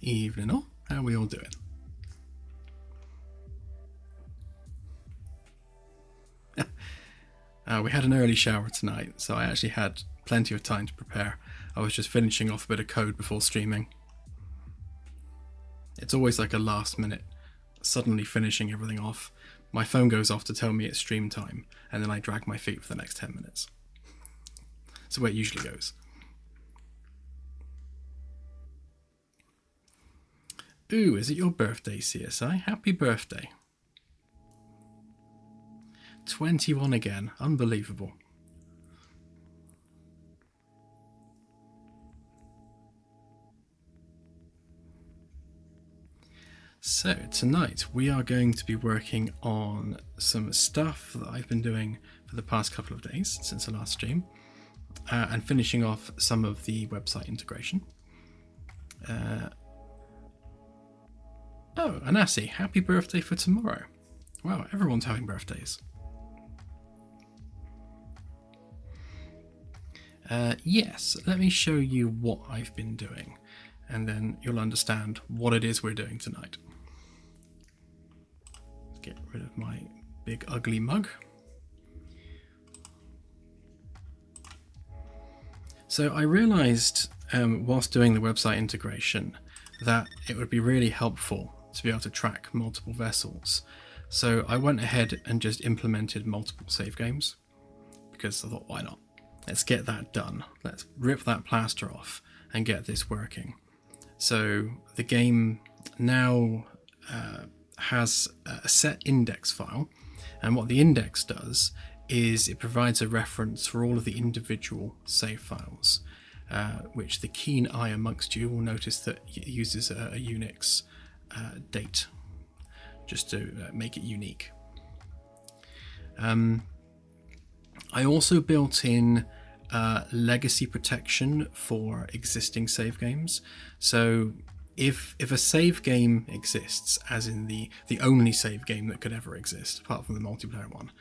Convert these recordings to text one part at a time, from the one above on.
Evening all, how are we all doing? We had an early shower tonight, so I actually had plenty of time to prepare. I was just finishing off a bit of code before streaming. It's always like a last minute, suddenly finishing everything off. My phone goes off to tell me it's stream time, and then I drag my feet for the next 10 minutes. That's the way it usually goes. Ooh, is it your birthday, CSI? Happy birthday. 21 again, unbelievable. So tonight we are going to be working on some stuff that I've been doing for the past couple of days since the last stream, and finishing off some of the website integration. Oh, Anasi, happy birthday for tomorrow. Wow, everyone's having birthdays. Yes, let me show you what I've been doing, and then you'll understand what it is we're doing tonight. Let's get rid of my big ugly mug. So I realized whilst doing the website integration that it would be really helpful to be able to track multiple vessels. So I went ahead and just implemented multiple save games, because I thought, why not? Let's get that done. Let's rip that plaster off and get this working. So the game now has a set index file, and what the index does is it provides a reference for all of the individual save files, which the keen eye amongst you will notice that it uses a Unix date just to make it unique. I also built in legacy protection for existing save games. So if a save game exists, as in the only save game that could ever exist apart from the multiplayer one,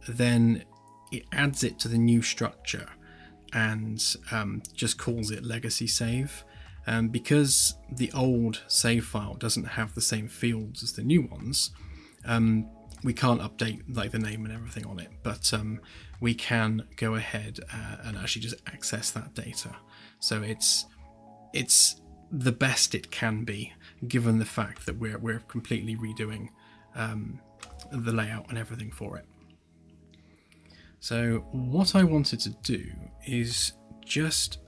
then it adds it to the new structure and just calls it legacy save. Because the old save file doesn't have the same fields as the new ones, we can't update like the name and everything on it, but we can go ahead and actually just access that data. So it's the best it can be, given the fact that we're completely redoing the layout and everything for it. So what I wanted to do is just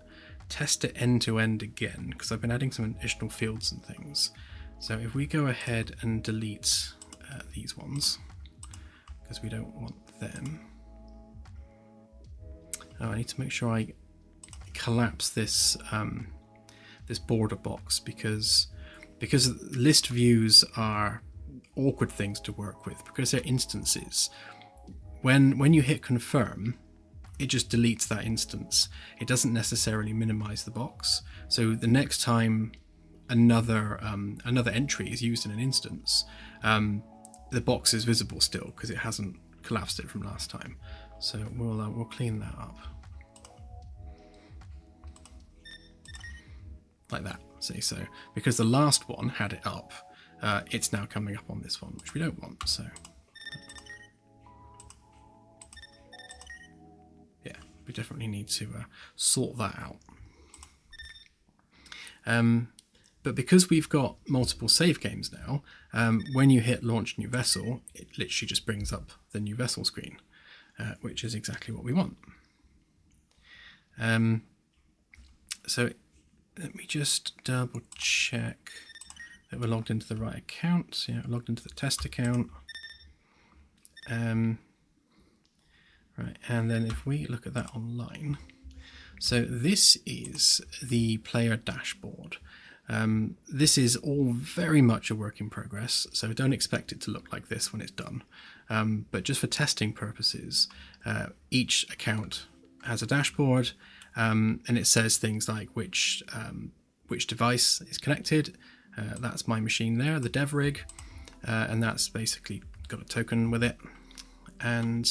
test it end to end again, because I've been adding some additional fields and things. So if we go ahead and delete these ones, because we don't want them. Oh, I need to make sure I collapse this this border box, because list views are awkward things to work with, because they're instances. When you hit confirm, it just deletes that instance. It doesn't necessarily minimize the box. So the next time another entry is used in an instance, the box is visible still because it hasn't collapsed it from last time. So we'll clean that up like that. See, so because the last one had it up, it's now coming up on this one, which we don't want. So yeah, we definitely need to sort that out. But because we've got multiple save games now, when you hit launch new vessel, it literally just brings up the new vessel screen, which is exactly what we want. So let me just double check that we're logged into the right account. So yeah, logged into the test account. Right, and then if we look at that online, so this is the player dashboard. This is all very much a work in progress, so don't expect it to look like this when it's done. But just for testing purposes, each account has a dashboard, and it says things like which device is connected. That's my machine there, the dev rig, and that's basically got a token with it. And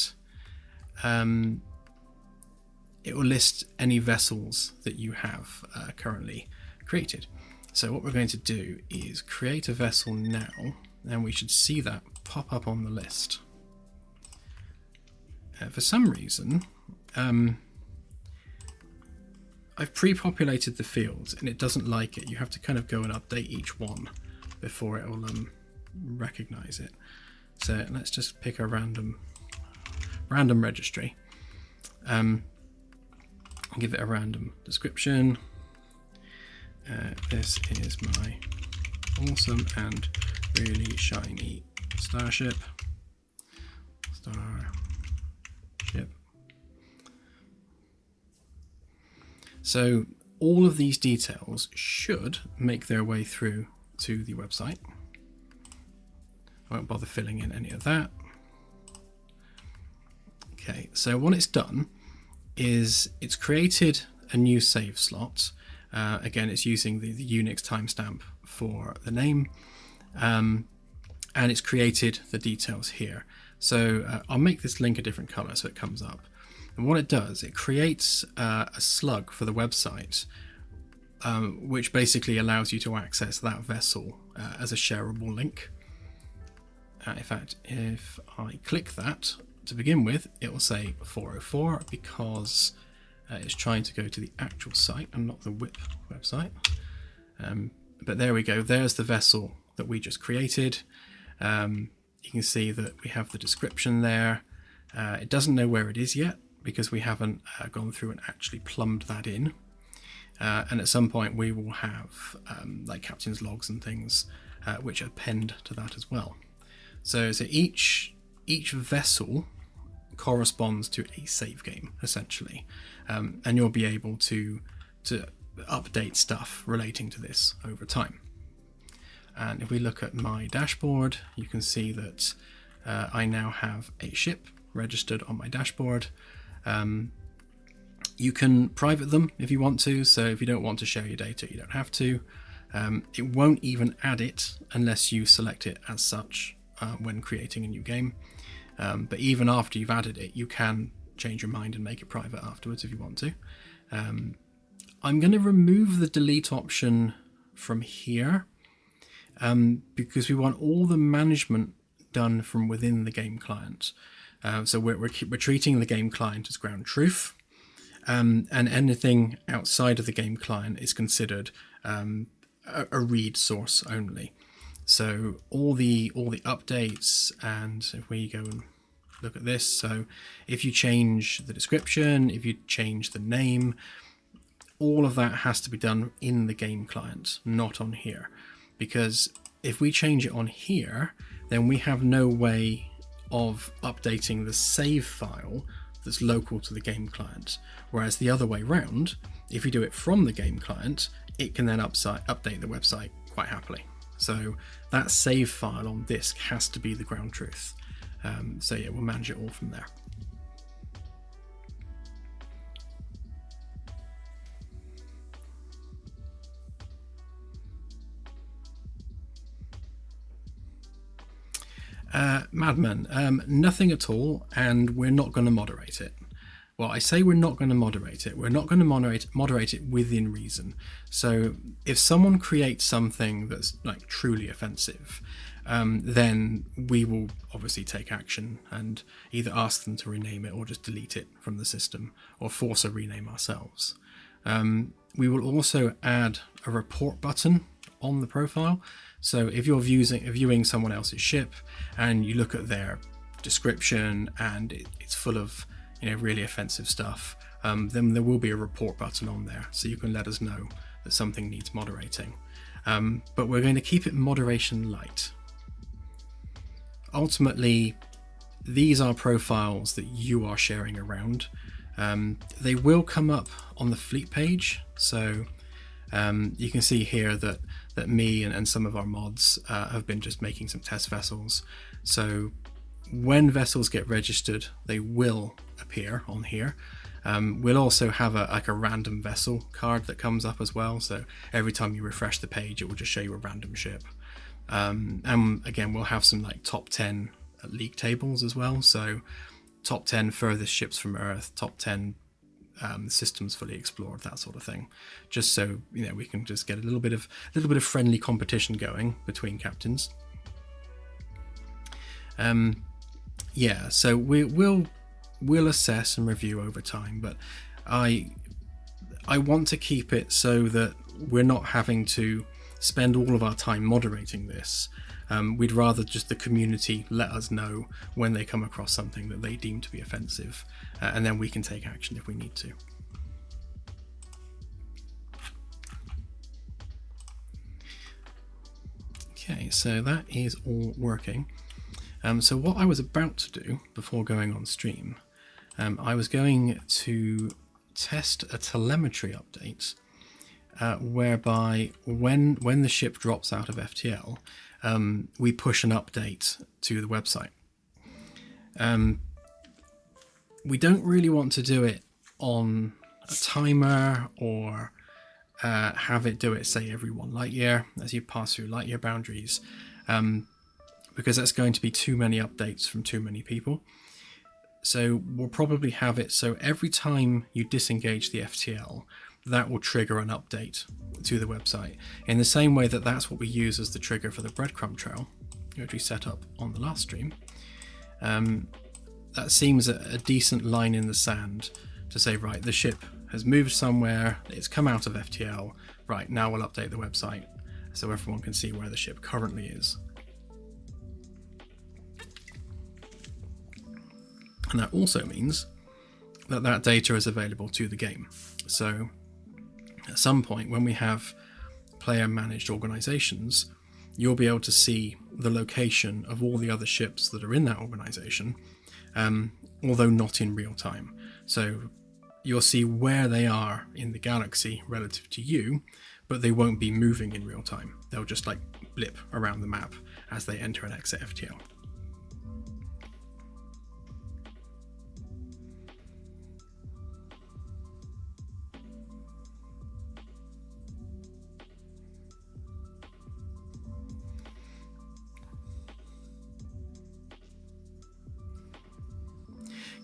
it will list any vessels that you have currently created. So what we're going to do is create a vessel now, and we should see that pop up on the list. For some reason, I've pre-populated the fields and it doesn't like it. You have to kind of go and update each one before it will recognize it. So let's just pick a random registry. Give it a random description. This is my awesome and really shiny starship. So all of these details should make their way through to the website. I won't bother filling in any of that. Okay, so what it's done is it's created a new save slot. Again, it's using the Unix timestamp for the name, and it's created the details here. So I'll make this link a different color so it comes up. And what it does, it creates a slug for the website, which basically allows you to access that vessel as a shareable link. In fact, if I click that to begin with, it will say 404 because it's trying to go to the actual site and not the WIP website. But there we go. There's the vessel that we just created. You can see that we have the description there. It doesn't know where it is yet because we haven't gone through and actually plumbed that in. And at some point we will have like captain's logs and things which are penned to that as well. So each vessel corresponds to a save game essentially, and you'll be able to update stuff relating to this over time. And if we look at my dashboard, you can see that I now have a ship registered on my dashboard. You can private them if you want to, so if you don't want to share your data, you don't have to. It won't even add it unless you select it as such when creating a new game. But even after you've added it, you can change your mind and make it private afterwards if you want to. I'm going to remove the delete option from here because we want all the management done from within the game client. So we're treating the game client as ground truth, and anything outside of the game client is considered a read source only. So all the updates, and if we go and look at this, so if you change the description, if you change the name, all of that has to be done in the game client, not on here. Because if we change it on here, then we have no way of updating the save file that's local to the game client. Whereas the other way round, if you do it from the game client, it can then update the website quite happily. So that save file on disk has to be the ground truth. So yeah, we'll manage it all from there. Madman, nothing at all, and we're not going to moderate it. Well, I say we're not going to moderate it. We're not going to moderate it within reason. So if someone creates something that's like truly offensive, then we will obviously take action and either ask them to rename it or just delete it from the system or force a rename ourselves. We will also add a report button on the profile. So if you're viewing someone else's ship and you look at their description and it's full of really offensive stuff, then there will be a report button on there, so you can let us know that something needs moderating. But we're going to keep it moderation light. Ultimately, these are profiles that you are sharing around. They will come up on the fleet page, so you can see here that me and some of our mods have been just making some test vessels. So when vessels get registered, they will appear on here. We'll also have a random vessel card that comes up as well. So every time you refresh the page, it will just show you a random ship. And again, we'll have some like top 10 league tables as well. So top 10 furthest ships from Earth, top 10 the system's fully explored, that sort of thing, just so we can just get a little bit of friendly competition going between captains. So we'll assess and review over time, but I want to keep it so that we're not having to spend all of our time moderating this. We'd rather just the community let us know when they come across something that they deem to be offensive, and then we can take action if we need to. Okay, so that is all working. So what I was about to do before going on stream, I was going to test a telemetry update whereby when the ship drops out of FTL, we push an update to the website. We don't really want to do it on a timer or have it do it, say, every 1 light year as you pass through light year boundaries, because that's going to be too many updates from too many people. So we'll probably have it so every time you disengage the FTL, that will trigger an update to the website, in the same way that that's what we use as the trigger for the breadcrumb trail, which we set up on the last stream. That seems a decent line in the sand to say, right, the ship has moved somewhere, it's come out of FTL, right, now we'll update the website so everyone can see where the ship currently is. And that also means that that data is available to the game. So at some point when we have player managed organizations, you'll be able to see the location of all the other ships that are in that organization, although not in real time. So you'll see where they are in the galaxy relative to you, but they won't be moving in real time. They'll just like blip around the map as they enter and exit FTL.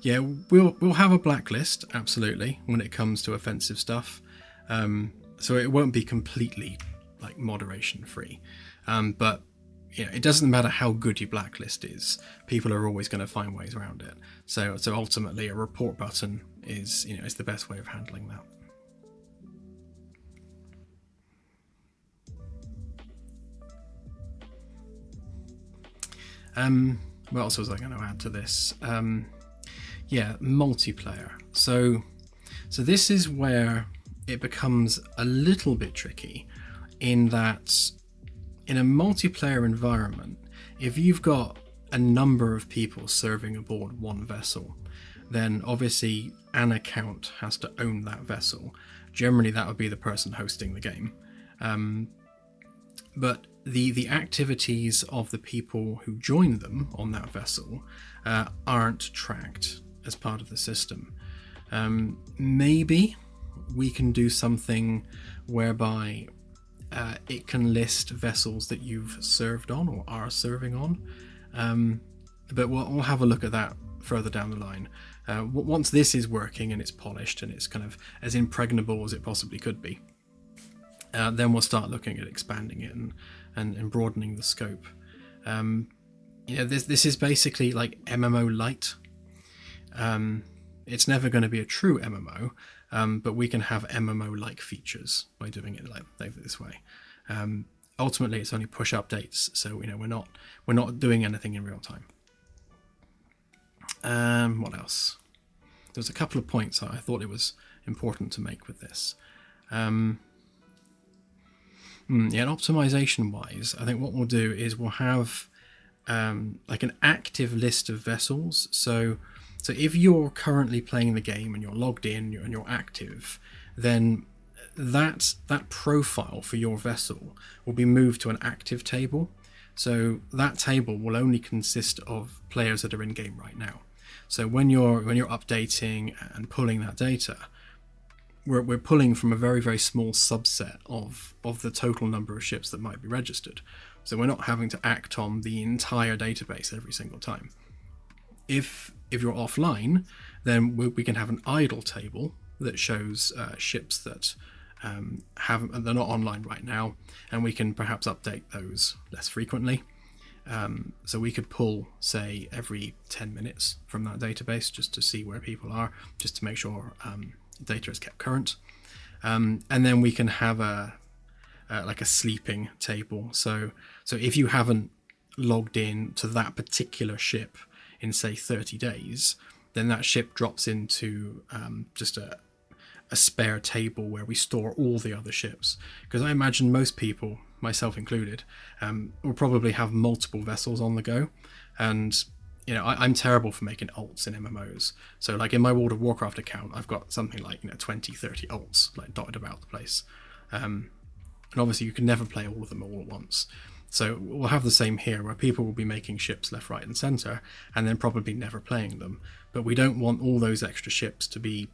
Yeah, we'll have a blacklist, absolutely, when it comes to offensive stuff. So it won't be completely like moderation free. But it doesn't matter how good your blacklist is. People are always going to find ways around it. So ultimately, a report button is the best way of handling that. What else was I going to add to this? Yeah, multiplayer. So this is where it becomes a little bit tricky, in that in a multiplayer environment, if you've got a number of people serving aboard one vessel, then obviously an account has to own that vessel. Generally that would be the person hosting the game. But the activities of the people who join them on that vessel aren't tracked as part of the system. Maybe we can do something whereby it can list vessels that you've served on or are serving on, but we'll have a look at that further down the line. Once this is working and it's polished and it's kind of as impregnable as it possibly could be, then we'll start looking at expanding it and broadening the scope. This is basically like MMO light. It's never going to be a true MMO, but we can have MMO-like features by doing it like this way. Ultimately, it's only push updates, so we're not doing anything in real time. What else? There's a couple of points I thought it was important to make with this. And optimization-wise, I think what we'll do is we'll have like an active list of vessels. So if you're currently playing the game and you're logged in and you're active, then that profile for your vessel will be moved to an active table. So that table will only consist of players that are in game right now. So when you're updating and pulling that data, we're pulling from a very, very small subset of the total number of ships that might be registered. So we're not having to act on the entire database every single time. If you're offline, then we can have an idle table that shows ships that they're not online right now, and we can perhaps update those less frequently. So we could pull, say, every 10 minutes from that database just to see where people are, just to make sure data is kept current. And then we can have like a sleeping table. So if you haven't logged in to that particular ship in, say, 30 days, then that ship drops into just a spare table where we store all the other ships. Because I imagine most people, myself included, will probably have multiple vessels on the go. And I'm terrible for making alts in MMOs. So like in my World of Warcraft account, I've got something like 20, 30 alts like dotted about the place. And obviously you can never play all of them all at once. So we'll have the same here, where people will be making ships left, right and centre, and then probably never playing them. But we don't want all those extra ships to be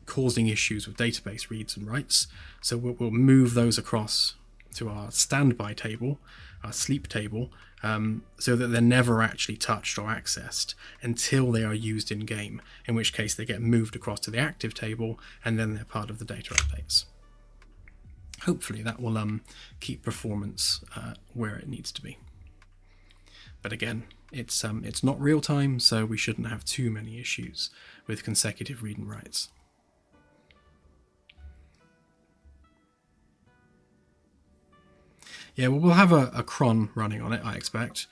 causing issues with database reads and writes. So we'll move those across to our standby table, our sleep table, so that they're never actually touched or accessed until they are used in game, in which case they get moved across to the active table and then they're part of the data updates. Hopefully that will keep performance where it needs to be. But again, it's not real time, so we shouldn't have too many issues with consecutive read and writes. Yeah, well, we'll have a cron running on it, I expect.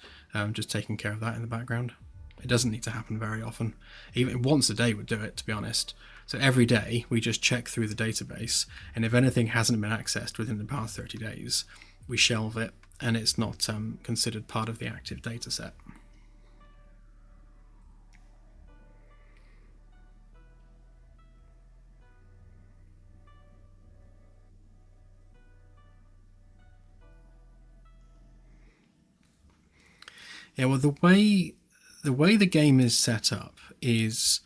Just taking care of that in the background. It doesn't need to happen very often. Even once a day would do it, to be honest. So every day we just check through the database, and if anything hasn't been accessed within the past 30 days, we shelve it, and it's not considered part of the active data set. Yeah, well, the way the game is set up is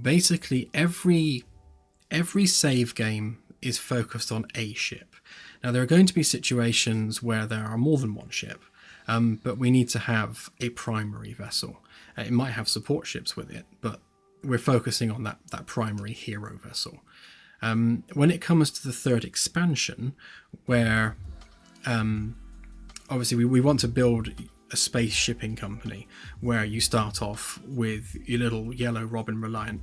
basically every save game is focused on a ship. Now, there are going to be situations where there are more than one ship, but we need to have a primary vessel. It might have support ships with it, but we're focusing on that primary hero vessel. When it comes to the third expansion, where obviously we want to build a space shipping company where you start off with your little yellow Robin Reliant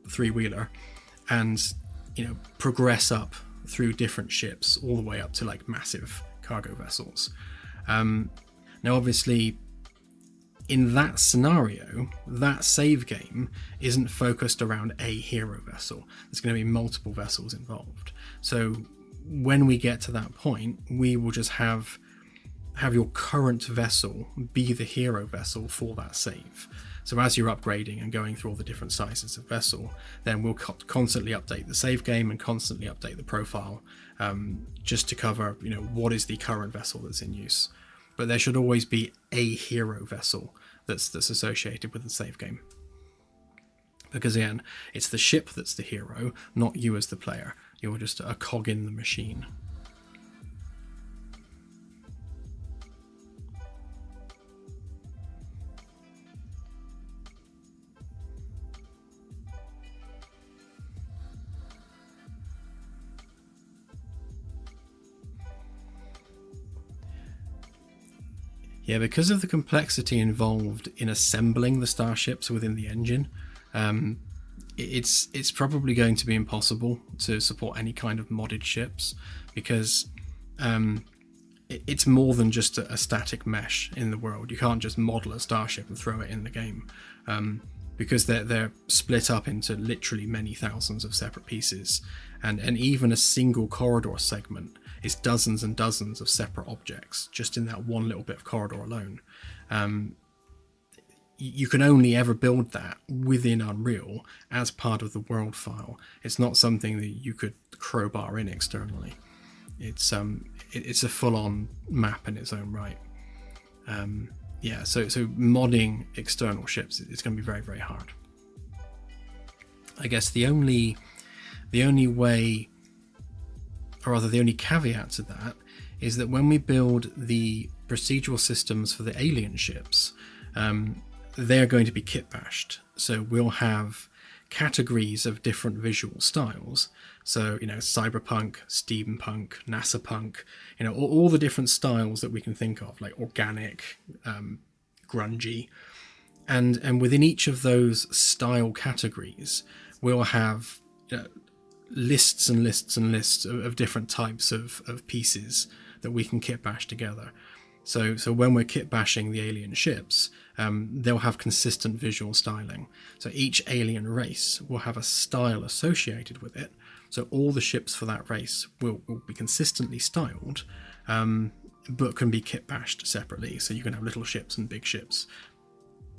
three-wheeler and progress up through different ships all the way up to like massive cargo vessels. Now obviously in that scenario, that save game isn't focused around a hero vessel. There's going to be multiple vessels involved. So when we get to that point, we will just have your current vessel be the hero vessel for that save. So as you're upgrading and going through all the different sizes of vessel, then we'll constantly update the save game and constantly update the profile, just to cover what is the current vessel that's in use. But there should always be a hero vessel that's associated with the save game, because again, it's the ship that's the hero, not you as the player. You're just a cog in the machine. Yeah, because of the complexity involved in assembling the starships within the engine, it's probably going to be impossible to support any kind of modded ships, because it's more than just a static mesh in the world. You can't just model a starship and throw it in the game, because they're split up into literally many thousands of separate pieces, and even a single corridor segment is dozens and dozens of separate objects just in that one little bit of corridor alone. You can only ever build that within Unreal as part of the world file. It's not something that you could crowbar in externally. It's a full-on map in its own right. Yeah, so modding external ships is going to be very, very hard. I guess the only way, or rather the only caveat to that, is that when we build the procedural systems for the alien ships, they're going to be kit bashed. So we'll have categories of different visual styles. So, cyberpunk, steampunk, NASA punk, all the different styles that we can think of, like organic, grungy. And within each of those style categories, we'll have lists and lists and lists of different types of pieces that we can kit bash together. So when we're kit bashing the alien ships, they'll have consistent visual styling. So each alien race will have a style associated with it. So all the ships for that race will be consistently styled, but can be kit bashed separately. So you can have little ships and big ships,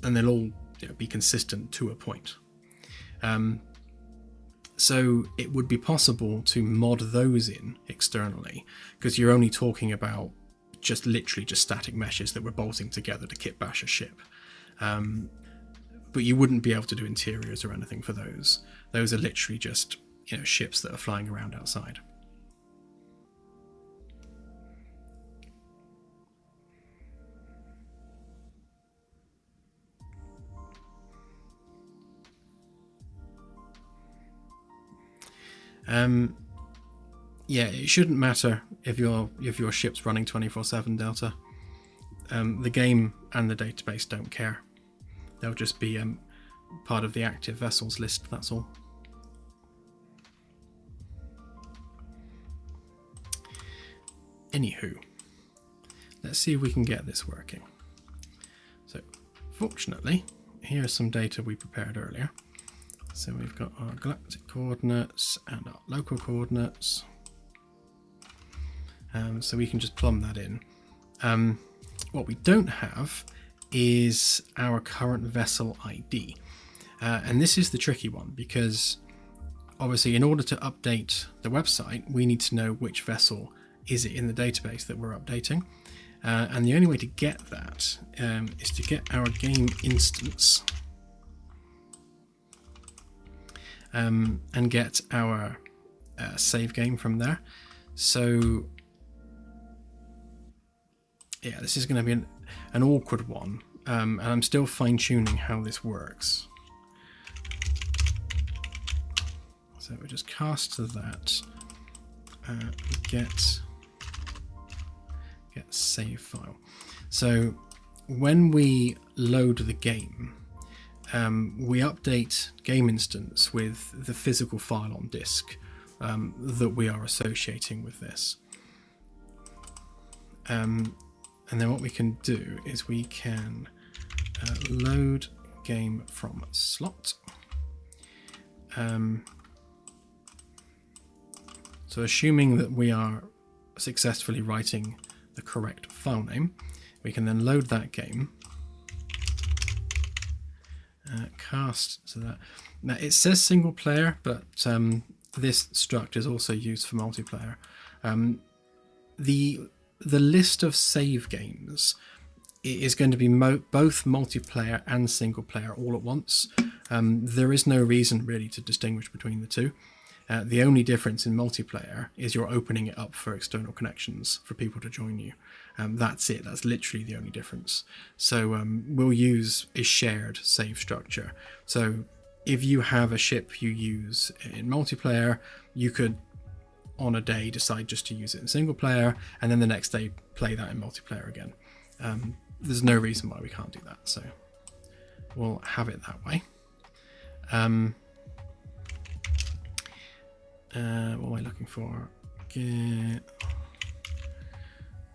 and they'll all be consistent to a point. So it would be possible to mod those in externally, because you're only talking about literally just static meshes that we're bolting together to kit bash a ship. But you wouldn't be able to do interiors or anything for those. Those are literally just ships that are flying around outside. Yeah, it shouldn't matter if your ship's running 24/7 Delta. The game and the database don't care. They'll just be part of the active vessels list, that's all. Anywho, let's see if we can get this working. So, fortunately, here's some data we prepared earlier. So we've got our galactic coordinates and our local coordinates. So we can just plumb that in. What we don't have is our current vessel ID. And this is the tricky one, because obviously in order to update the website, we need to know which vessel is it in the database that we're updating. And the only way to get that is to get our game instance and get our save game from there. So yeah, this is going to be an awkward one, and I'm still fine-tuning how this works. So we just cast to that, get save file. So when we load the game, we update game instance with the physical file on disk that we are associating with this. And then what we can do is we can load game from slot. So assuming that we are successfully writing the correct file name, we can then load that game, cast to that. Now it says single player, but this struct is also used for multiplayer. The list of save games is going to be both multiplayer and single player all at once. There is no reason really to distinguish between the two. The only difference in multiplayer is you're opening it up for external connections for people to join you. That's it. That's literally the only difference. So we'll use a shared save structure. So if you have a ship you use in multiplayer, you could on a day decide just to use it in single player, and then the next day play that in multiplayer again. There's no reason why we can't do that, so we'll have it that way. What am I looking for? Get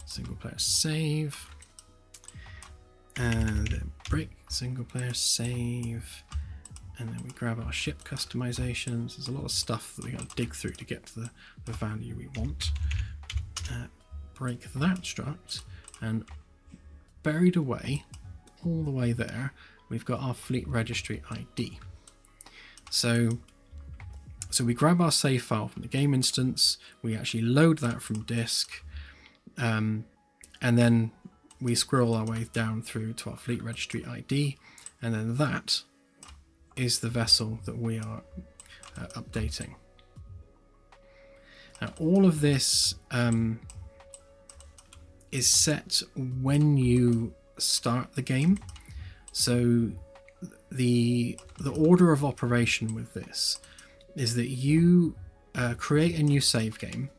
single player save, and then break single player save. And then we grab our ship customizations. There's a lot of stuff that we got to dig through to get to the value we want. Break that struct, and buried away, all the way there, we've got our fleet registry ID. So we grab our save file from the game instance, we actually load that from disk, and then we scroll our way down through to our fleet registry ID, and then that is the vessel that we are updating. Now all of this is set when you start the game. So the order of operation with this is that you create a new save game,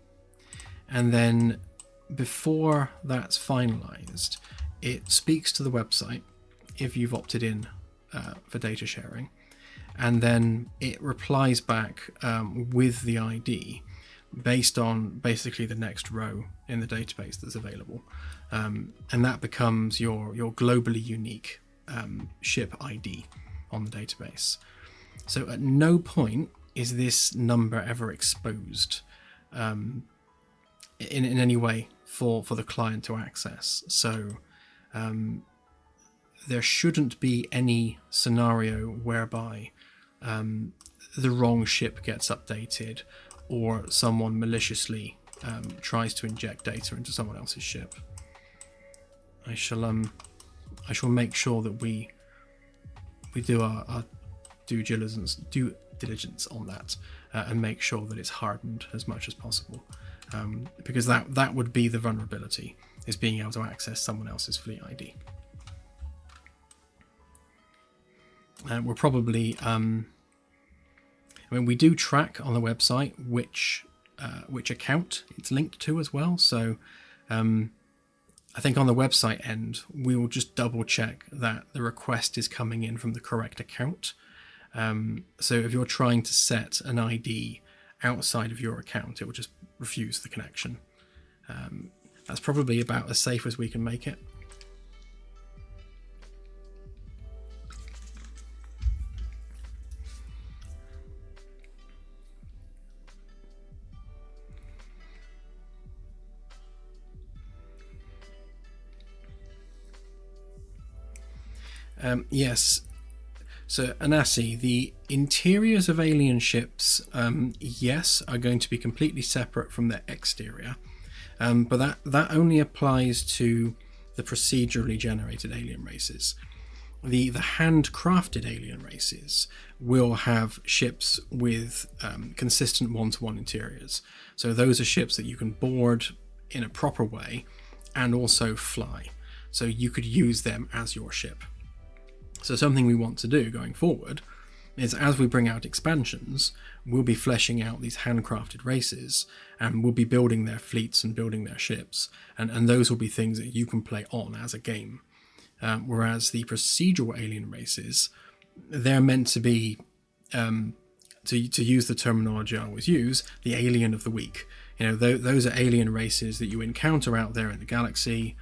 and then before that's finalized, it speaks to the website if you've opted in for data sharing, and then it replies back with the ID based on basically the next row in the database that's available, and that becomes your globally unique ship ID on the database. So at no point is this number ever exposed in any way for the client to access. So there shouldn't be any scenario whereby the wrong ship gets updated, or someone maliciously tries to inject data into someone else's ship. I shall make sure that we do our due diligence on that, and make sure that it's hardened as much as possible, because that would be the vulnerability, is being able to access someone else's fleet ID. We're probably we do track on the website which account it's linked to as well. So I think on the website end, we will just double check that the request is coming in from the correct account. So if you're trying to set an ID outside of your account, it will just refuse the connection. That's probably about as safe as we can make it. Yes. So, Anasi, the interiors of alien ships, yes, are going to be completely separate from their exterior, but that only applies to the procedurally generated alien races. The handcrafted alien races will have ships with consistent one-to-one interiors. So those are ships that you can board in a proper way and also fly. So you could use them as your ship. So something we want to do going forward is, as we bring out expansions, we'll be fleshing out these handcrafted races, and we'll be building their fleets and building their ships, and those will be things that you can play on as a game. Whereas the procedural alien races, they're meant to be, to use the terminology I always use, the alien of the week. Those are alien races that you encounter out there in the galaxy.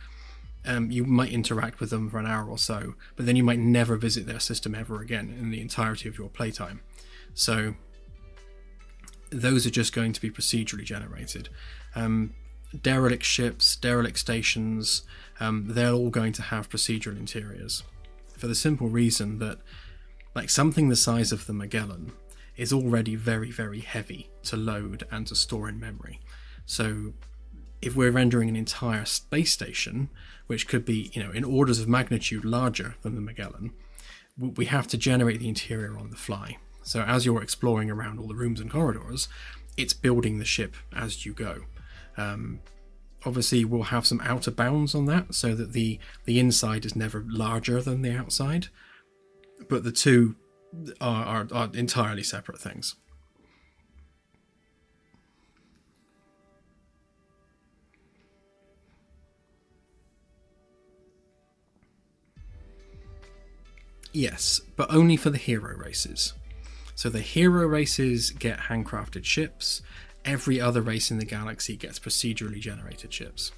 You might interact with them for an hour or so, but then you might never visit their system ever again in the entirety of your playtime. So those are just going to be procedurally generated. Derelict ships, derelict stations, they're all going to have procedural interiors, for the simple reason that, like, something the size of the Magellan is already very, very heavy to load and to store in memory. So if we're rendering an entire space station, which could be, in orders of magnitude larger than the Magellan, we have to generate the interior on the fly. So as you're exploring around all the rooms and corridors, it's building the ship as you go. Obviously, we'll have some outer bounds on that, so that the inside is never larger than the outside, but the two are entirely separate things. Yes, but only for the hero races. So the hero races get handcrafted ships. Every other race in the galaxy gets procedurally generated ships.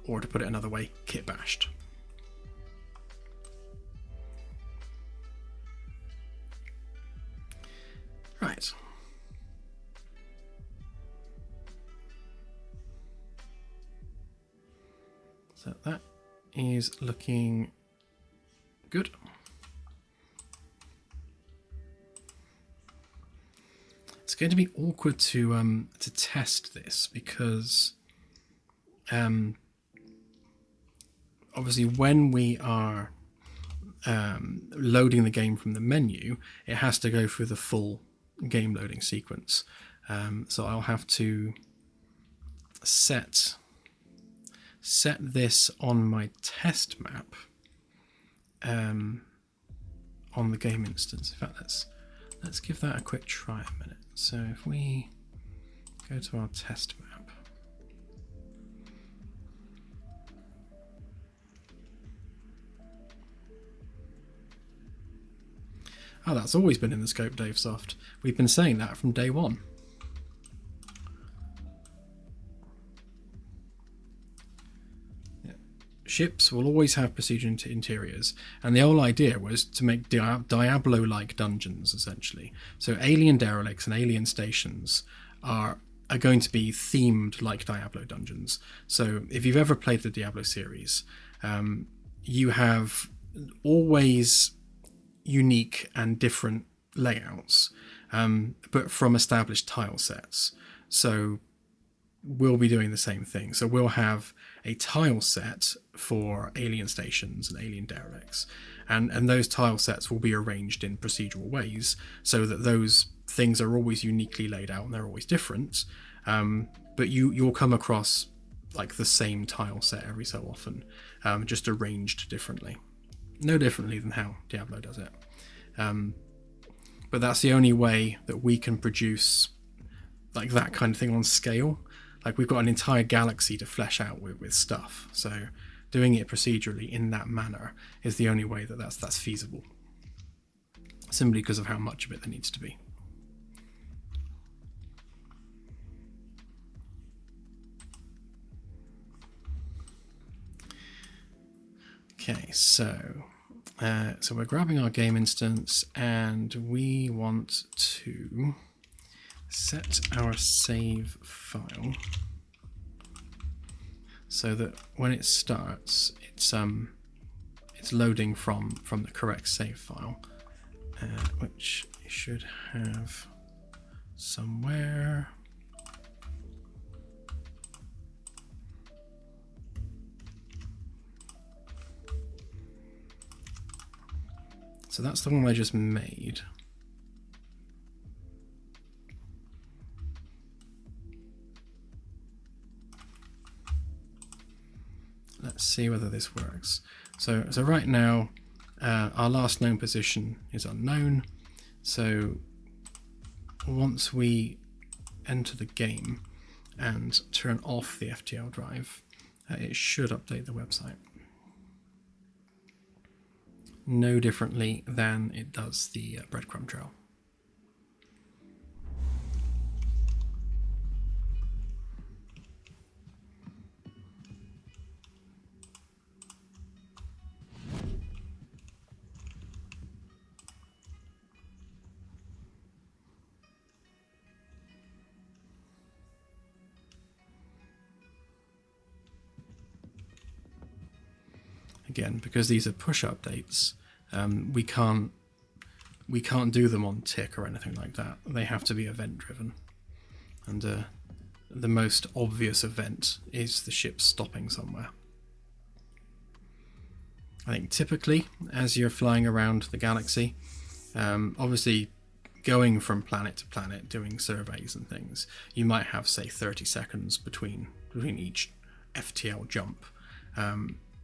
Or to put it another way, kit bashed. Right. So that is looking good. It's going to be awkward to test this, because obviously when we are loading the game from the menu, it has to go through the full game loading sequence. So I'll have to set this on my test map on the game instance. In fact, let's give that a quick try a minute. So if we go to our test map, oh, that's always been in the scope, DaveSoft. We've been saying that from day one. Ships will always have procedural interiors, and the whole idea was to make Diablo-like dungeons, essentially. So alien derelicts and alien stations are going to be themed like Diablo dungeons. So if you've ever played the Diablo series, you have always unique and different layouts, but from established tile sets. So we'll be doing the same thing. So we'll have a tile set for alien stations and alien derelicts, and those tile sets will be arranged in procedural ways so that those things are always uniquely laid out and they're always different, but you'll come across like the same tile set every so often, just arranged differently, no differently than how Diablo does it. But that's the only way that we can produce like that kind of thing on scale. Like, we've got an entire galaxy to flesh out with stuff, so doing it procedurally in that manner is the only way that that's feasible, simply because of how much of it there needs to be. Okay, so we're grabbing our game instance, and we want to set our save file so that when it starts, it's loading from the correct save file, which it should have somewhere. So that's the one I just made. Let's see whether this works. So right now, our last known position is unknown. So once we enter the game and turn off the FTL drive, it should update the website. No differently than it does the breadcrumb trail. Again, because these are push updates, we can't do them on tick or anything like that. They have to be event driven, and the most obvious event is the ship stopping somewhere. I think typically, as you're flying around the galaxy, obviously going from planet to planet, doing surveys and things, you might have, say, 30 seconds between each FTL jump.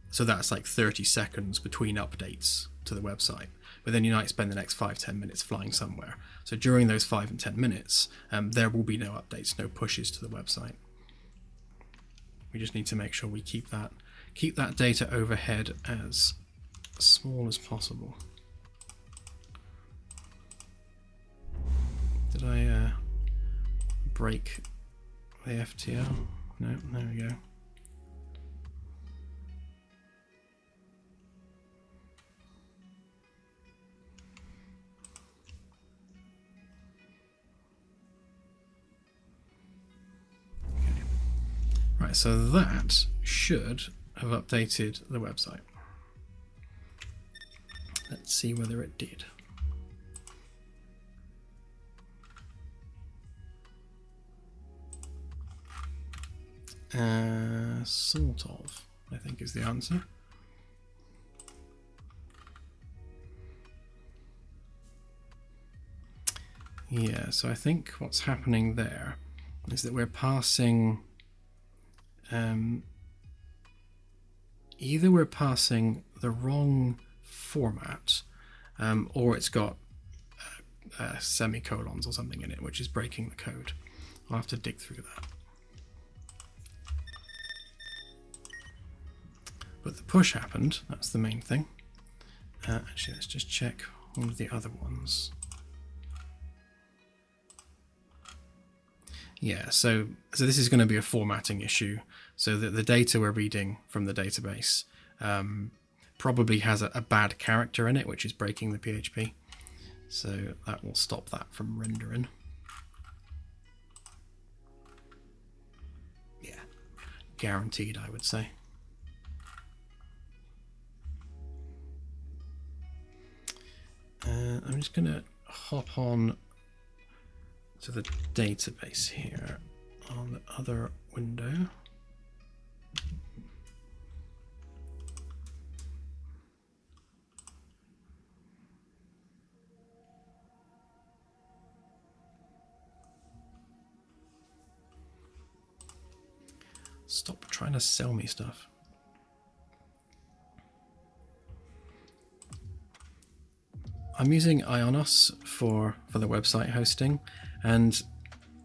So that's like 30 seconds between updates to the website. But then you might spend the next 5-10 minutes flying somewhere. So during those 5 and 10 minutes, there will be no updates, no pushes to the website. We just need to make sure we keep that data overhead as small as possible. Did I break the FTL? No, there we go. Right, so that should have updated the website. Let's see whether it did. Sort of, I think is the answer. Yeah, so I think what's happening there is that we're passing either we're passing the wrong format, or it's got semicolons or something in it, which is breaking the code. I'll have to dig through that. But the push happened, that's the main thing. Actually, let's just check one of the other ones. Yeah, so this is going to be a formatting issue. So that the data we're reading from the database probably has a bad character in it, which is breaking the PHP. So that will stop that from rendering. Yeah, guaranteed, I would say. I'm just going to hop on to the database here on the other window. Stop trying to sell me stuff. I'm using Ionos for the website hosting, and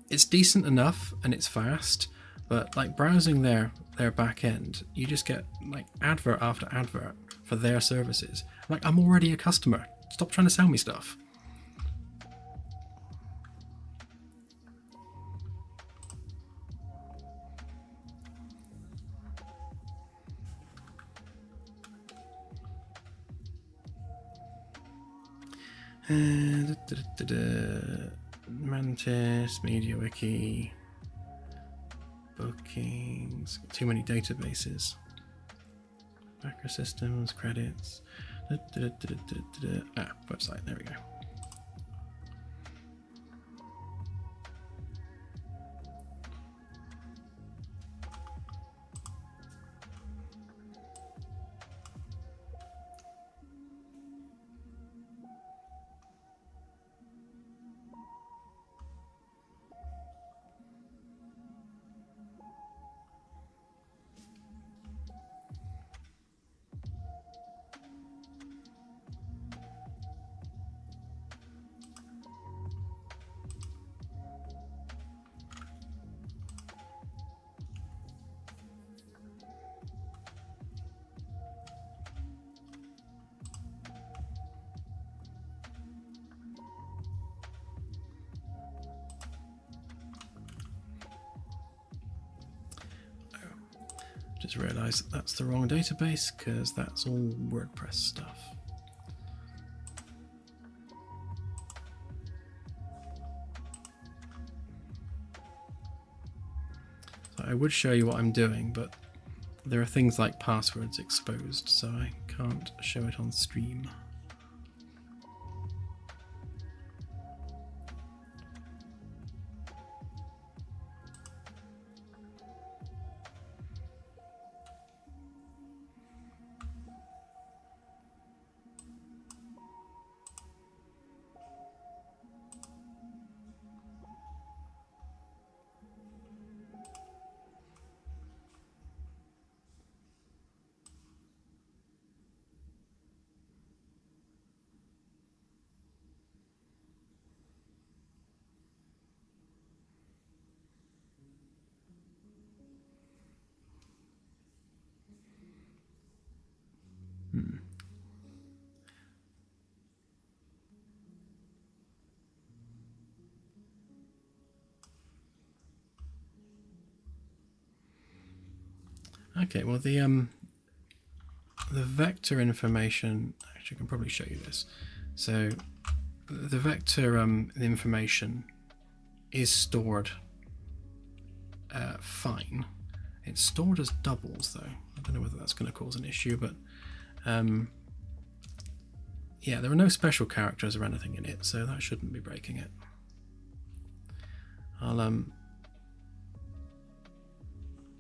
it's decent enough and it's fast, but like browsing their back end, you just get like advert after advert for their services. Like, I'm already a customer. Stop trying to sell me stuff. Mantis, MediaWiki, bookings, too many databases, backer systems, credits, website, there we go. Just realised that's the wrong database because that's all WordPress stuff. So I would show you what I'm doing, but there are things like passwords exposed, so I can't show it on stream. Okay, well the vector information, actually I can probably show you this. So the vector information is stored fine. It's stored as doubles though. I don't know whether that's going to cause an issue, but yeah, there are no special characters or anything in it, so that shouldn't be breaking it.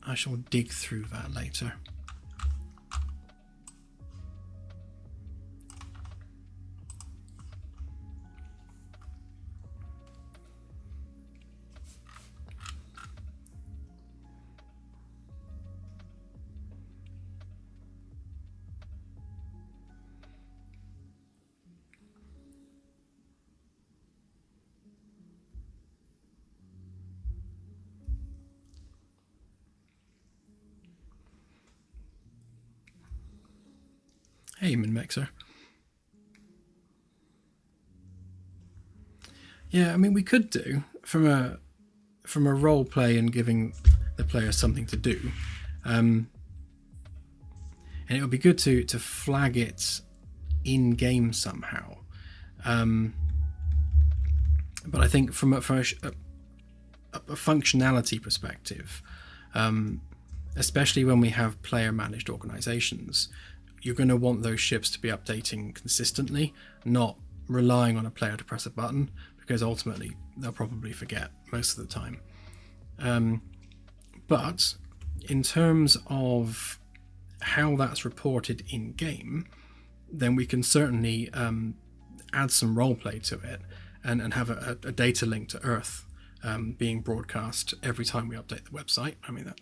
I shall dig through that later. Hey, Minmexer. Yeah, I mean, we could do from a role play and giving the player something to do, and it would be good to flag it in game somehow. But I think from a functionality perspective, especially when we have player managed organizations, you're going to want those ships to be updating consistently, not relying on a player to press a button, because ultimately they'll probably forget most of the time. But in terms of how that's reported in game, then we can certainly add some roleplay to it and have a data link to Earth being broadcast every time we update the website. I mean,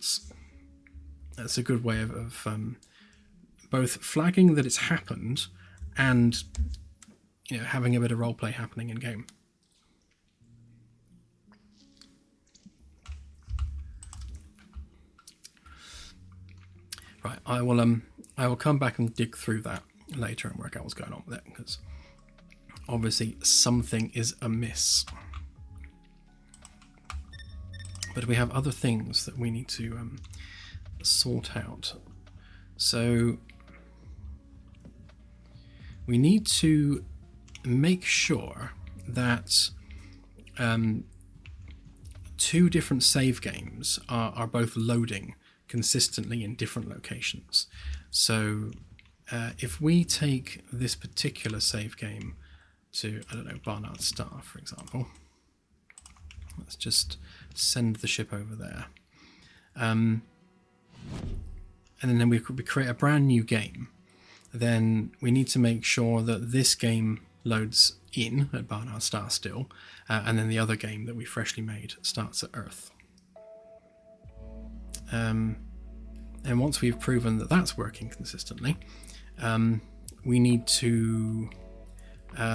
that's a good way of both flagging that it's happened and having a bit of roleplay happening in game. Right, I will come back and dig through that later and work out what's going on with it, because obviously something is amiss. But we have other things that we need to sort out. So we need to make sure that two different save games are both loading consistently in different locations. So if we take this particular save game to, I don't know, Barnard Star, for example, let's just send the ship over there. And then we create a brand new game. Then we need to make sure that this game loads in at Barnard Star still, and then the other game that we freshly made starts at Earth. And once we've proven that that's working consistently, we need to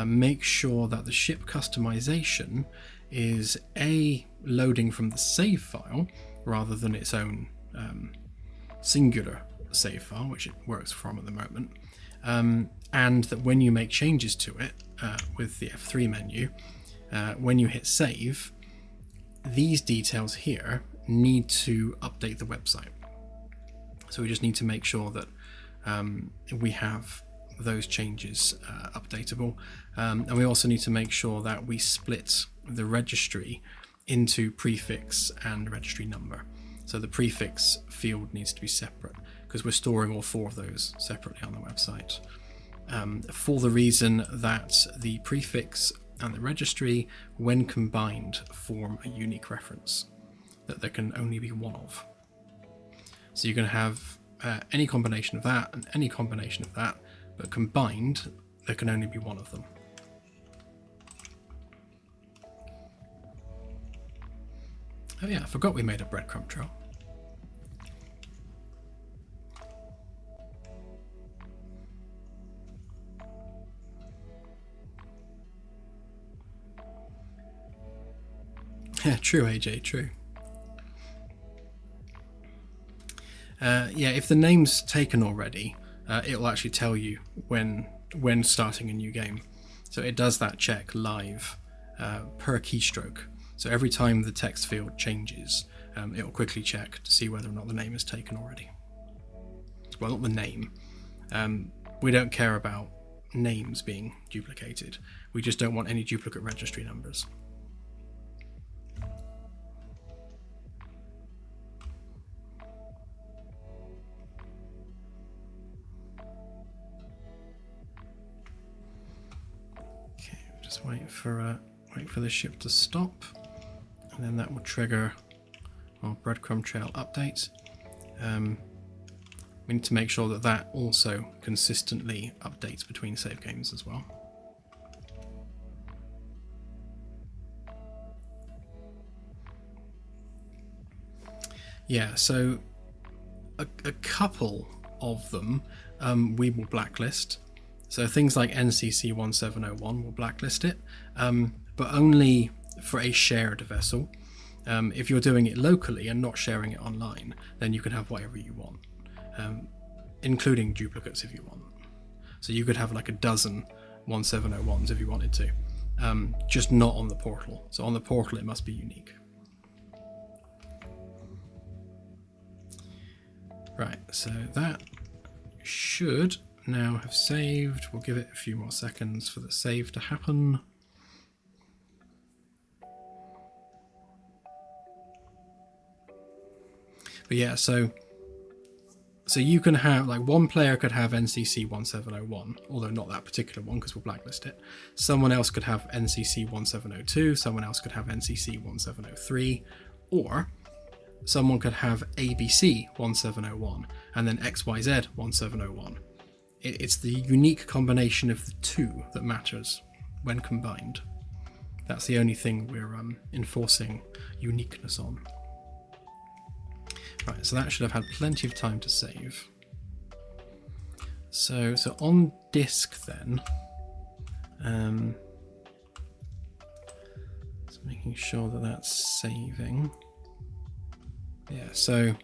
make sure that the ship customization is loading from the save file rather than its own singular save file, which it works from at the moment, and that when you make changes to it with the F3 menu, when you hit save, these details here need to update the website. So we just need to make sure that we have those changes updatable, and we also need to make sure that we split the registry into prefix and registry number. So the prefix field needs to be separate because we're storing all four of those separately on the website, for the reason that the prefix and the registry, when combined, form a unique reference that there can only be one of. So you're going to have any combination of that and any combination of that, but combined there can only be one of them. Oh yeah, I forgot we made a breadcrumb trail. Yeah, true, AJ, true. Yeah, if the name's taken already, it'll actually tell you when starting a new game. So it does that check live per keystroke. So every time the text field changes, it'll quickly check to see whether or not the name is taken already. Well, not the name. We don't care about names being duplicated. We just don't want any duplicate registry numbers. Just wait for the ship to stop, and then that will trigger our breadcrumb trail update. We need to make sure that that also consistently updates between save games as well. Yeah, so a couple of them we will blacklist. So things like NCC 1701 will blacklist it, but only for a shared vessel. If you're doing it locally and not sharing it online, then you can have whatever you want, including duplicates if you want. So you could have like a dozen 1701s if you wanted to, just not on the portal. So on the portal it must be unique. Right, so that should now have saved. We'll give it a few more seconds for the save to happen. But yeah, so you can have, like, one player could have NCC 1701, although not that particular one because we'll blacklist it. Someone else could have NCC 1702, someone else could have NCC 1703, or someone could have ABC 1701 and then XYZ 1701. It's the unique combination of the two that matters when combined. That's the only thing we're enforcing uniqueness on. Right, so that should have had plenty of time to save. So on disk then, just making sure that that's saving. Yeah, so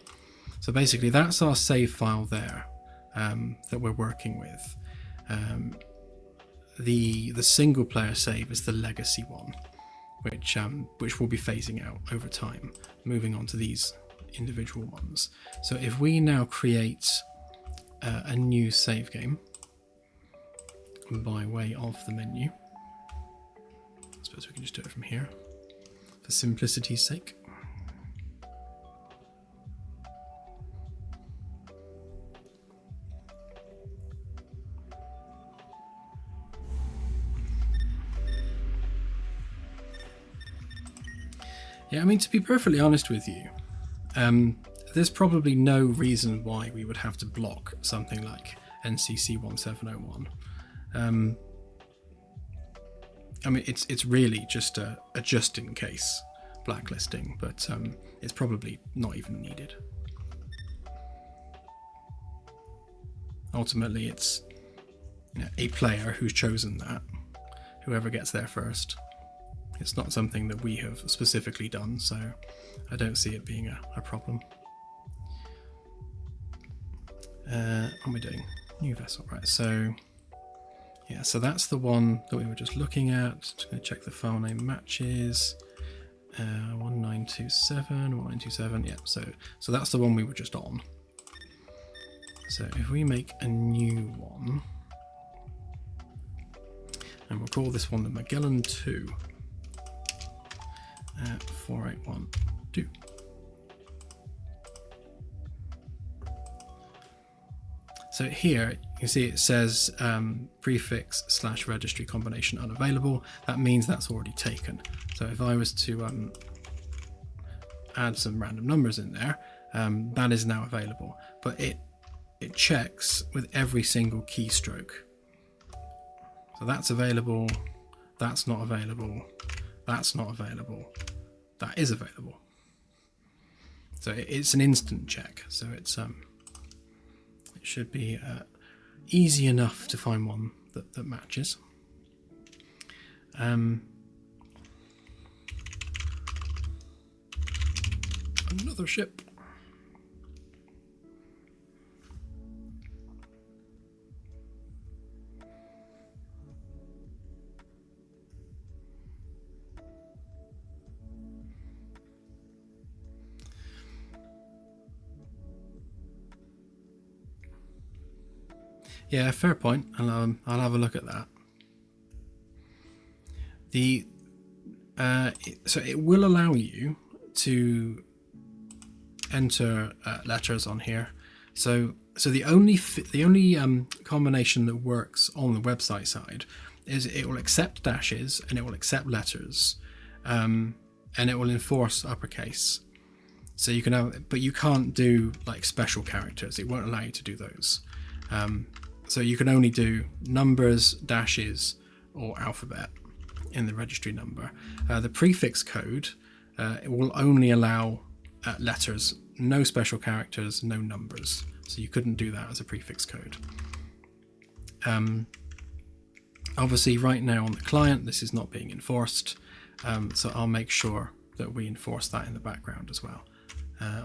basically that's our save file there that we're working with. The single player save is the legacy one, which will be phasing out over time, moving on to these individual ones. So if we now create a new save game by way of the menu, I suppose we can just do it from here for simplicity's sake. Yeah, I mean, to be perfectly honest with you, there's probably no reason why we would have to block something like NCC 1701. I mean, it's really just a just in case blacklisting, but it's probably not even needed. Ultimately, it's a player who's chosen that, whoever gets there first. It's not something that we have specifically done, so I don't see it being a problem. What am I doing? New vessel, right? So yeah, so that's the one that we were just looking at. Just going to check the file name matches. 1927. Yeah, so that's the one we were just on. So if we make a new one, and we'll call this one the Magellan 2. 4812. So here you can see it says prefix / registry combination unavailable. That means that's already taken. So if I was to add some random numbers in there, that is now available. But it checks with every single keystroke. So that's available, that's not available, that's not available, that is available. So it's an instant check. So it's it should be easy enough to find one that matches. Another ship. Yeah, fair point. I'll have a look at that. So it will allow you to enter letters on here. So the only combination that works on the website side is it will accept dashes and it will accept letters, and it will enforce uppercase. So you can have, but you can't do like special characters. It won't allow you to do those. So you can only do numbers, dashes, or alphabet in the registry number. The prefix code, it will only allow letters, no special characters, no numbers. So you couldn't do that as a prefix code. Obviously right now on the client, this is not being enforced. So I'll make sure that we enforce that in the background as well.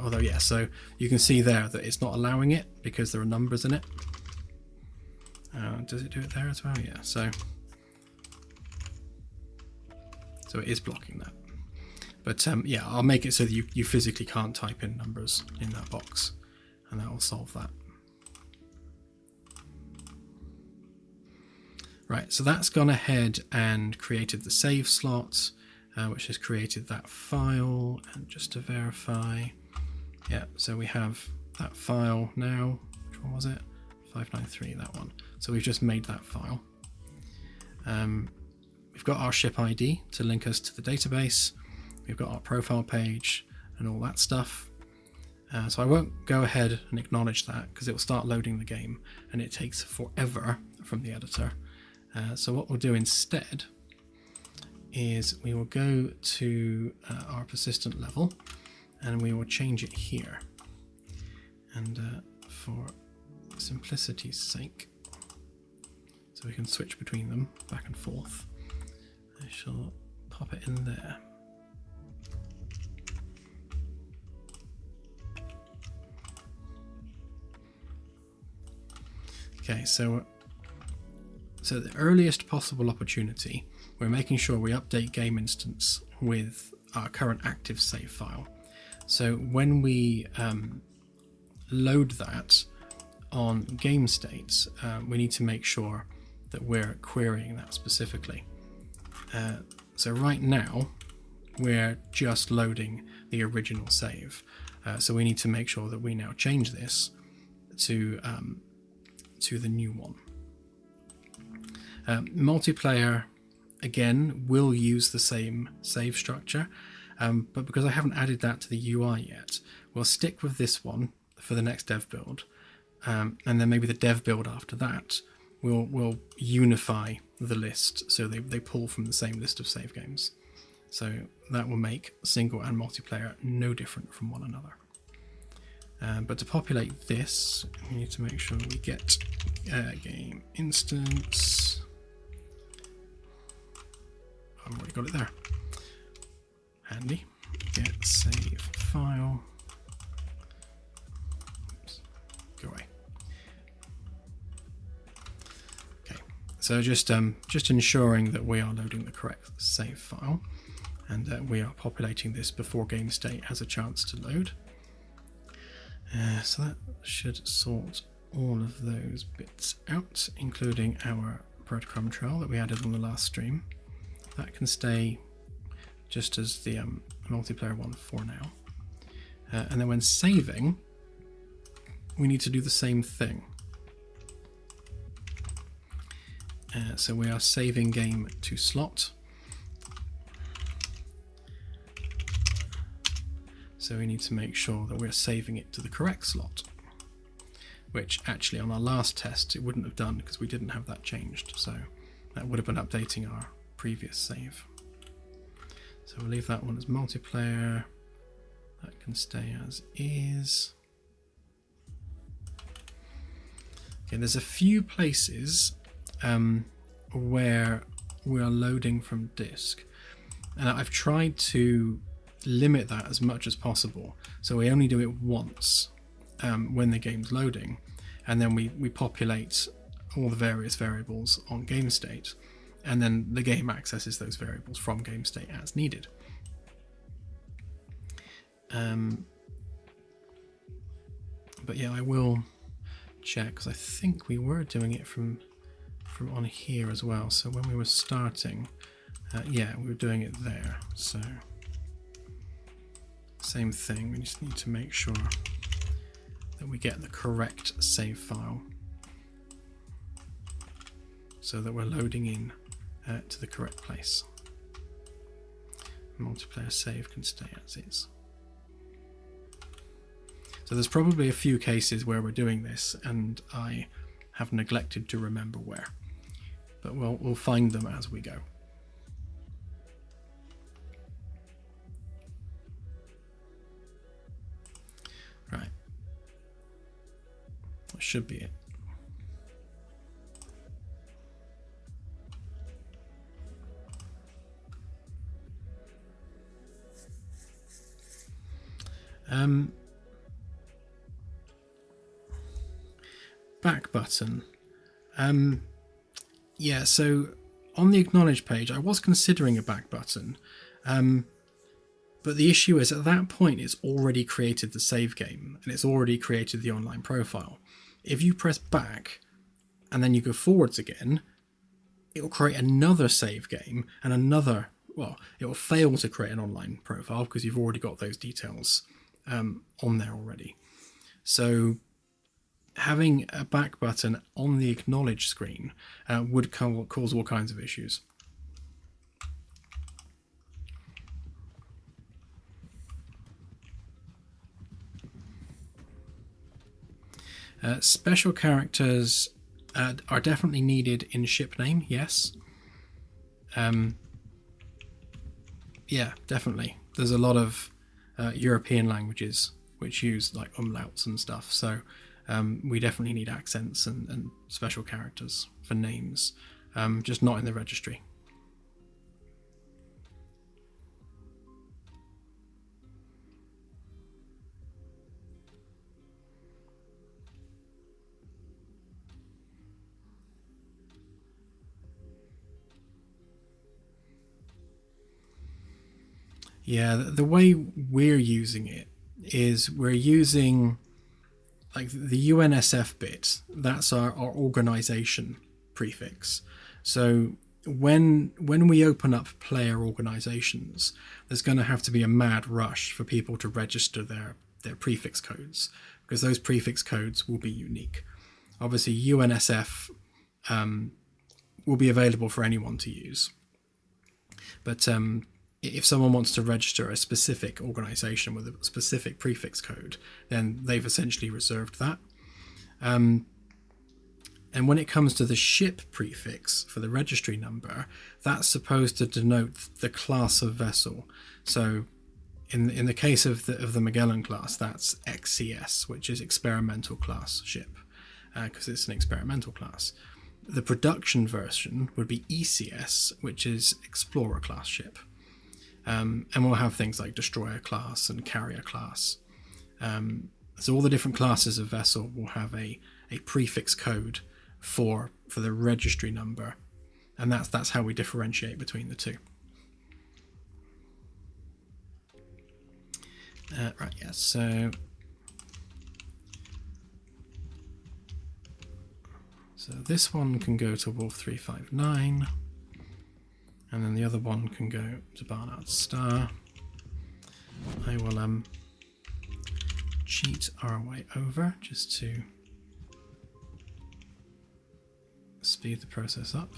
Although, yeah, so you can see there that it's not allowing it because there are numbers in it. Does it do it there as well? Yeah, so it is blocking that. But yeah, I'll make it so that you physically can't type in numbers in that box, and that will solve that. Right, so that's gone ahead and created the save slot, which has created that file. And just to verify, yeah, so we have that file now. Which one was it? 593, that one. So we've just made that file. We've got our ship ID to link us to the database. We've got our profile page and all that stuff. So I won't go ahead and acknowledge that because it will start loading the game and it takes forever from the editor. So what we'll do instead is we will go to our persistent level and we will change it here. And for simplicity's sake, so we can switch between them back and forth, I shall pop it in there. Okay, so the earliest possible opportunity, we're making sure we update game instance with our current active save file. So when we load that on game states, we need to make sure that we're querying that specifically. So right now, we're just loading the original save. So we need to make sure that we now change this to the new one. Multiplayer, again, will use the same save structure, but because I haven't added that to the UI yet, we'll stick with this one for the next dev build, and then maybe the dev build after that will unify the list so they pull from the same list of save games. So that will make single and multiplayer no different from one another. But to populate this, we need to make sure we get game instance. I've already got it there. Handy. Get save file. Oops. Go away. Okay. So just ensuring that we are loading the correct save file, and that we are populating this before game state has a chance to load. So that should sort all of those bits out, including our breadcrumb trail that we added on the last stream. That can stay just as the multiplayer one for now. And then when saving, we need to do the same thing. So we are saving game to slot. So we need to make sure that we're saving it to the correct slot, which actually on our last test it wouldn't have done because we didn't have that changed. So that would have been updating our previous save. So we'll leave that one as multiplayer. That can stay as is. Okay, there's a few places where we are loading from disk, and I've tried to limit that as much as possible. So we only do it once when the game's loading, and then we populate all the various variables on game state, and then the game accesses those variables from game state as needed. But yeah, I will check because I think we were doing it from on here as well. So when we were starting, yeah, we were doing it there. So same thing, we just need to make sure that we get the correct save file so that we're loading in to the correct place. Multiplayer save can stay as is. So there's probably a few cases where we're doing this and I have neglected to remember where, but we'll find them as we go. Right, that should be it. Back button. Yeah, so on the acknowledge page, I was considering a back button, but the issue is at that point it's already created the save game and it's already created the online profile. If you press back and then you go forwards again, it will create another save game and another, well, it will fail to create an online profile because you've already got those details on there already. So having a back button on the acknowledge screen would cause all kinds of issues. Special characters are definitely needed in ship name, yes. Yeah, definitely. There's a lot of European languages which use like umlauts and stuff, so we definitely need accents and special characters for names, just not in the registry. Yeah, the way we're using it is we're using like the UNSF bit. That's our organization prefix. So when we open up player organizations, there's going to have to be a mad rush for people to register their prefix codes, because those prefix codes will be unique. Obviously, UNSF will be available for anyone to use, but if someone wants to register a specific organization with a specific prefix code, then they've essentially reserved that. And when it comes to the ship prefix for the registry number, that's supposed to denote the class of vessel. So in the case of the Magellan class, that's XCS, which is experimental class ship, because it's an experimental class. The production version would be ECS, which is explorer class ship. And we'll have things like destroyer class and carrier class. So all the different classes of vessel will have a prefix code for the registry number, and that's how we differentiate between the two. Right, yeah, so this one can go to Wolf 359. And then the other one can go to Barnard Star. I will cheat our way over just to speed the process up.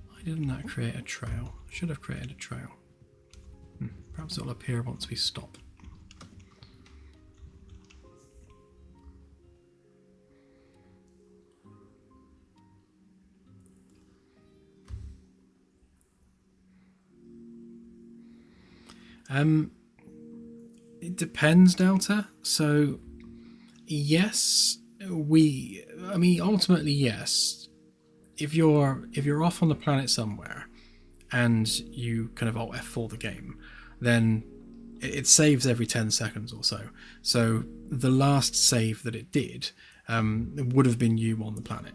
Why didn't that create a trail? I should have created a trail. Perhaps it'll appear once we stop. It depends, Delta. So yes, ultimately yes. If you're off on the planet somewhere and you kind of alt F4 the game, then it saves every 10 seconds or so. So the last save that it did would have been you on the planet.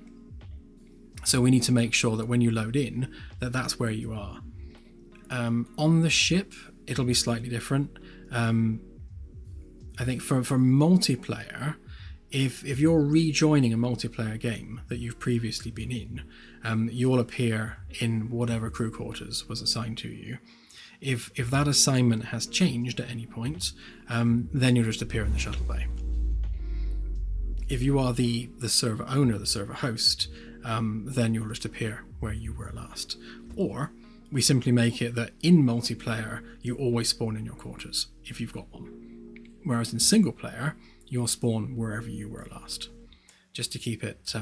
So we need to make sure that when you load in, that's where you are. On the ship, it'll be slightly different. I think for multiplayer, if you're rejoining a multiplayer game that you've previously been in, you'll appear in whatever crew quarters was assigned to you. If that assignment has changed at any point, then you'll just appear in the shuttle bay. If you are the server owner, the server host, then you'll just appear where you were last. Or we simply make it that in multiplayer, you always spawn in your quarters, if you've got one. Whereas in single player, you'll spawn wherever you were last, just to keep it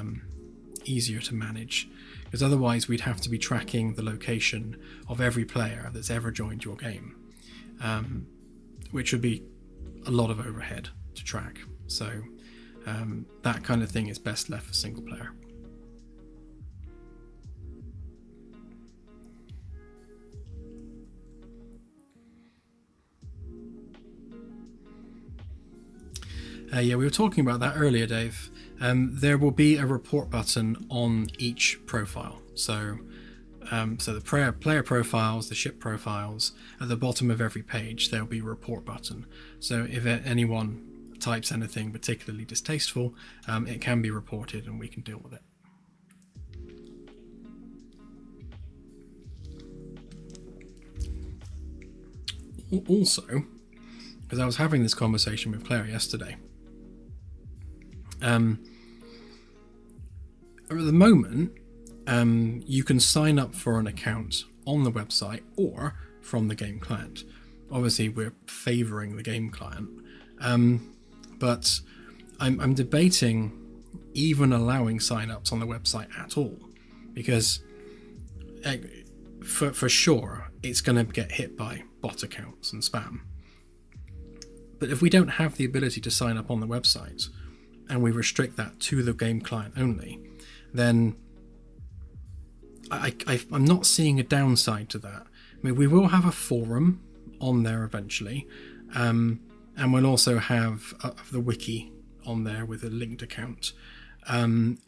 easier to manage. Because otherwise we'd have to be tracking the location of every player that's ever joined your game, which would be a lot of overhead to track. So that kind of thing is best left for single player. Yeah, we were talking about that earlier, Dave. There will be a report button on each profile. So the player profiles, the ship profiles, at the bottom of every page there'll be a report button. So if anyone types anything particularly distasteful, it can be reported and we can deal with it. Also, because I was having this conversation with Claire yesterday, at the moment, you can sign up for an account on the website or from the game client. Obviously, we're favouring the game client, but I'm debating even allowing sign-ups on the website at all, because for sure it's going to get hit by bot accounts and spam. But if we don't have the ability to sign up on the website and we restrict that to the game client only, then I'm not seeing a downside to that. I mean, we will have a forum on there eventually, and we'll also have the wiki on there with a linked account, and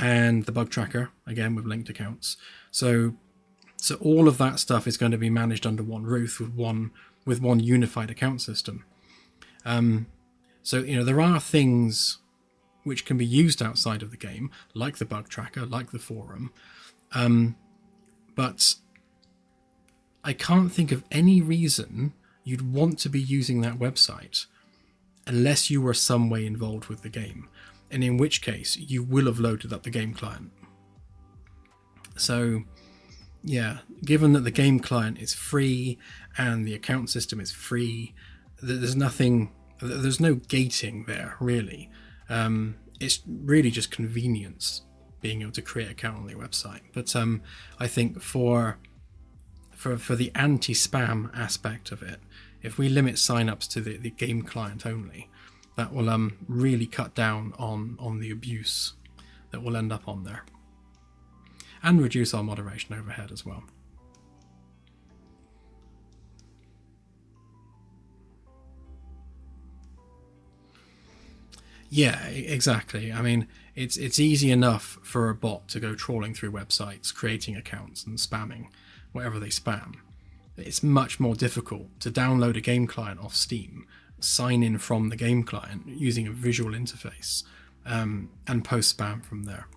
the bug tracker again with linked accounts. So all of that stuff is going to be managed under one roof with one unified account system. So there are things which can be used outside of the game, like the bug tracker, like the forum, but I can't think of any reason you'd want to be using that website unless you were some way involved with the game, and in which case you will have loaded up the game client. So yeah, given that the game client is free and the account system is free, there's no gating there really. It's really just convenience being able to create an account on the website. But I think for the anti-spam aspect of it, if we limit sign-ups to the game client only, that will really cut down on the abuse that will end up on there, and reduce our moderation overhead as well. Yeah, exactly. I mean, it's easy enough for a bot to go trawling through websites, creating accounts and spamming whatever they spam. It's much more difficult to download a game client off Steam, sign in from the game client using a visual interface, and post spam from there.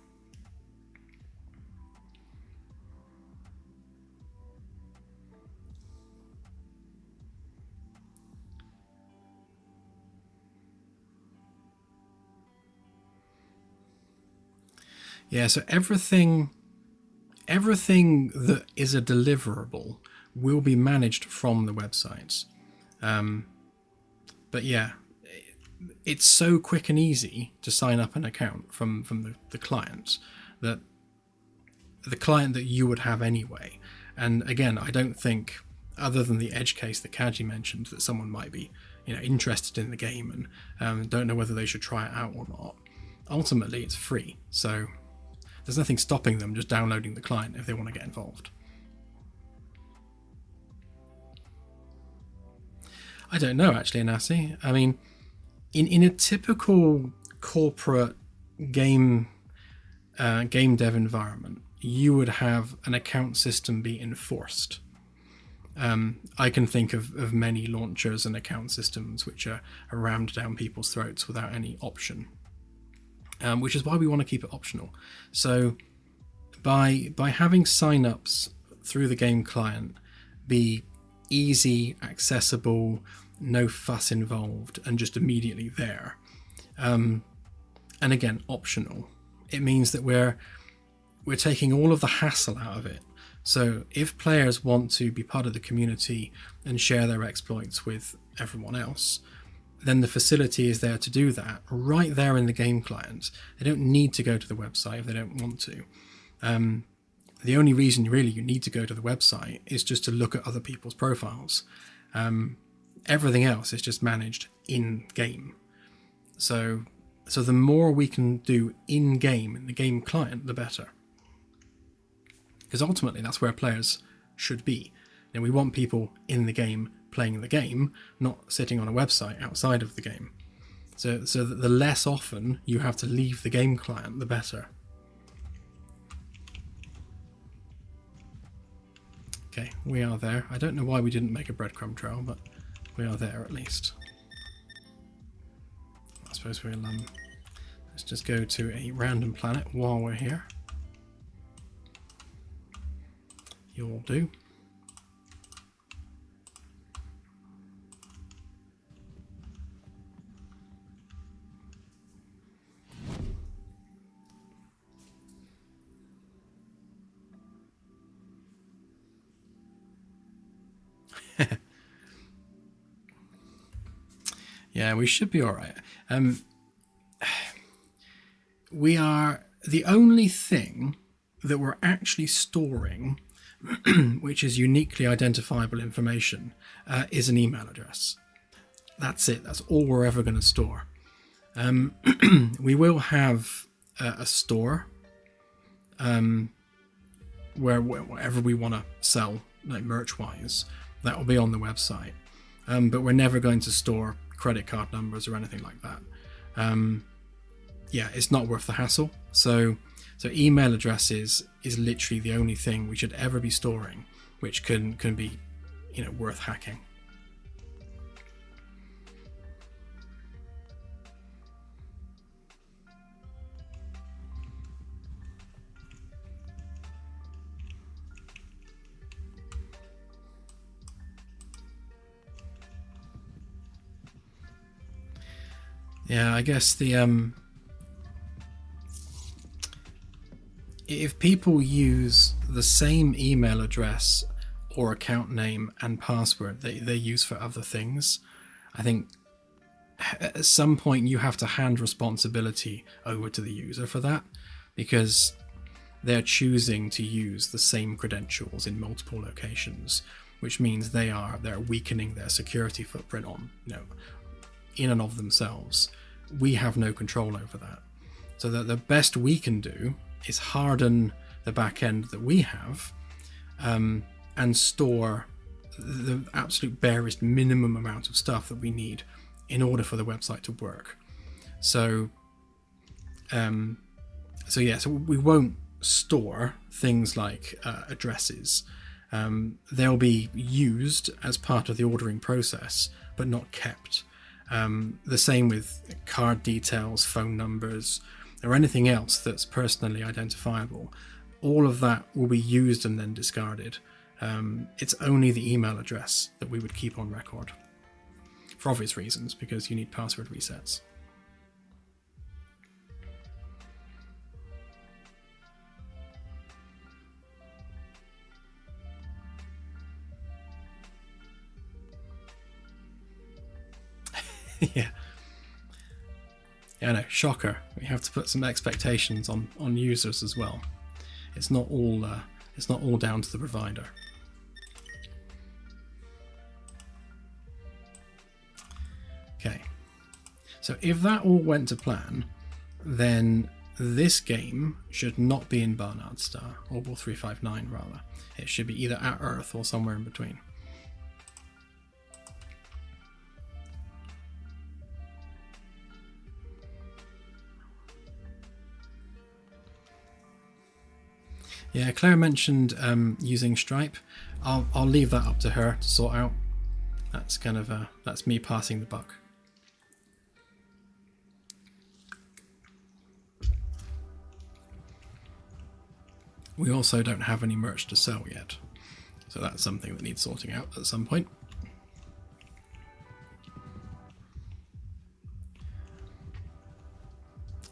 Yeah, so everything that is a deliverable will be managed from the websites. But yeah, it's so quick and easy to sign up an account from the client, that the client that you would have anyway. And again, I don't think, other than the edge case that Kaji mentioned, that someone might be interested in the game and don't know whether they should try it out or not. Ultimately, it's free, so there's nothing stopping them just downloading the client if they want to get involved. I don't know, actually, Anasi. I mean, in a typical corporate game dev environment, you would have an account system be enforced. I can think of many launchers and account systems which are rammed down people's throats without any option. Which is why we want to keep it optional. So by having sign-ups through the game client be easy, accessible, no fuss involved, and just immediately there, and again optional, it means that we're taking all of the hassle out of it. So if players want to be part of the community and share their exploits with everyone else, then the facility is there to do that right there in the game client. They don't need to go to the website if they don't want to. The only reason really you need to go to the website is just to look at other people's profiles. Everything else is just managed in game. So the more we can do in game, in the game client, the better. Because ultimately that's where players should be. And we want people in the game playing the game, not sitting on a website outside of the game. So that the less often you have to leave the game client, the better. Okay, we are there. I don't know why we didn't make a breadcrumb trail, but we are there at least. I suppose we'll let's just go to a random planet while we're here. You'll do. Yeah, we should be all right. We are the only thing that we're actually storing, which is uniquely identifiable information, is an email address. That's it. That's all we're ever going to store. We will have a store where whatever we want to sell, like merch-wise, that will be on the website. But we're never going to store credit card numbers or anything like that. Yeah, it's not worth the hassle. So email addresses is literally the only thing we should ever be storing, which can be, worth hacking. Yeah, I guess the if people use the same email address or account name and password that they use for other things, I think at some point you have to hand responsibility over to the user for that, because they're choosing to use the same credentials in multiple locations, which means they're weakening their security footprint on, in and of themselves. We have no control over that. So that the best we can do is harden the back end that we have, and store the absolute barest minimum amount of stuff that we need in order for the website to work. So we won't store things like addresses. They'll be used as part of the ordering process, but not kept. The same with card details, phone numbers, or anything else that's personally identifiable. All of that will be used and then discarded. It's only the email address that we would keep on record, for obvious reasons, because you need password resets. Yeah. Yeah, I know. Shocker. We have to put some expectations on users as well. It's not all down to the provider. Okay. So if that all went to plan, then this game should not be in Barnard Star, or 359 rather. It should be either at Earth or somewhere in between. Yeah, Claire mentioned using Stripe. I'll leave that up to her to sort out. That's kind of that's me passing the buck. We also don't have any merch to sell yet, so that's something that needs sorting out at some point.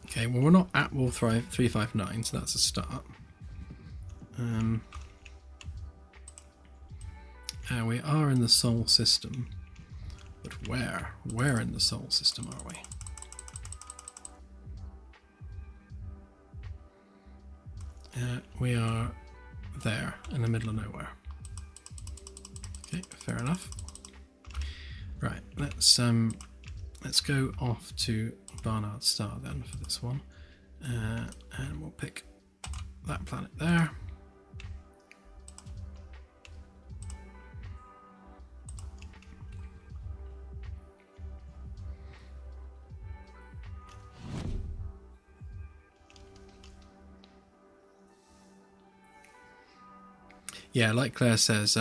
Okay, well, we're not at Wall 359, so that's a start. We are in the Sol system, but where in the Sol system are we? We are there in the middle of nowhere. Okay, fair enough. Right, let's go off to Barnard Star then for this one, and we'll pick that planet there. Yeah, like Claire says,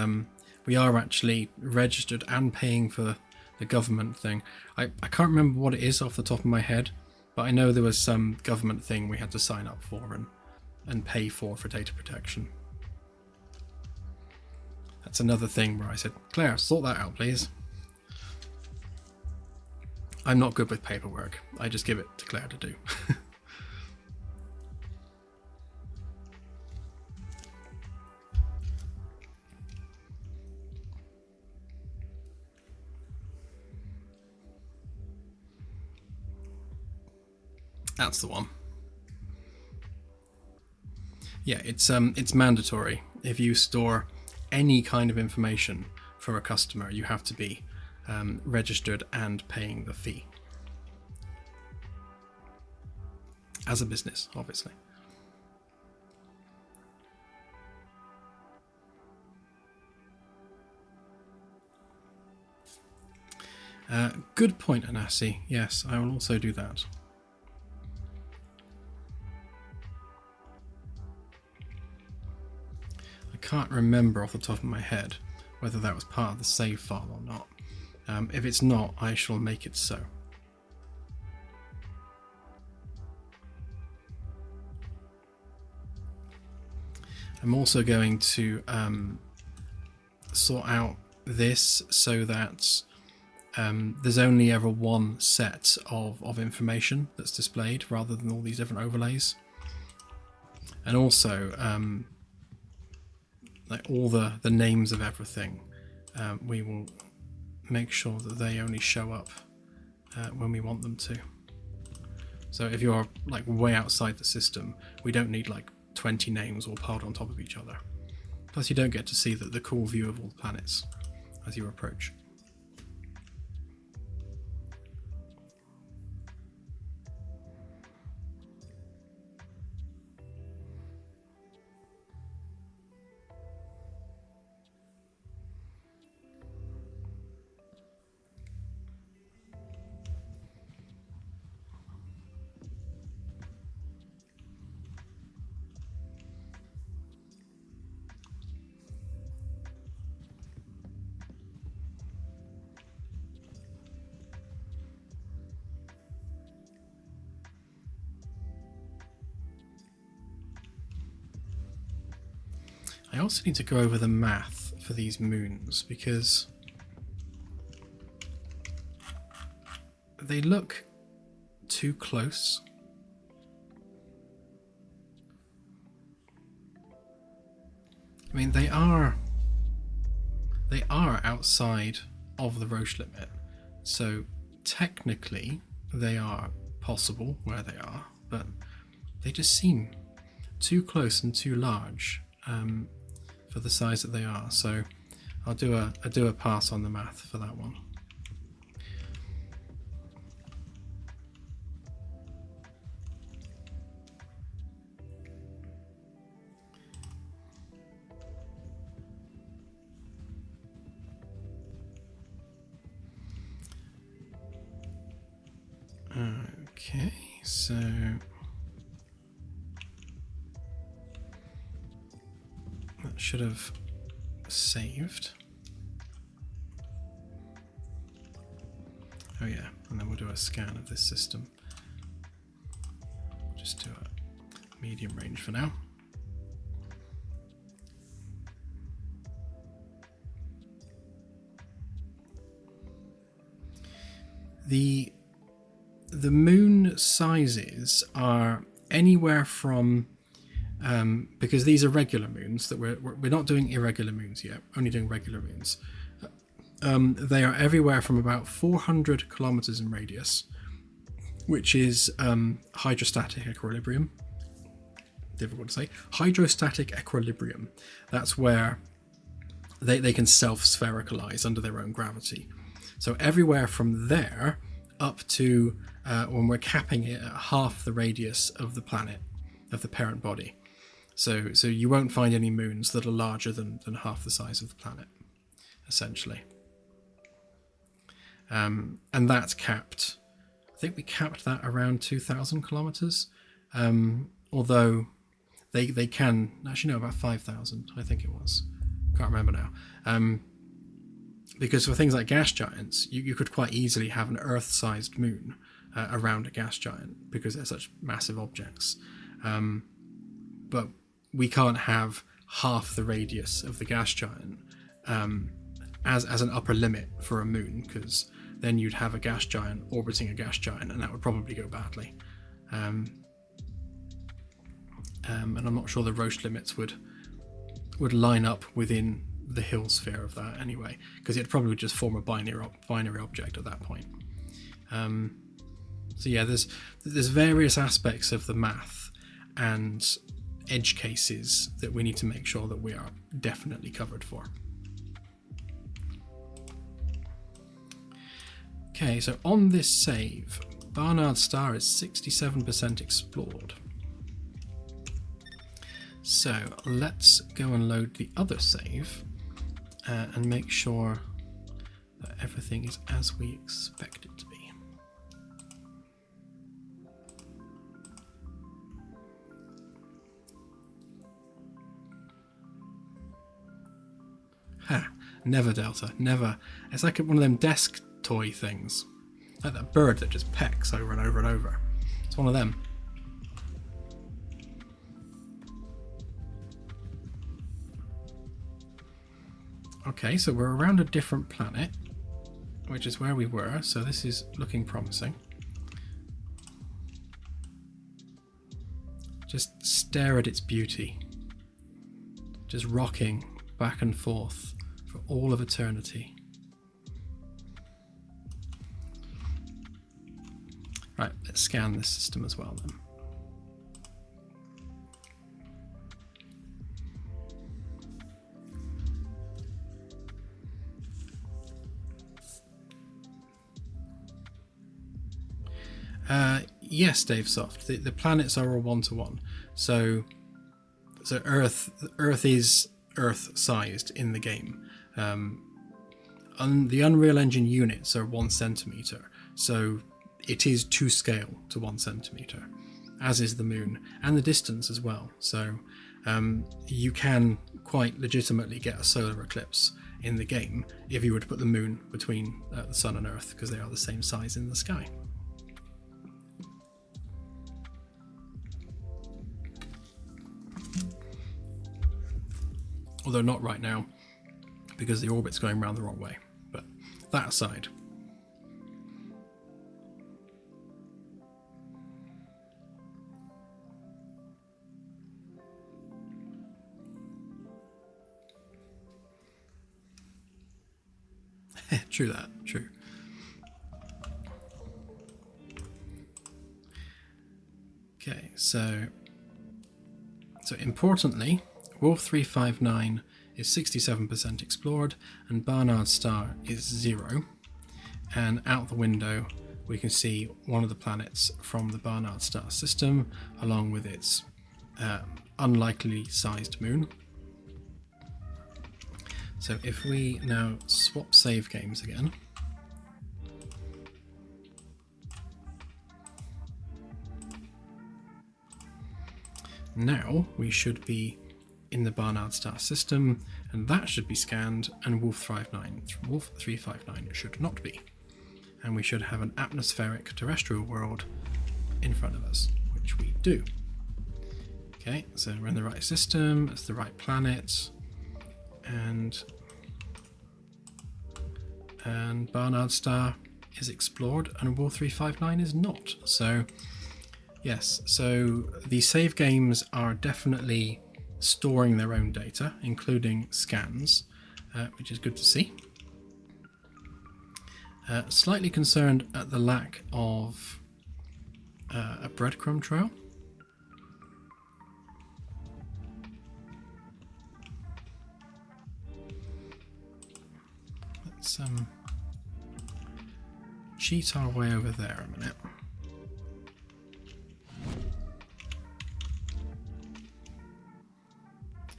we are actually registered and paying for the government thing. I can't remember what it is off the top of my head, but I know there was some government thing we had to sign up for and pay for data protection. That's another thing where I said, Claire, sort that out, please. I'm not good with paperwork. I just give it to Claire to do. That's the one. Yeah, it's mandatory. If you store any kind of information for a customer, you have to be registered and paying the fee. As a business, obviously. Good point, Anasi. Yes, I will also do that. I can't remember off the top of my head whether that was part of the save file or not. If it's not, I shall make it so. I'm also going to sort out this so that there's only ever one set of information that's displayed rather than all these different overlays. And also like all the names of everything, we will make sure that they only show up when we want them to. So if you're like way outside the system, we don't need like 20 names all piled on top of each other. Plus you don't get to see the cool view of all the planets as you approach. I also need to go over the math for these moons because they look too close. I mean, they are outside of the Roche limit, so technically they are possible where they are, but they just seem too close and too large for the size that they are. So I'll do a pass on the math for that one. Okay, so that should have saved. Oh yeah, and then we'll do a scan of this system. Just do a medium range for now. The moon sizes are anywhere from because these are regular moons, that we're not doing irregular moons yet, only doing regular moons. They are everywhere from about 400 kilometers in radius, which is hydrostatic equilibrium. Difficult to say. Hydrostatic equilibrium. That's where they can self-sphericalize under their own gravity. So everywhere from there up to when we're capping it at half the radius of the planet, of the parent body. So you won't find any moons that are larger than half the size of the planet, essentially. And that's capped. I think we capped that around 2,000 kilometers. Although they can, actually no, about 5,000, I think it was. Can't remember now. Because for things like gas giants, you could quite easily have an Earth-sized moon around a gas giant because they're such massive objects. But we can't have half the radius of the gas giant as an upper limit for a moon, because then you'd have a gas giant orbiting a gas giant, and that would probably go badly. And I'm not sure the Roche limits would line up within the Hill sphere of that anyway, because it'd probably just form a binary object at that point. So yeah, there's various aspects of the math and edge cases that we need to make sure that we are definitely covered for. Okay, so on this save, Barnard Star is 67% explored. So let's go and load the other save and make sure that everything is as we expect it to be. Ha! Never, Delta, never. It's like one of them desk toy things. Like that bird that just pecks over and over and over. It's one of them. Okay, so we're around a different planet, which is where we were, so this is looking promising. Just stare at its beauty. Just rocking back and forth for all of eternity. Right, let's scan this system as well then. Yes, Dave Soft. The planets are all one-to-one. So Earth is Earth-sized in the game. The Unreal Engine units are 1 centimeter, so it is to scale to 1 centimeter, as is the moon, and the distance as well. So you can quite legitimately get a solar eclipse in the game if you were to put the moon between the sun and Earth, because they are the same size in the sky. Although not right now, because the orbit's going around the wrong way. But that aside. True that, true. Okay, so importantly, Wolf 359 is 67% explored, and Barnard Star is 0. And out the window, we can see one of the planets from the Barnard Star system, along with its unlikely sized moon. So if we now swap save games again, now we should be in the Barnard Star system, and that should be scanned, and Wolf 359 should not be. And we should have an atmospheric terrestrial world in front of us, which we do. Okay, so we're in the right system, it's the right planet, and Barnard Star is explored, and Wolf 359 is not. So yes, so the save games are definitely storing their own data, including scans, which is good to see. Slightly concerned at the lack of a breadcrumb trail. Let's cheat our way over there a minute.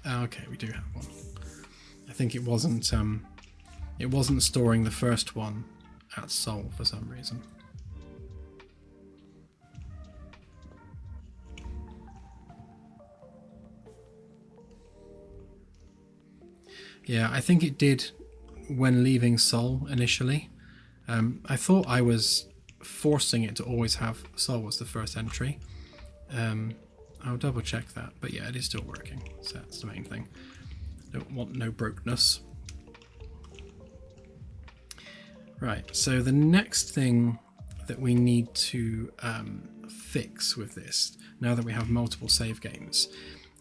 Okay, we do have one. I think it wasn't storing the first one at Sol for some reason. Yeah, I think it did when leaving Sol initially. I thought I was forcing it to always have Sol was the first entry. I'll double check that, but yeah, it is still working, so that's the main thing. Don't want no brokenness. Right, so the next thing that we need to fix with this, now that we have multiple save games,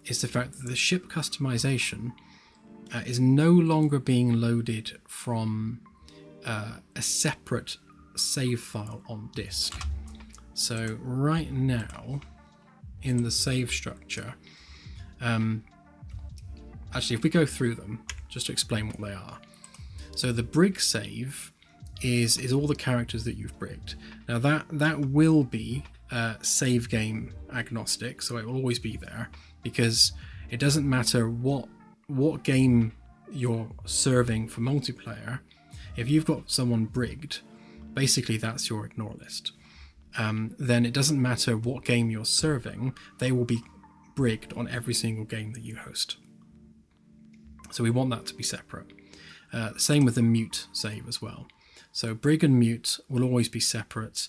is the fact that the ship customization is no longer being loaded from a separate save file on disk. So right now, in the save structure, actually if we go through them, just to explain what they are. So the brig save is all the characters that you've brigged. Now that will be save game agnostic, so it will always be there, because it doesn't matter what game you're serving for multiplayer. If you've got someone brigged, basically that's your ignore list. Then it doesn't matter what game you're serving, they will be brigged on every single game that you host. So we want that to be separate. Same with the mute save as well. So brig and mute will always be separate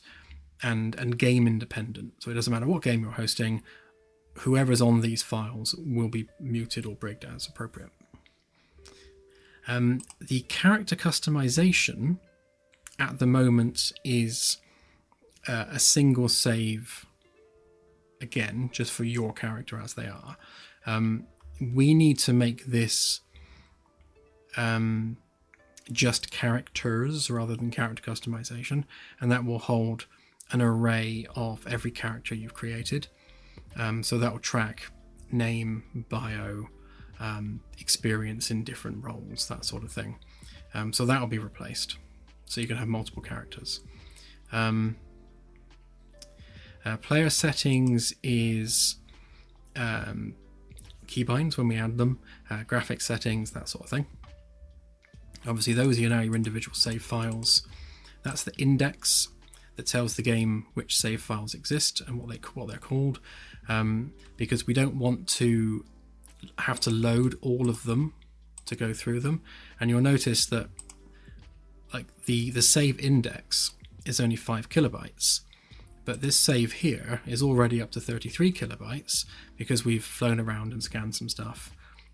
and game independent. So it doesn't matter what game you're hosting, whoever's on these files will be muted or brigged as appropriate. The character customization at the moment is a single save, again, just for your character as they are. We need to make this just characters rather than character customization, and that will hold an array of every character you've created. So that will track name, bio, experience in different roles, that sort of thing. So that will be replaced, so you can have multiple characters. Player settings is keybinds when we add them, graphic settings, that sort of thing. Obviously those are now your individual save files. That's the index that tells the game which save files exist and what they're called, because we don't want to have to load all of them to go through them. And you'll notice that like the save index is only 5 kilobytes, but this save here is already up to 33 kilobytes because we've flown around and scanned some stuff,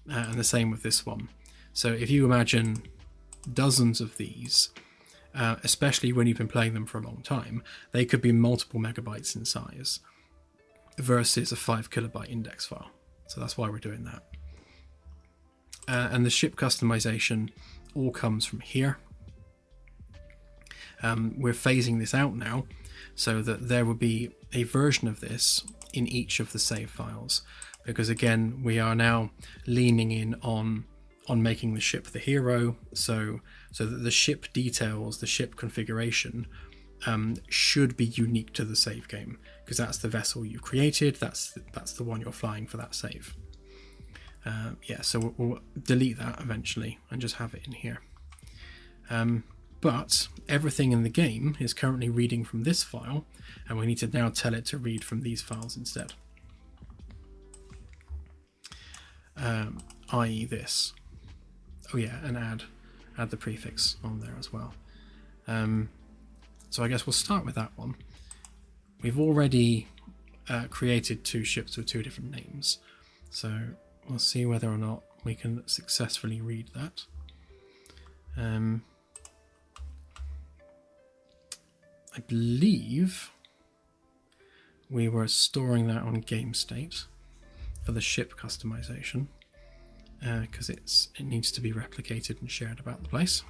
and the same with this one. So if you imagine dozens of these, especially when you've been playing them for a long time, they could be multiple megabytes in size versus a 5 kilobyte index file. So that's why we're doing that. And the ship customization all comes from here. We're phasing this out now so that there will be a version of this in each of the save files, because again we are now leaning in on making the ship the hero, so that the ship details, the ship configuration should be unique to the save game, because that's the vessel you've created, that's the one you're flying for that save. Yeah, so we'll delete that eventually and just have it in here. But everything in the game is currently reading from this file, and we need to now tell it to read from these files instead. I.e. this. Oh yeah, and add the prefix on there as well. So I guess we'll start with that one. We've already created 2 ships with 2 different names, so we'll see whether or not we can successfully read that. I believe we were storing that on game state for the ship customization, because it needs to be replicated and shared about the place.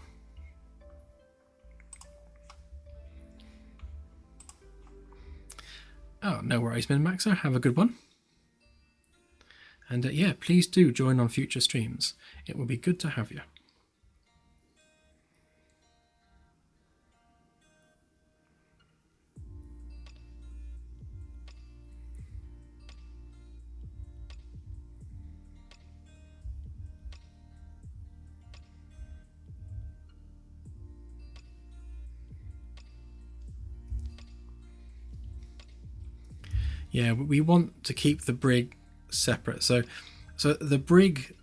Oh, no worries, MinMaxer. Have a good one. And yeah, please do join on future streams. It will be good to have you. Yeah, we want to keep the brig separate. So the brig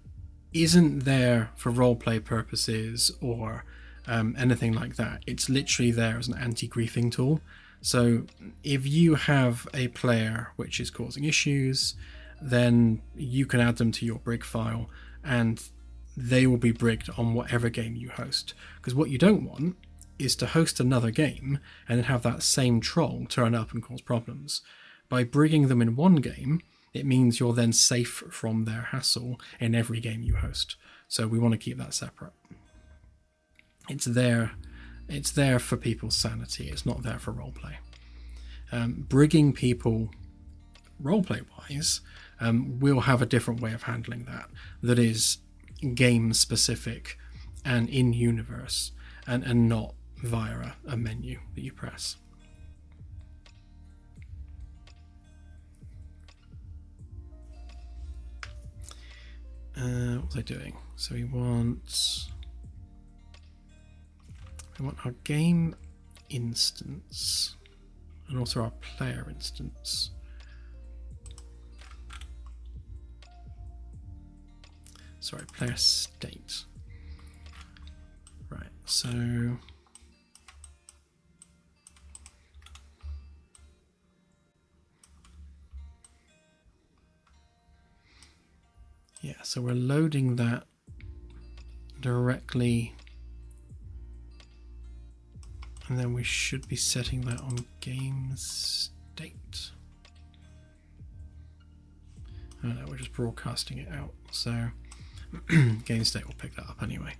isn't there for roleplay purposes or anything like that. It's literally there as an anti-griefing tool. So if you have a player which is causing issues, then you can add them to your brig file and they will be brigged on whatever game you host. Because what you don't want is to host another game and then have that same troll turn up and cause problems. By brigging them in one game, it means you're then safe from their hassle in every game you host. So we want to keep that separate. It's there for people's sanity. It's not there for roleplay. Brigging people roleplay-wise will have a different way of handling that is game-specific and in-universe and not via a menu that you press. What was I doing? So we want our game instance and also our player instance. Sorry, player state. Right, so yeah, so we're loading that directly, and then we should be setting that on game state. Oh no, we're just broadcasting it out, so game state will pick that up anyway.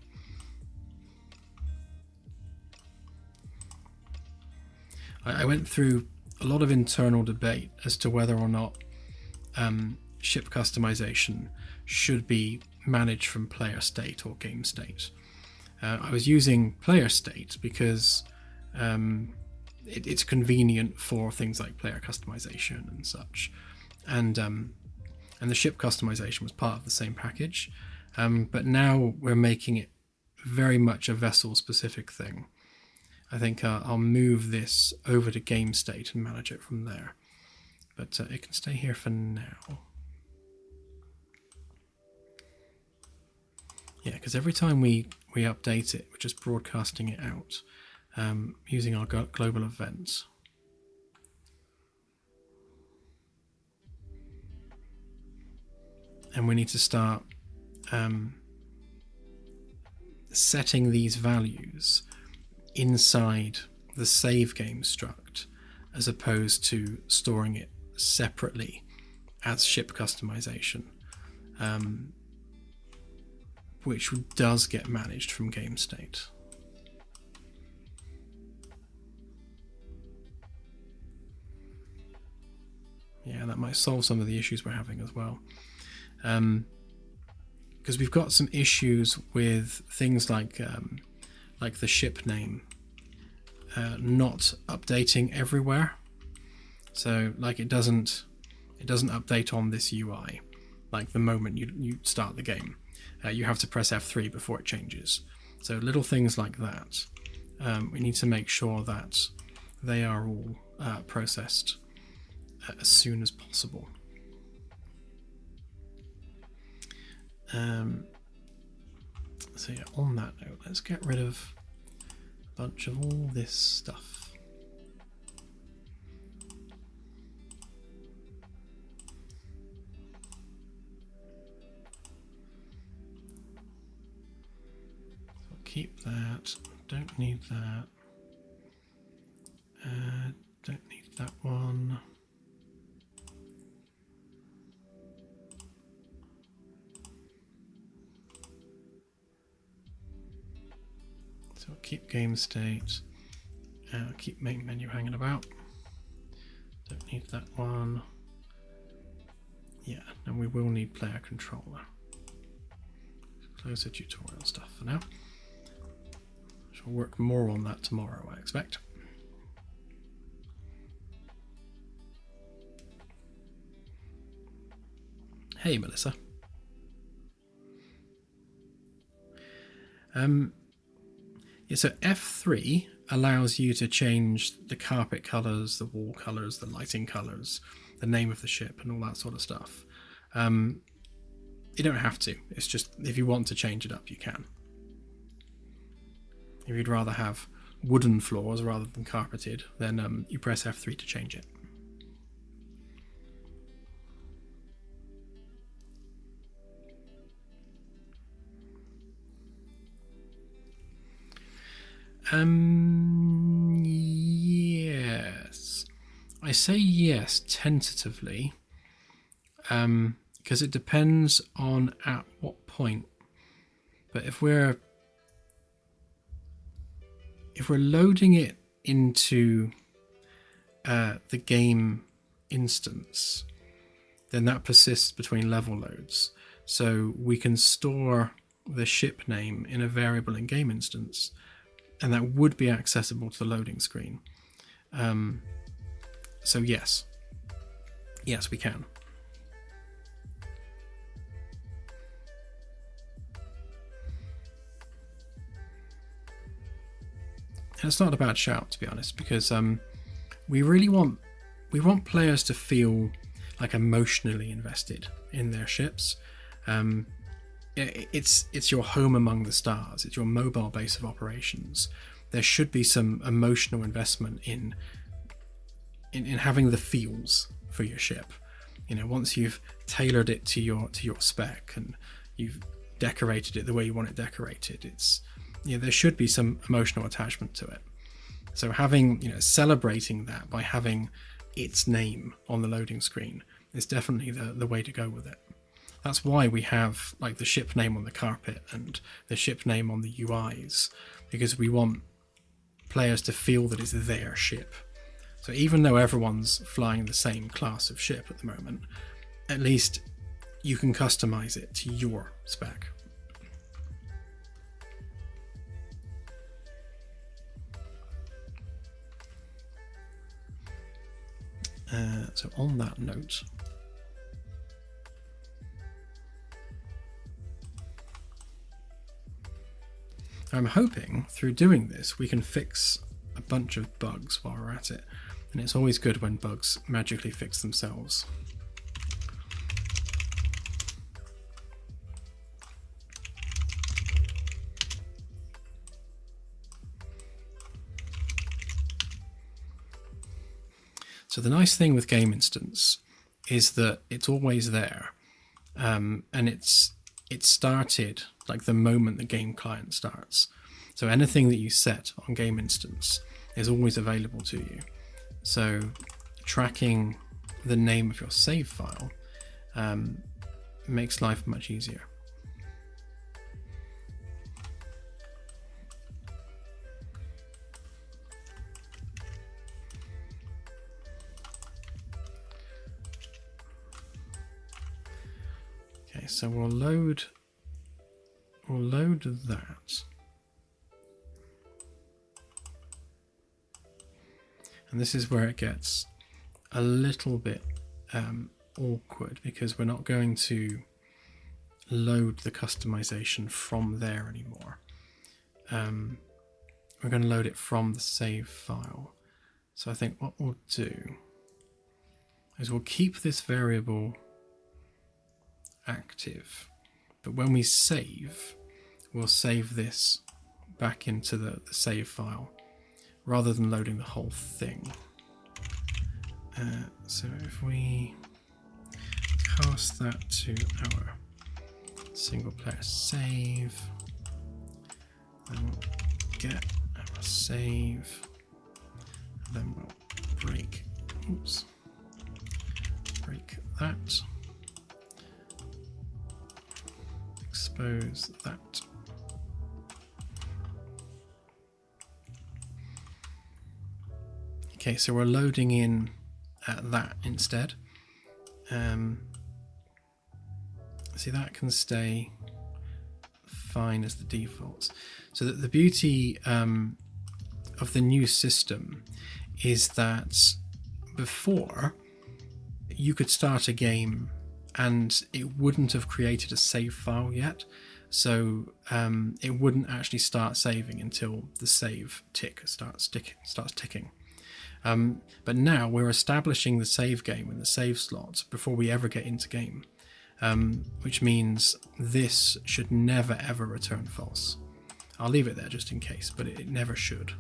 I went through a lot of internal debate as to whether or not ship customization should be managed from player state or game state. I was using player state because it's convenient for things like player customization and such, and the ship customization was part of the same package, but now we're making it very much a vessel specific thing. I think I'll move this over to game state and manage it from there, but it can stay here for now. Yeah, because every time we update it, we're just broadcasting it out using our global events. And we need to start setting these values inside the save game struct as opposed to storing it separately as ship customization, which does get managed from game state. Yeah, that might solve some of the issues we're having as well. Because we've got some issues with things like the ship name not updating everywhere. So like it doesn't update on this UI like the moment you start the game. You have to press F3 before it changes. So little things like that, we need to make sure that they are all processed as soon as possible. So yeah, on that note, let's get rid of a bunch of all this stuff. So keep that, don't need that, don't need that one. So keep game state, keep main menu hanging about, don't need that one. Yeah, and we will need player controller. Close the tutorial stuff for now. Shall work more on that tomorrow, I expect. Hey, Melissa. Yeah, so F3 allows you to change the carpet colors, the wall colors, the lighting colors, the name of the ship, and all that sort of stuff. You don't have to. It's just if you want to change it up, you can. If you'd rather have wooden floors rather than carpeted, then you press F3 to change it. Yes. I say yes tentatively, because it depends on at what point. But if we're loading it into the game instance, then that persists between level loads. So we can store the ship name in a variable in game instance, and that would be accessible to the loading screen. So yes, we can. And it's not a bad shout, to be honest, because we want players to feel like emotionally invested in their ships. It's your home among the stars. It's your mobile base of operations. There should be some emotional investment in having the feels for your ship. Once you've tailored it to your spec and you've decorated it the way you want it decorated, there should be some emotional attachment to it. So celebrating that by having its name on the loading screen is definitely the way to go with it. That's why we have like the ship name on the carpet and the ship name on the UIs, because we want players to feel that it's their ship. So even though everyone's flying the same class of ship at the moment, at least you can customize it to your spec. So on that note, I'm hoping through doing this we can fix a bunch of bugs while we're at it, and it's always good when bugs magically fix themselves. So the nice thing with game instance is that it's always there, and it started like the moment the game client starts. So anything that you set on game instance is always available to you. So tracking the name of your save file makes life much easier. Okay, so we'll load that. And this is where it gets a little bit awkward, because we're not going to load the customization from there anymore. We're going to load it from the save file. So I think what we'll do is we'll keep this variable active, but when we save, we'll save this back into the save file rather than loading the whole thing. So if we cast that to our single player save, then we'll get our save, and then we'll break that, expose that. Okay, so we're loading in that instead. See, that can stay fine as the default. So that the beauty of the new system is that before you could start a game and it wouldn't have created a save file yet. So it wouldn't actually start saving until the save tick starts ticking. But now we're establishing the save game and the save slot before we ever get into game. which means this should never ever return false. I'll leave it there just in case, but it never should.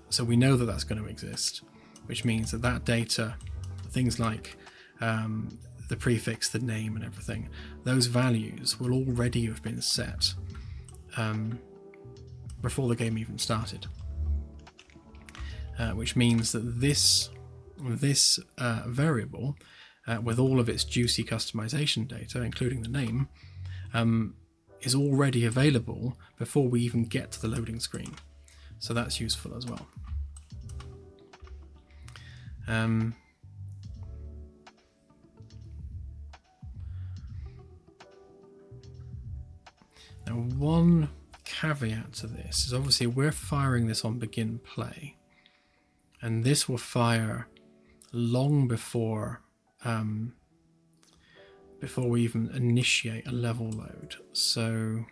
So we know that that's going to exist, which means that that data, things like the prefix, the name and everything, those values will already have been set before the game even started. Which means that this variable, with all of its juicy customization data, including the name, is already available before we even get to the loading screen. So that's useful as well. Now, one caveat to this is obviously we're firing this on begin play, and this will fire long before before we even initiate a level load. So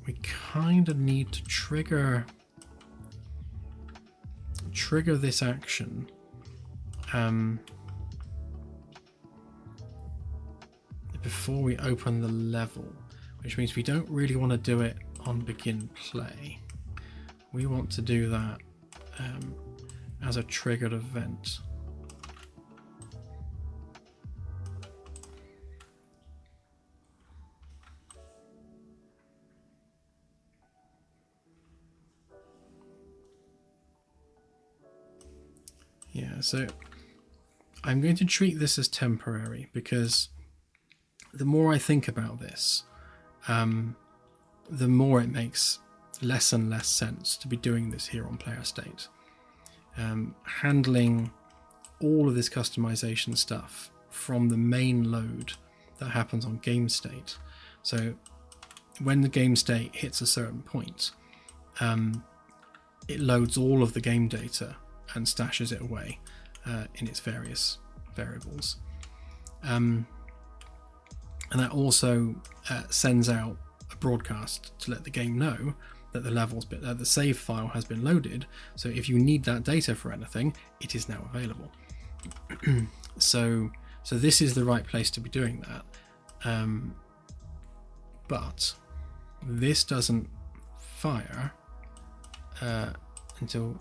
we kind of need to trigger this action before we open the level, which means we don't really want to do it on begin play. We want to do that as a triggered event. Yeah, so I'm going to treat this as temporary, because the more I think about this, the more it makes less and less sense to be doing this here on player state. Handling all of this customization stuff from the main load that happens on game state. So when the game state hits a certain point, it loads all of the game data and stashes it away in its various variables. And that also sends out a broadcast to let the game know that the save file has been loaded. So if you need that data for anything, it is now available. So this is the right place to be doing that. But this doesn't fire until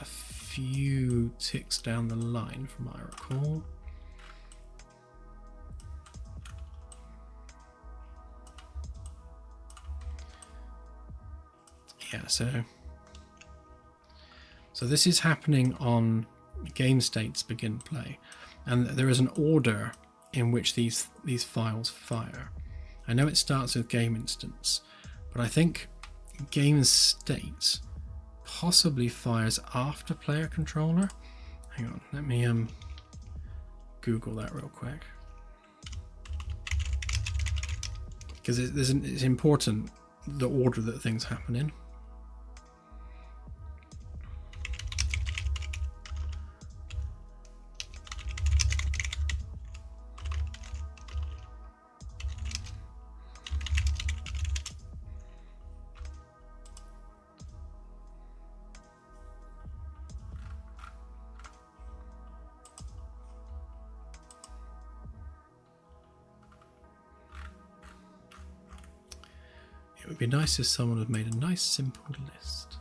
a few ticks down the line, from what I recall. Yeah, so this is happening on game states begin play, and there is an order in which these files fire. I know it starts with game instance, but I think game state possibly fires after player controller. Hang on, let me Google that real quick, because it's important the order that things happen in. It would be nice if someone had made a nice simple list.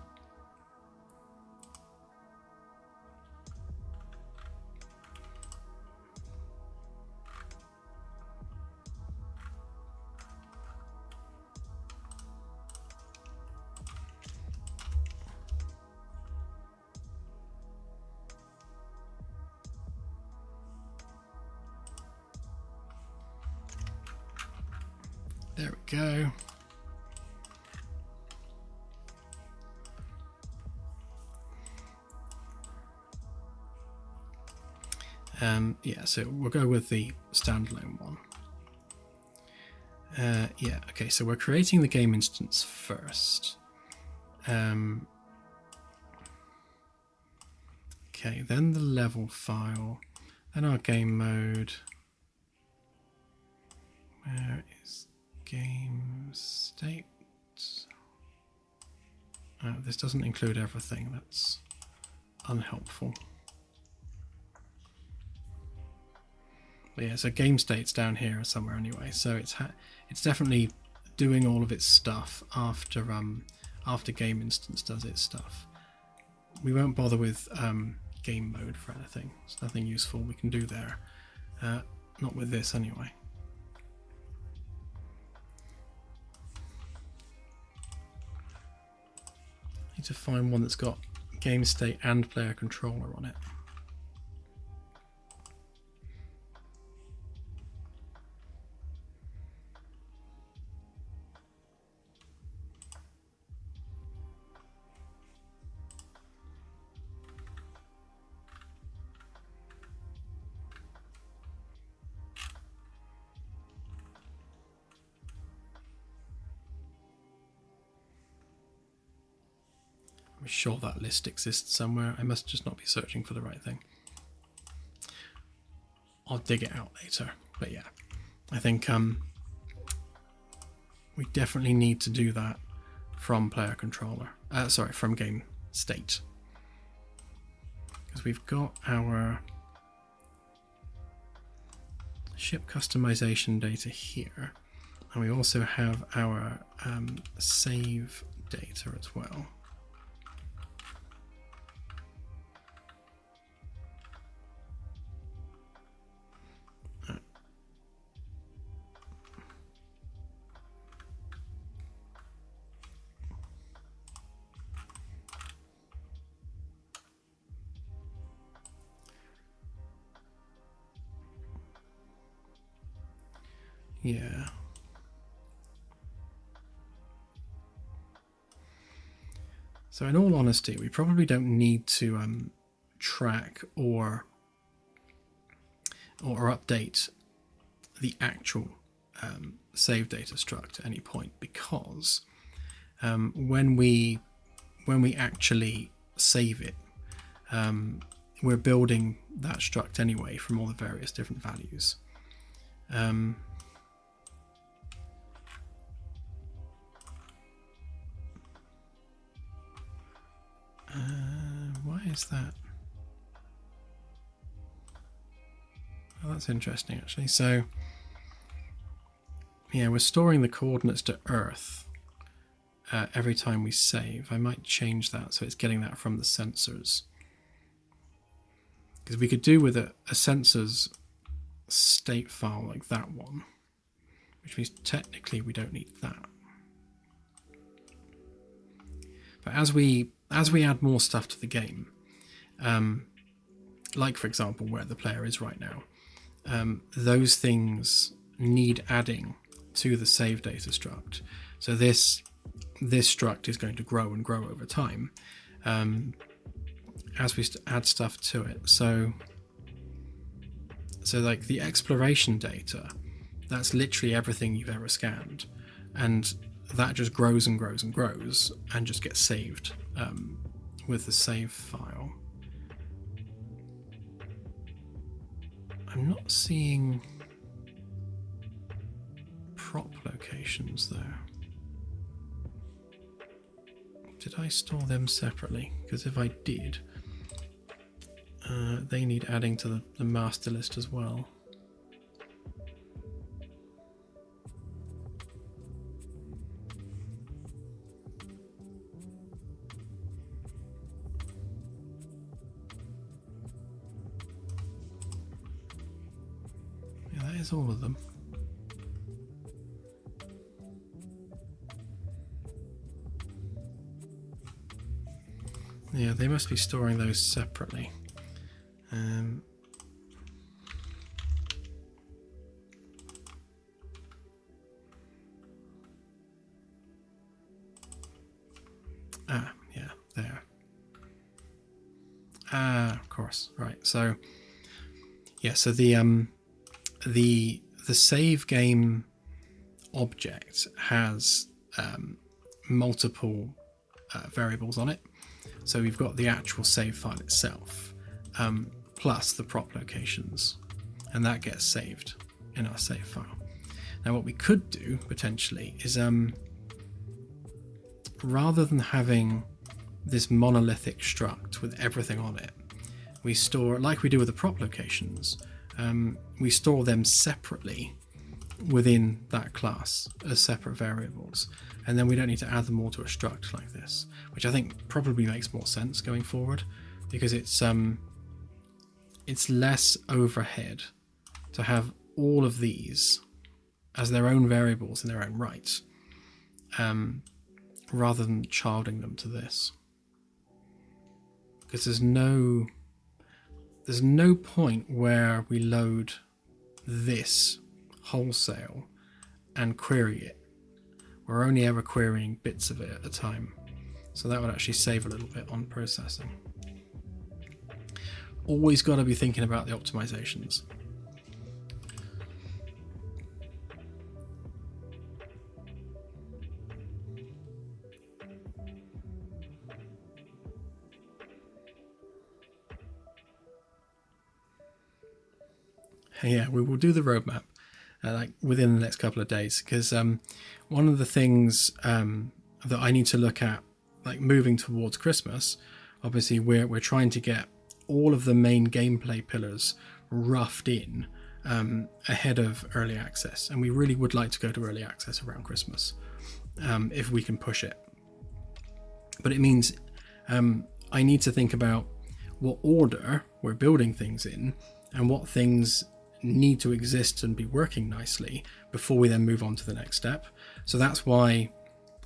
There we go. Yeah, so we'll go with the standalone one. Yeah, okay, so we're creating the game instance first. Okay, then the level file, then our game mode. Where is game state? This doesn't include everything, that's unhelpful. But yeah, so game state's down here somewhere anyway. So it's definitely doing all of its stuff after game instance does its stuff. We won't bother with game mode for anything. There's nothing useful we can do there. Not with this anyway. Need to find one that's got game state and player controller on it. I'm sure that list exists somewhere. I must just not be searching for the right thing. I'll dig it out later. But yeah, I think we definitely need to do that from player controller. Sorry, from game state. Because we've got our ship customization data here. And we also have our save data as well. Yeah. So in all honesty, we probably don't need to track or update the actual save data struct at any point, because when we actually save it, we're building that struct anyway from all the various different values. Why is that? Oh, that's interesting actually. So yeah, we're storing the coordinates to Earth every time we save. I might change that so it's getting that from the sensors. Because we could do with a sensor's state file like that one, which means technically we don't need that. But as we add more stuff to the game, like for example where the player is right now, those things need adding to the save data struct. So this struct is going to grow and grow over time as we add stuff to it. So like the exploration data, that's literally everything you've ever scanned, and that just grows and grows and grows and just gets saved with the save file. I'm not seeing prop locations there. Did I store them separately? Because if I did, they need adding to the master list as well. Yeah, that is all of them. Yeah, they must be storing those separately. Yeah, there. Of course, right. So, yeah, so the save game object has multiple variables on it. So we've got the actual save file itself, plus the prop locations, and that gets saved in our save file. Now what we could do potentially is, rather than having this monolithic struct with everything on it, we store, like we do with the prop locations, we store them separately within that class as separate variables, and then we don't need to add them all to a struct like this, which I think probably makes more sense going forward, because it's less overhead to have all of these as their own variables in their own right, rather than childing them to this, because there's no point where we load this wholesale and query it. We're only ever querying bits of it at a time, so that would actually save a little bit on processing. Always got to be thinking about the optimizations. Yeah, we will do the roadmap like within the next couple of days, because one of the things that I need to look at, like moving towards Christmas, obviously we're trying to get all of the main gameplay pillars roughed in ahead of early access, and we really would like to go to early access around Christmas if we can push it. But it means I need to think about what order we're building things in and what things need to exist and be working nicely before we then move on to the next step. So that's why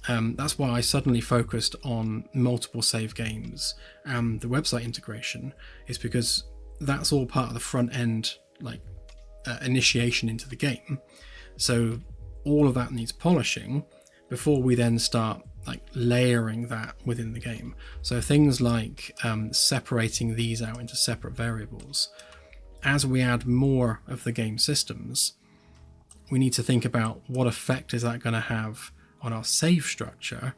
I suddenly focused on multiple save games and the website integration, is because that's all part of the front end, like initiation into the game. So all of that needs polishing before we then start like layering that within the game. So things like separating these out into separate variables. As we add more of the game systems, we need to think about what effect is that going to have on our save structure,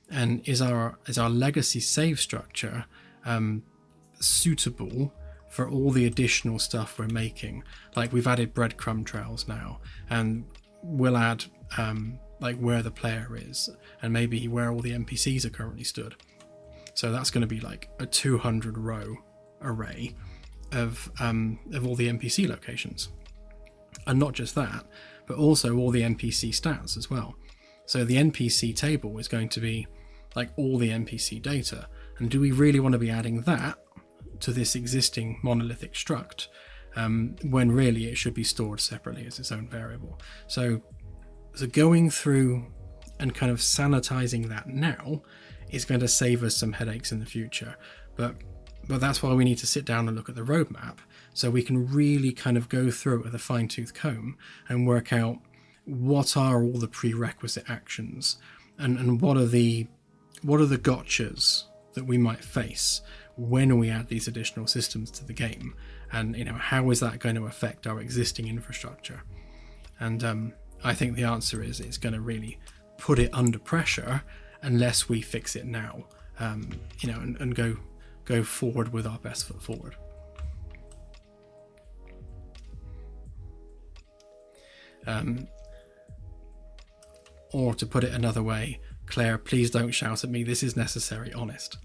and is our legacy save structure suitable for all the additional stuff we're making. Like we've added breadcrumb trails now, and we'll add like where the player is and maybe where all the NPCs are currently stood. So that's going to be like a 200 row array of all the NPC locations, and not just that, but also all the NPC stats as well. So the NPC table is going to be like all the NPC data, and do we really want to be adding that to this existing monolithic struct when really it should be stored separately as its own variable? So going through and kind of sanitizing that now is going to save us some headaches in the future, but that's why we need to sit down and look at the roadmap, so we can really kind of go through it with a fine-tooth comb and work out what are all the prerequisite actions, and what are the gotchas that we might face when we add these additional systems to the game, and how is that going to affect our existing infrastructure. And I think the answer is it's going to really put it under pressure unless we fix it now, and go forward with our best foot forward. Or to put it another way, Claire, please don't shout at me, this is necessary, honest.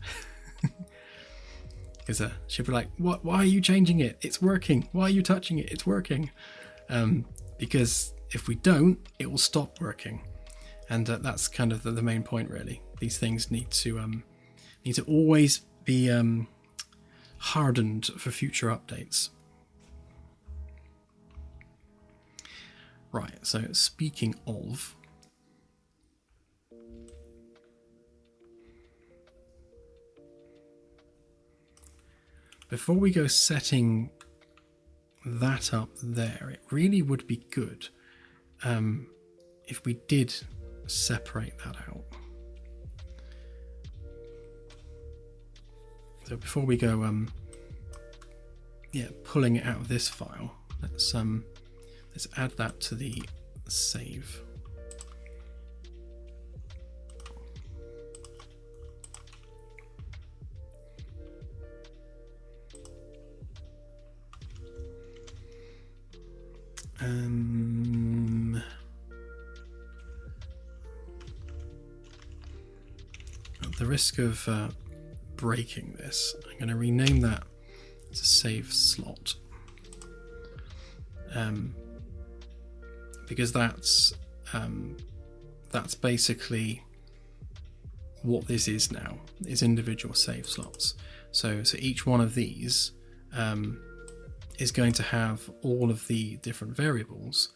Because she'll be like, "What? Why are you changing it? It's working. Why are you touching it? It's working." Because if we don't, it will stop working, and that's kind of the main point, really. These things need to always be hardened for future updates. Right. So speaking of, before we go setting that up there, it really would be good if we did separate that out. So before we go pulling it out of this file, let's add that to the save. At the risk of breaking this, I'm going to rename that to save slot. because that's basically what this is now, is individual save slots. So each one of these is going to have all of the different variables,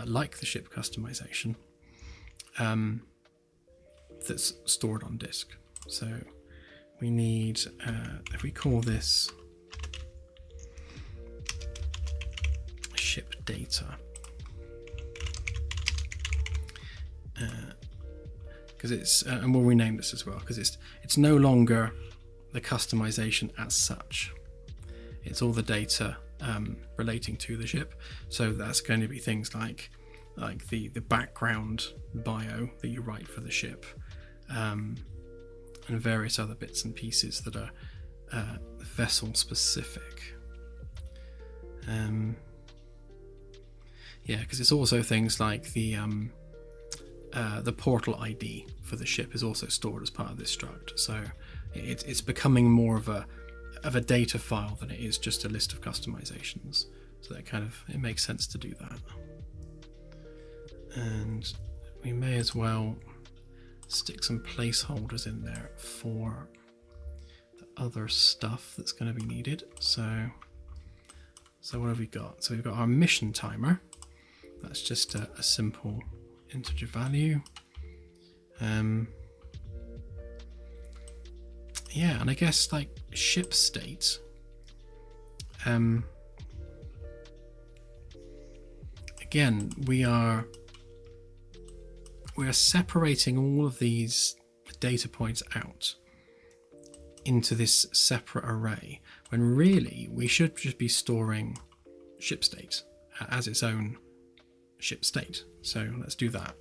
like the ship customization, that's stored on disk. So we need, if we call this ship data, because it's, and we'll rename this as well, because it's no longer the customization as such. It's all the data relating to the ship. So that's going to be things like the background bio that you write for the ship, and various other bits and pieces that are vessel specific. Yeah, because it's also things like the portal ID for the ship is also stored as part of this struct. So it's becoming more of a data file than it is just a list of customizations. So that kind of, it makes sense to do that. And we may as well stick some placeholders in there for the other stuff that's going to be needed. So what have we got? So we've got our mission timer. That's just a simple integer value. Yeah, and I guess like ship state. Again, we are separating all of these data points out into this separate array, when really we should just be storing ship state as its own ship state. So let's do that.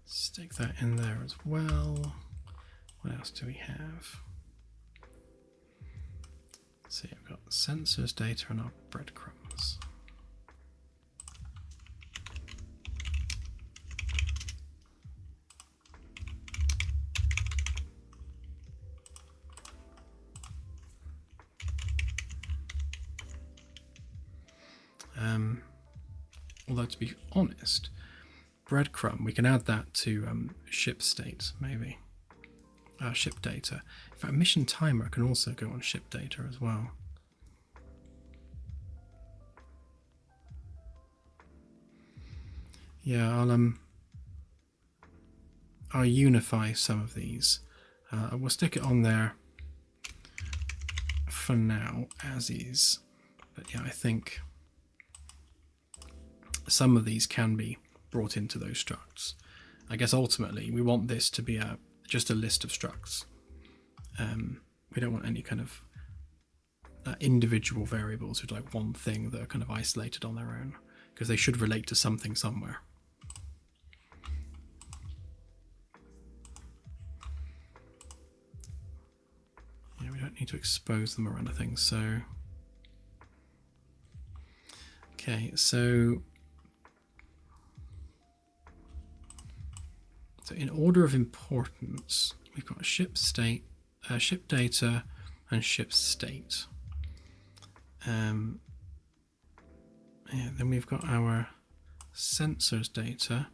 Stick that in there as well. What else do we have? Let's see, I've got sensors data and our breadcrumbs. Although to be honest, breadcrumb, we can add that to ship state, maybe. Ship data. In fact, mission timer can also go on ship data as well. Yeah, I'll unify some of these. We'll stick it on there for now as is. But yeah, I think some of these can be brought into those structs. I guess ultimately we want this to be just a list of structs. We don't want any kind of individual variables with like one thing that are kind of isolated on their own, because they should relate to something somewhere. Yeah, we don't need to expose them or anything. So okay, so in order of importance, we've got ship state, ship data, and ship state. Yeah, then we've got our sensors data,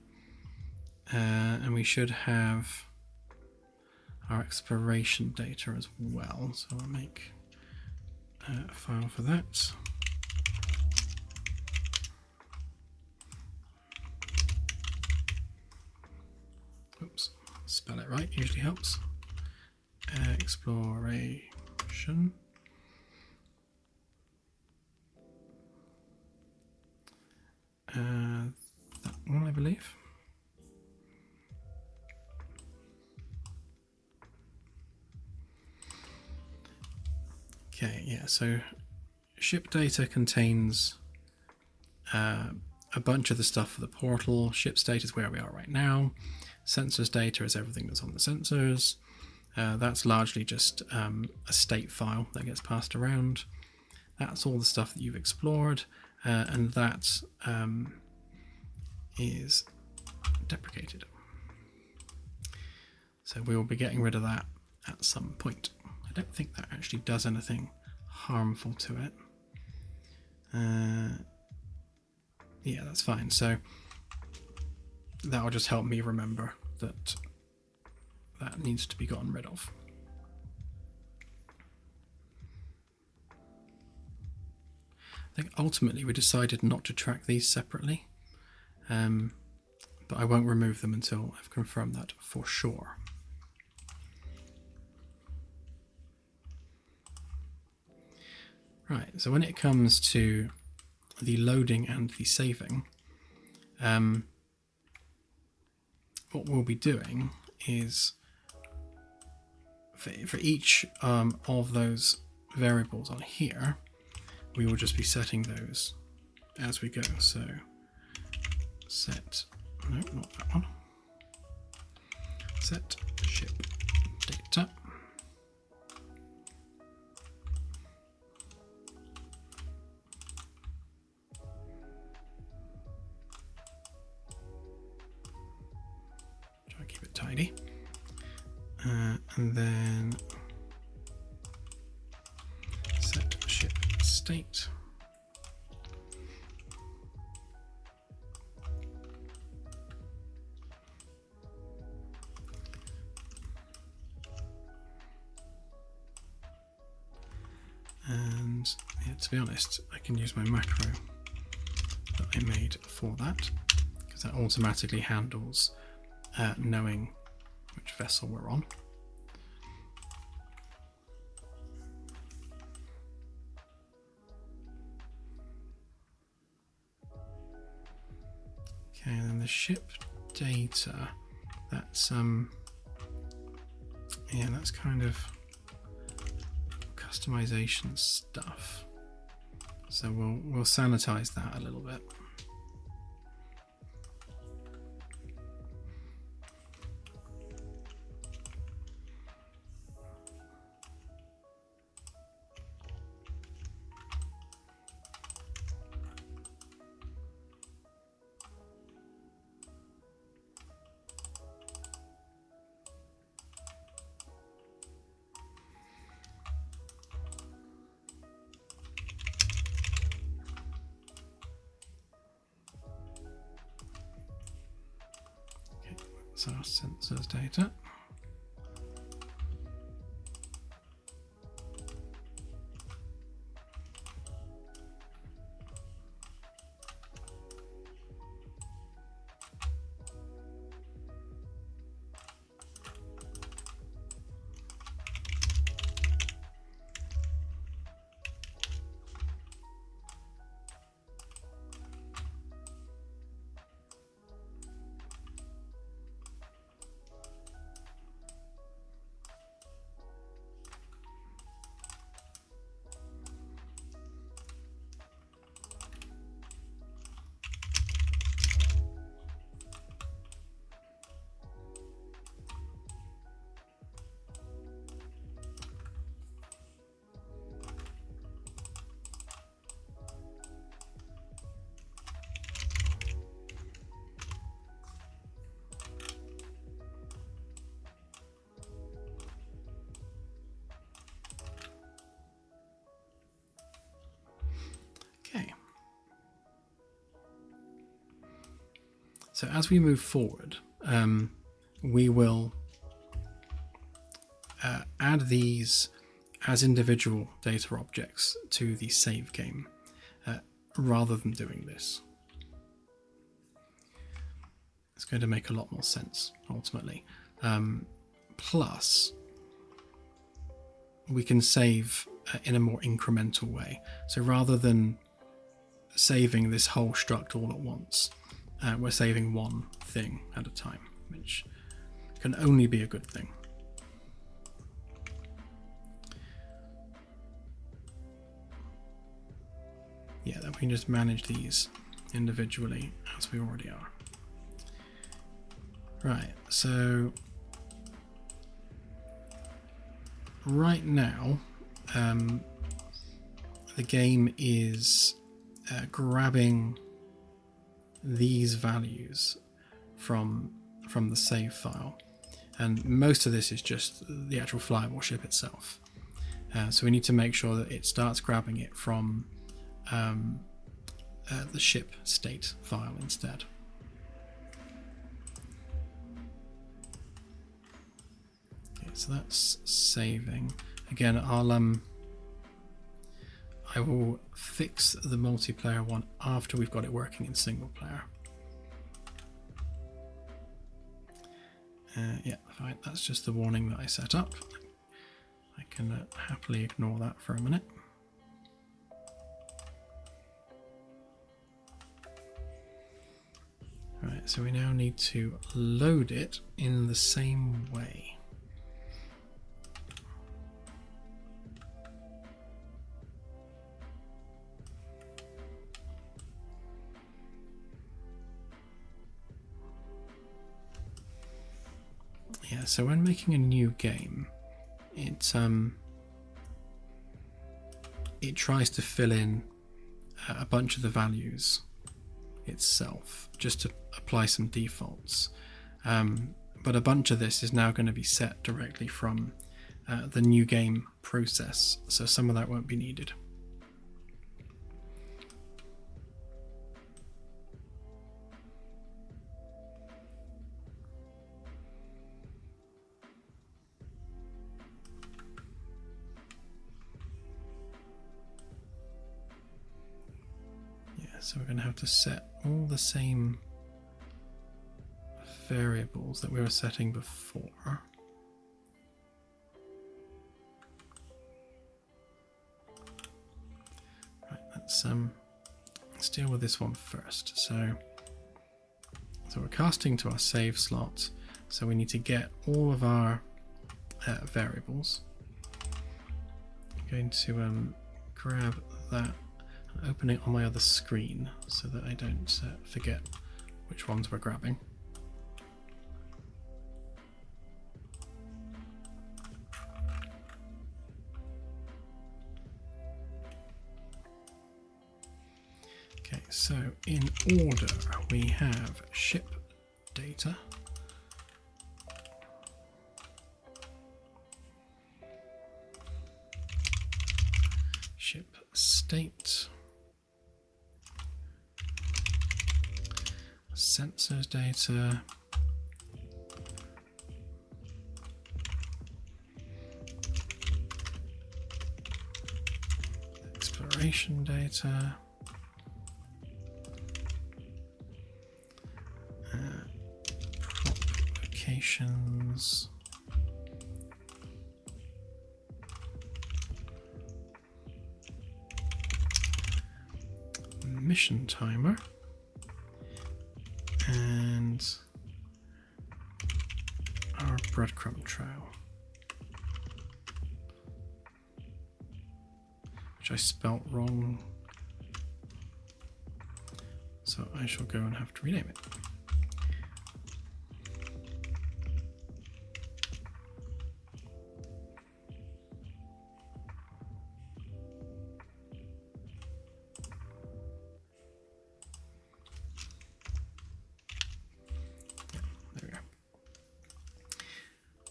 and we should have our exploration data as well. So I'll make a file for that. Oops, spell it right, usually helps. Exploration. That one, I believe. Okay, yeah, so ship data contains a bunch of the stuff for the portal. Ship state is where we are right now. Sensors data is everything that's on the sensors. That's largely just a state file that gets passed around. That's all the stuff that you've explored, and that is deprecated. So we will be getting rid of that at some point. I don't think that actually does anything harmful to it. Yeah, that's fine. So that will just help me remember that that needs to be gotten rid of. I think ultimately we decided not to track these separately, but I won't remove them until I've confirmed that for sure. Right, so when it comes to the loading and the saving, what we'll be doing is for each of those variables on here, we will just be setting those as we go. So set, no, not that one. Set ship data. Try to keep it tidy. And then set ship state. And yeah, to be honest, I can use my macro that I made for that, because that automatically handles knowing which vessel we're on. Okay, and then the ship data, that's yeah, that's kind of customization stuff. So we'll sanitize that a little bit. So our sensors data. Okay. So as we move forward, we will add these as individual data objects to the save game rather than doing this. It's going to make a lot more sense ultimately. Plus, we can save in a more incremental way. So rather than saving this whole struct all at once, we're saving one thing at a time, which can only be a good thing. Yeah, then we can just manage these individually as we already are. Right, so right now the game is grabbing these values from the save file, and most of this is just the actual flyable ship itself. So we need to make sure that it starts grabbing it from the ship state file instead. Okay, so that's saving. Again, I will fix the multiplayer one after we've got it working in single player. Yeah, fine. That's just the warning that I set up. I can happily ignore that for a minute. Right, so we now need to load it in the same way. Yeah, so when making a new game, it tries to fill in a bunch of the values itself just to apply some defaults, but a bunch of this is now going to be set directly from the new game process, so some of that won't be needed. So we're going to have to set all the same variables that we were setting before. Right, let's deal with this one first. So we're casting to our save slot, so we need to get all of our variables. I'm going to grab that, open it on my other screen so that I don't forget which ones we're grabbing. Okay, so in order we have ship data, ship state, sensors data, exploration data, prop locations, mission timer, and our breadcrumb trail, which I spelt wrong, so I shall go and have to rename it.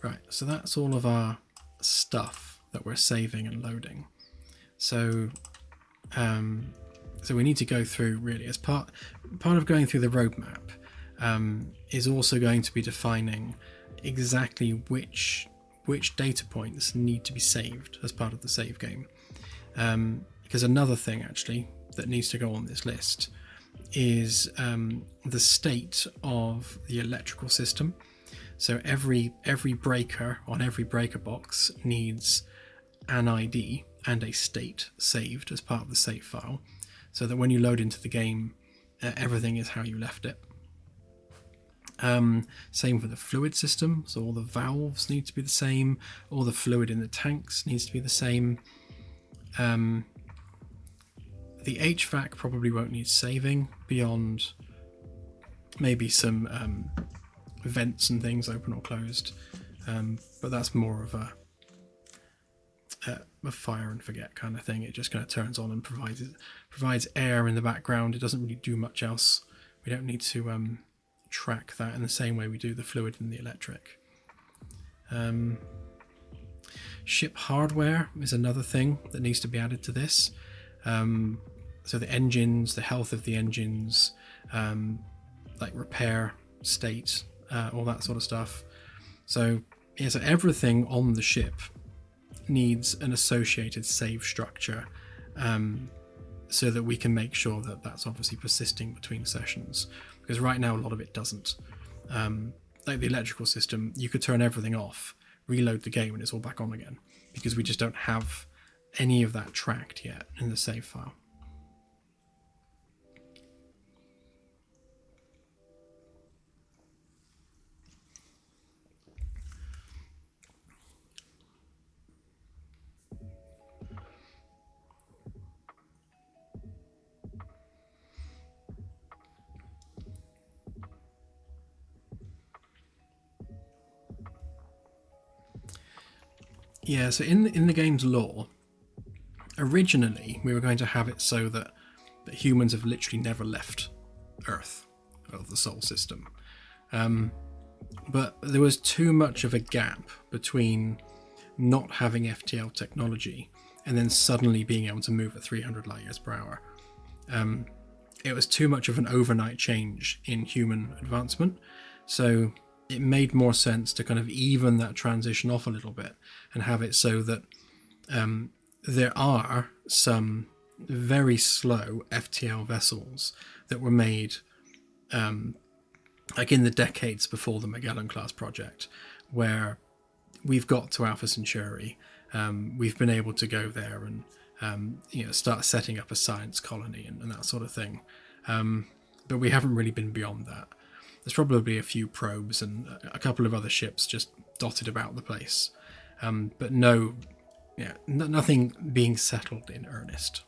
Right, so that's all of our stuff that we're saving and loading. So, so we need to go through really as part of going through the roadmap is also going to be defining exactly which data points need to be saved as part of the save game. Because another thing actually that needs to go on this list is the state of the electrical system. So every breaker on every breaker box needs an ID and a state saved as part of the save file, so that when you load into the game, everything is how you left it. Same for the fluid system, so all the valves need to be the same, all the fluid in the tanks needs to be the same. The the HVAC probably won't need saving beyond maybe some vents and things open or closed, but that's more of a fire and forget kind of thing. It just kind of turns on and provides air in the background. It doesn't really do much else. We don't need to track that in the same way we do the fluid and the electric. Ship hardware is another thing that needs to be added to this. So the engines, the health of the engines, like repair state, all that sort of stuff. So yeah, so everything on the ship needs an associated save structure, so that we can make sure that that's obviously persisting between sessions, because right now a lot of it doesn't. Like the electrical system, you could turn everything off, reload the game, and it's all back on again, because we just don't have any of that tracked yet in the save file. Yeah, so in the game's lore, originally we were going to have it so that humans have literally never left Earth, or the Sol system. But there was too much of a gap between not having FTL technology and then suddenly being able to move at 300 light years per hour. It was too much of an overnight change in human advancement, so it made more sense to kind of even that transition off a little bit and have it so that there are some very slow FTL vessels that were made like in the decades before the Magellan class project, where we've got to Alpha Centauri, we've been able to go there and start setting up a science colony and that sort of thing, but we haven't really been beyond that. There's probably a few probes and a couple of other ships just dotted about the place, but nothing being settled in earnest.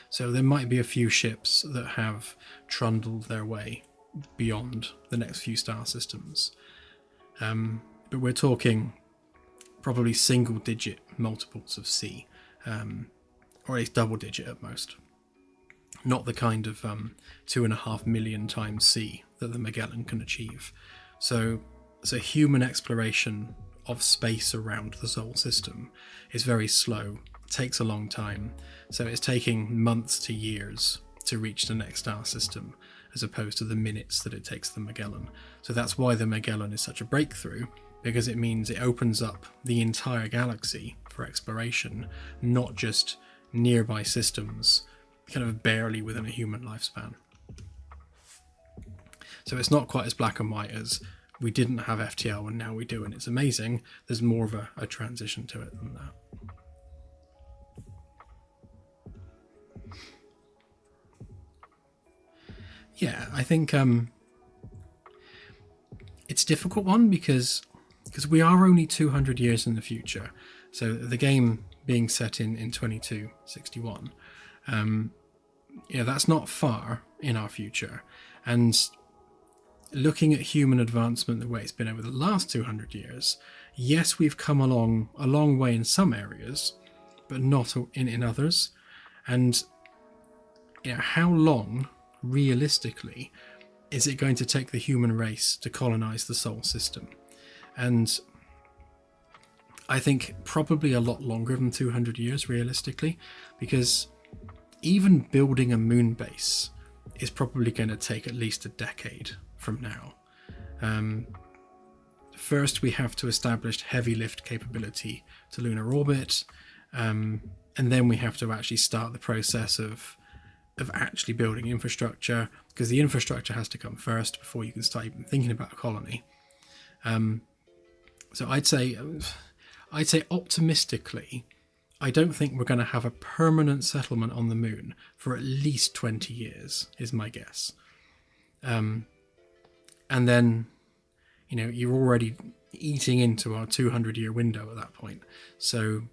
So there might be a few ships that have trundled their way beyond the next few star systems, but we're talking probably single-digit multiples of C, or at least double-digit at most. Not the kind of 2.5 million times C that the Magellan can achieve. So human exploration of space around the Sol system is very slow, takes a long time, so it's taking months to years to reach the next star system, as opposed to the minutes that it takes the Magellan. So that's why the Magellan is such a breakthrough, because it means it opens up the entire galaxy for exploration, not just nearby systems kind of barely within a human lifespan. So it's not quite as black and white as we didn't have FTL and now we do and it's amazing. There's more of a transition to it than that. Yeah, I think it's a difficult one because we are only 200 years in the future. So the game being set in 2261, that's not far in our future. And looking at human advancement the way it's been over the last 200 years, yes, we've come along a long way in some areas, but not in others. And how long, realistically, is it going to take the human race to colonize the Sol system? And I think probably a lot longer than 200 years, realistically, because even building a moon base is probably going to take at least a decade from now. First, we have to establish heavy lift capability to lunar orbit, and then we have to actually start the process of actually building infrastructure, because the infrastructure has to come first before you can start even thinking about a colony. So I'd say optimistically, I don't think we're going to have a permanent settlement on the moon for at least 20 years, is my guess. And then, you're already eating into our 200-year window at that point. So,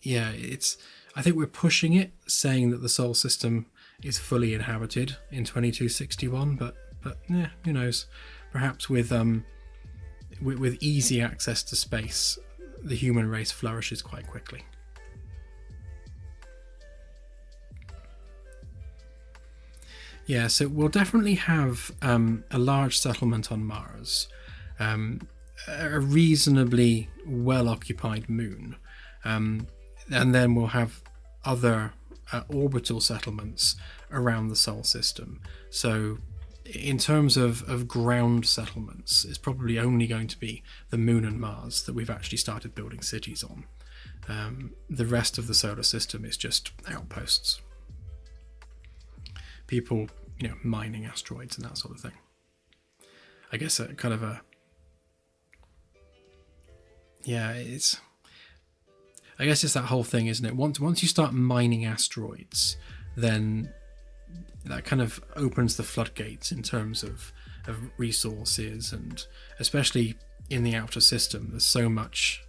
yeah, I think we're pushing it, saying that the Sol system is fully inhabited in 2261, but yeah, who knows? Perhaps with easy access to space, the human race flourishes quite quickly. Yeah, so we'll definitely have a large settlement on Mars, a reasonably well-occupied moon, and then we'll have other orbital settlements around the Sol system. So in terms of ground settlements, it's probably only going to be the Moon and Mars that we've actually started building cities on. The rest of the solar system is just outposts. People, mining asteroids and that sort of thing. I guess I guess it's that whole thing, isn't it? Once you start mining asteroids, then that kind of opens the floodgates in terms of resources, and especially in the outer system, there's so much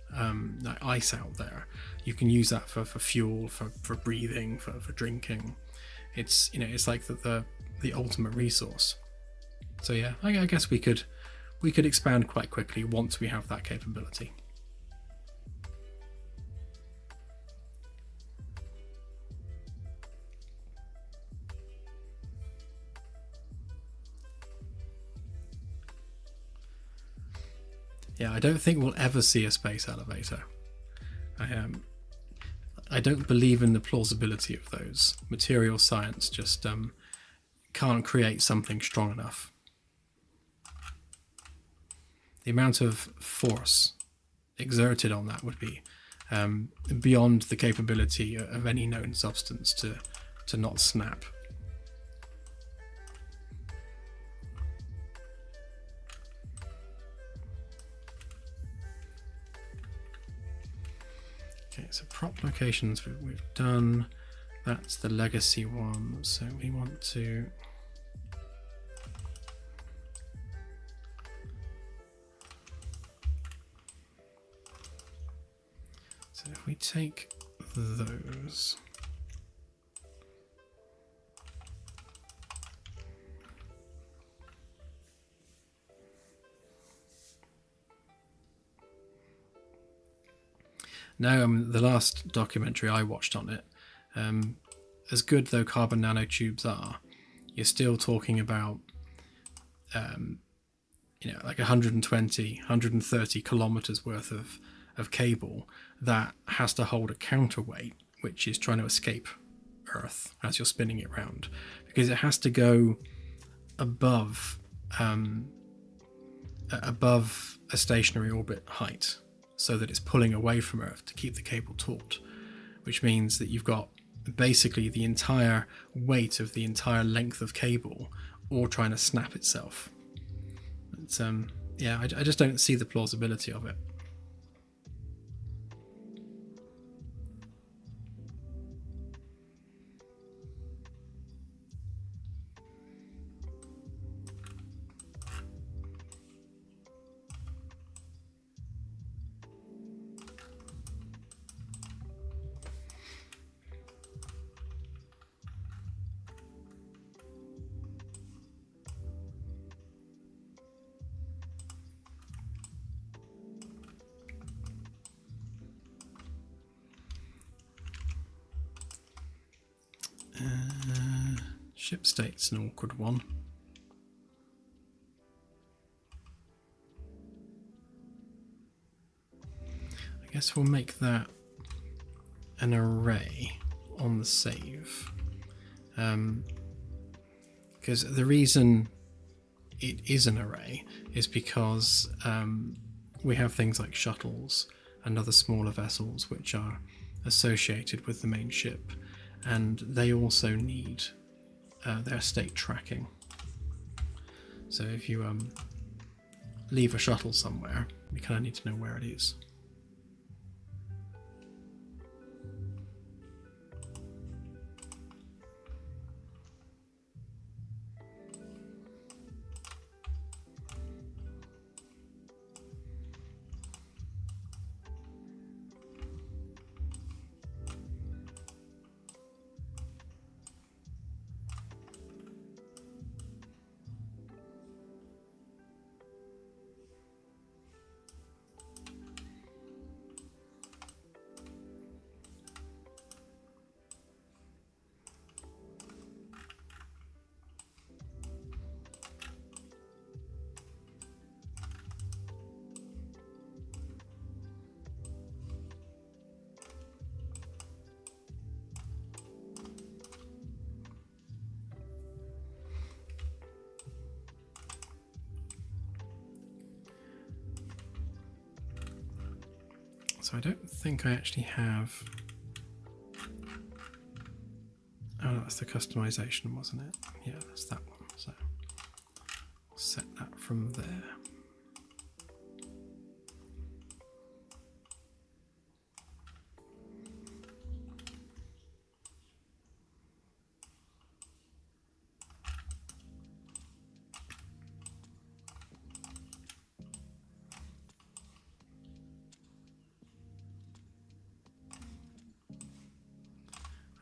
ice out there. You can use that for fuel, for breathing, for drinking. It's it's like the ultimate resource. So yeah, I guess we could expand quite quickly once we have that capability. Yeah, I don't think we'll ever see a space elevator. I don't believe in the plausibility of those. Material science just can't create something strong enough. The amount of force exerted on that would be beyond the capability of any known substance to not snap. Okay, so prop locations we've done. That's the legacy one, so we want to... So if we take those... Now, the last documentary I watched on it, as good though carbon nanotubes are, you're still talking about, like 120, 130 kilometers worth of cable that has to hold a counterweight, which is trying to escape Earth as you're spinning it round, because it has to go above a stationary orbit height, so that it's pulling away from Earth to keep the cable taut, which means that you've got basically the entire weight of the entire length of cable all trying to snap itself. It's, yeah, I just don't see the plausibility of it. Ship state's an awkward one. I guess we'll make that an array on the save. Because the reason it is an array is because we have things like shuttles and other smaller vessels which are associated with the main ship, and they also need their state tracking. So if you leave a shuttle somewhere, we kind of need to know where it is. So I don't think I actually have... Oh, that's the customization, wasn't it? Yeah, that's that one. So I'll set that from there.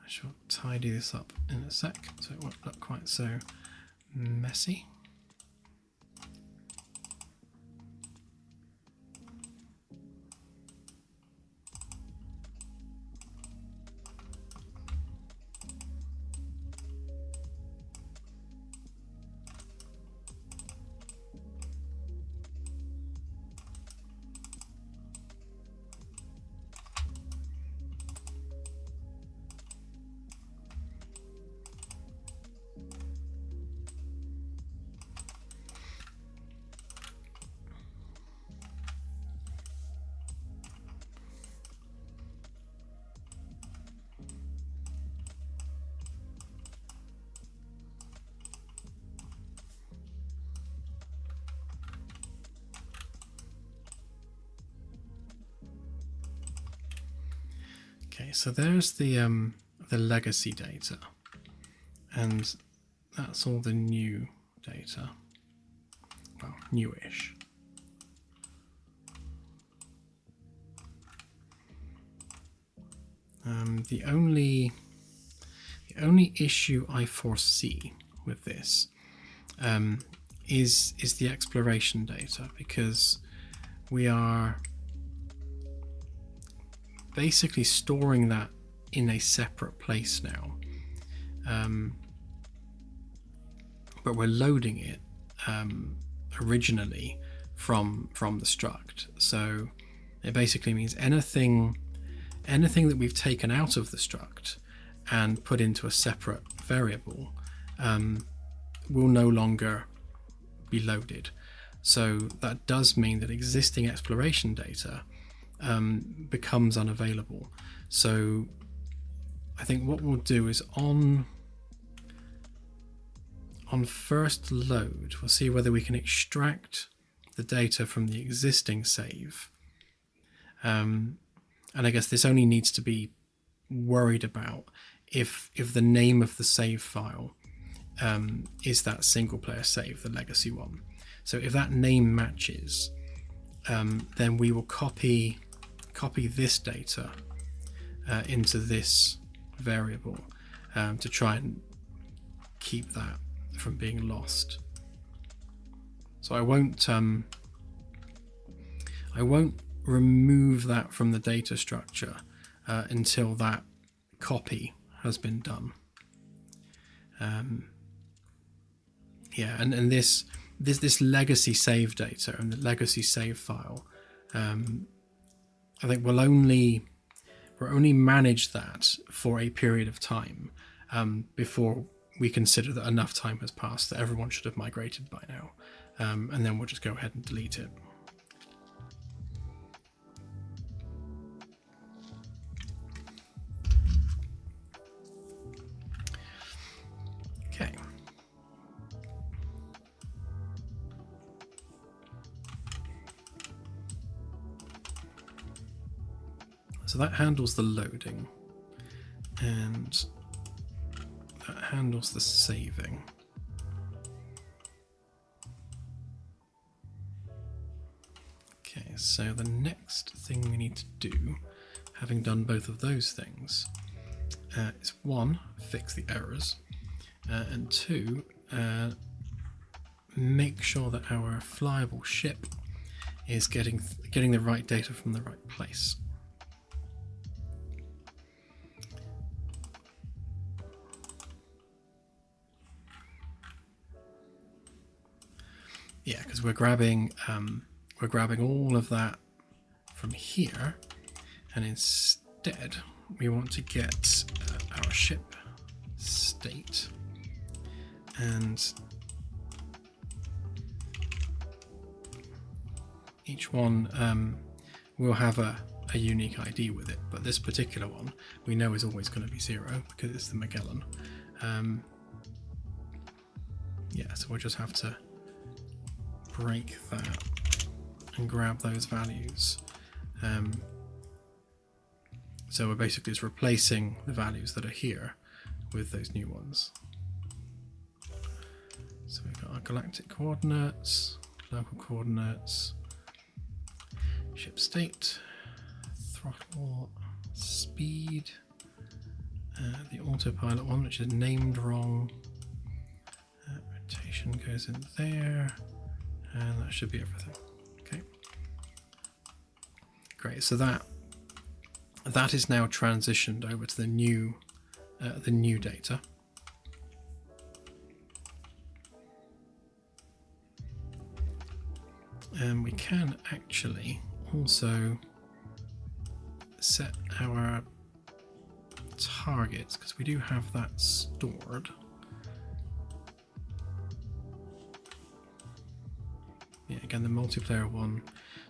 I shall tidy this up in a sec so it won't look quite so messy. Okay, so there's the legacy data, and that's all the new data. Well, newish. The only issue I foresee with this is the exploration data, because we are basically storing that in a separate place now, but we're loading it originally from the struct. So it basically means anything that we've taken out of the struct and put into a separate variable will no longer be loaded. So that does mean that existing exploration data becomes unavailable. So I think what we'll do is on first load, we'll see whether we can extract the data from the existing save. And I guess this only needs to be worried about if the name of the save file is that single player save, the legacy one. So if that name matches, then we will copy this data into this variable to try and keep that from being lost. So I won't remove that from the data structure until that copy has been done. Yeah, and this legacy save data and the legacy save file, I think we'll only manage that for a period of time before we consider that enough time has passed that everyone should have migrated by now, and then we'll just go ahead and delete it. Okay. So that handles the loading, and that handles the saving. Okay, so the next thing we need to do, having done both of those things, is one, fix the errors, and two, make sure that our flyable ship is getting the right data from the right place. Yeah, because we're grabbing all of that from here, and instead we want to get our ship state, and each one will have a a unique ID with it, but this particular one we know is always going to be 0 because it's the Magellan. Yeah, so we'll just have to break that and grab those values. So we're basically just replacing the values that are here with those new ones. So we've got our galactic coordinates, local coordinates, ship state, throttle, speed, the autopilot one, which is named wrong, rotation goes in there, and that should be everything. Okay, great. So that is now transitioned over to the new data. And we can actually also set our targets, because we do have that stored. Yeah, again, the multiplayer one.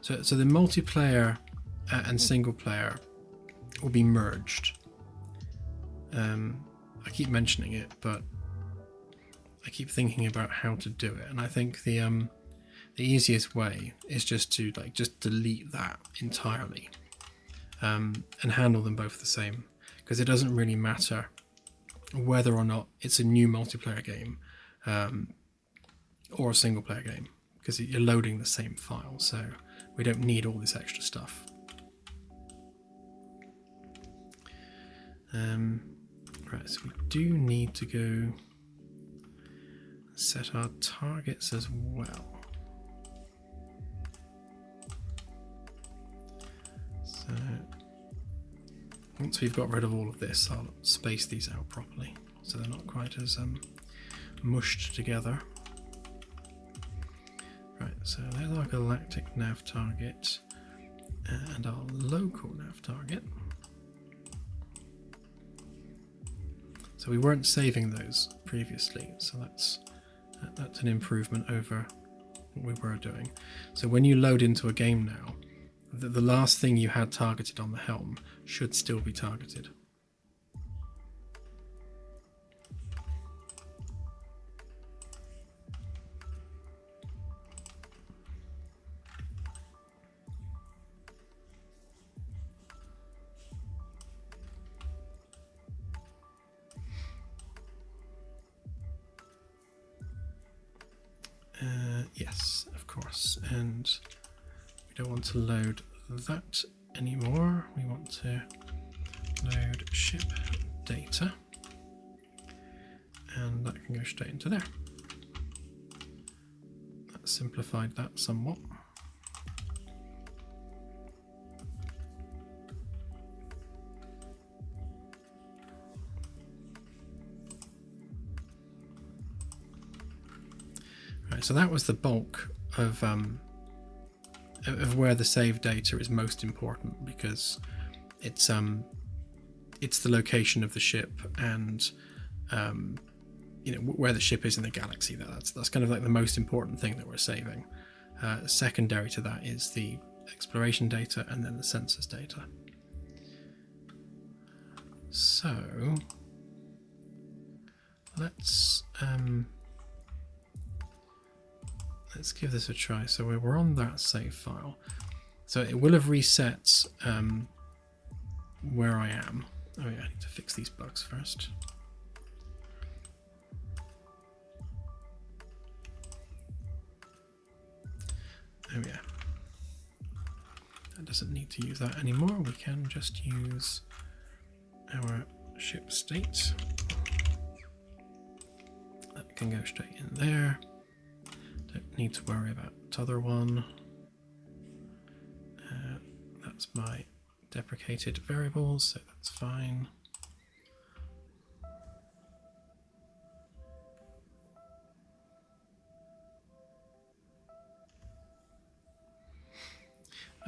So the multiplayer and single player will be merged. I keep mentioning it, but I keep thinking about how to do it, and I think the easiest way is just to just delete that entirely, and handle them both the same, because it doesn't really matter whether or not it's a new multiplayer game or a single player game, because you're loading the same file, so we don't need all this extra stuff. Right, so we do need to go set our targets as well. So once we've got rid of all of this, I'll space these out properly so they're not quite as mushed together. Right, so there's our galactic nav target and our local nav target. So we weren't saving those previously, so that's an improvement over what we were doing. So when you load into a game now, the last thing you had targeted on the helm should still be targeted. Yes, of course, and we don't want to load that anymore. We want to load ship data, and that can go straight into there. That simplified that somewhat. Right, so that was the bulk of where the save data is most important, because it's the location of the ship and where the ship is in the galaxy. That's kind of like the most important thing that we're saving. Secondary to that is the exploration data and then the census data. So let's give this a try. So we're on that save file. So it will have reset where I am. Oh yeah, I need to fix these bugs first. Oh yeah. That doesn't need to use that anymore. We can just use our ship state. That can go straight in there. Don't need to worry about the other one. That's my deprecated variables, so that's fine.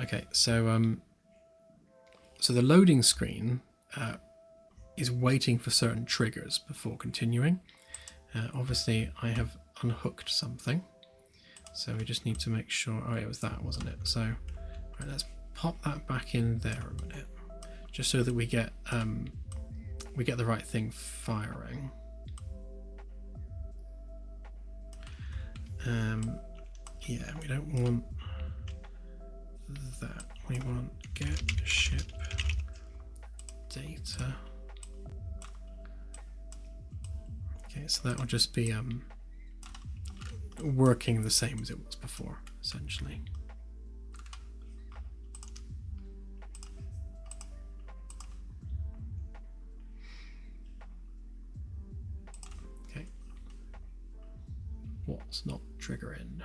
Okay, so the loading screen is waiting for certain triggers before continuing. Obviously, I have unhooked something. So we just need to make sure, oh, it was that, wasn't it? So right, let's pop that back in there a minute, just so that we get the right thing firing. Yeah, we don't want that. We want get ship data. Okay, so that will just be working the same as it was before, essentially. Okay. What's not triggering?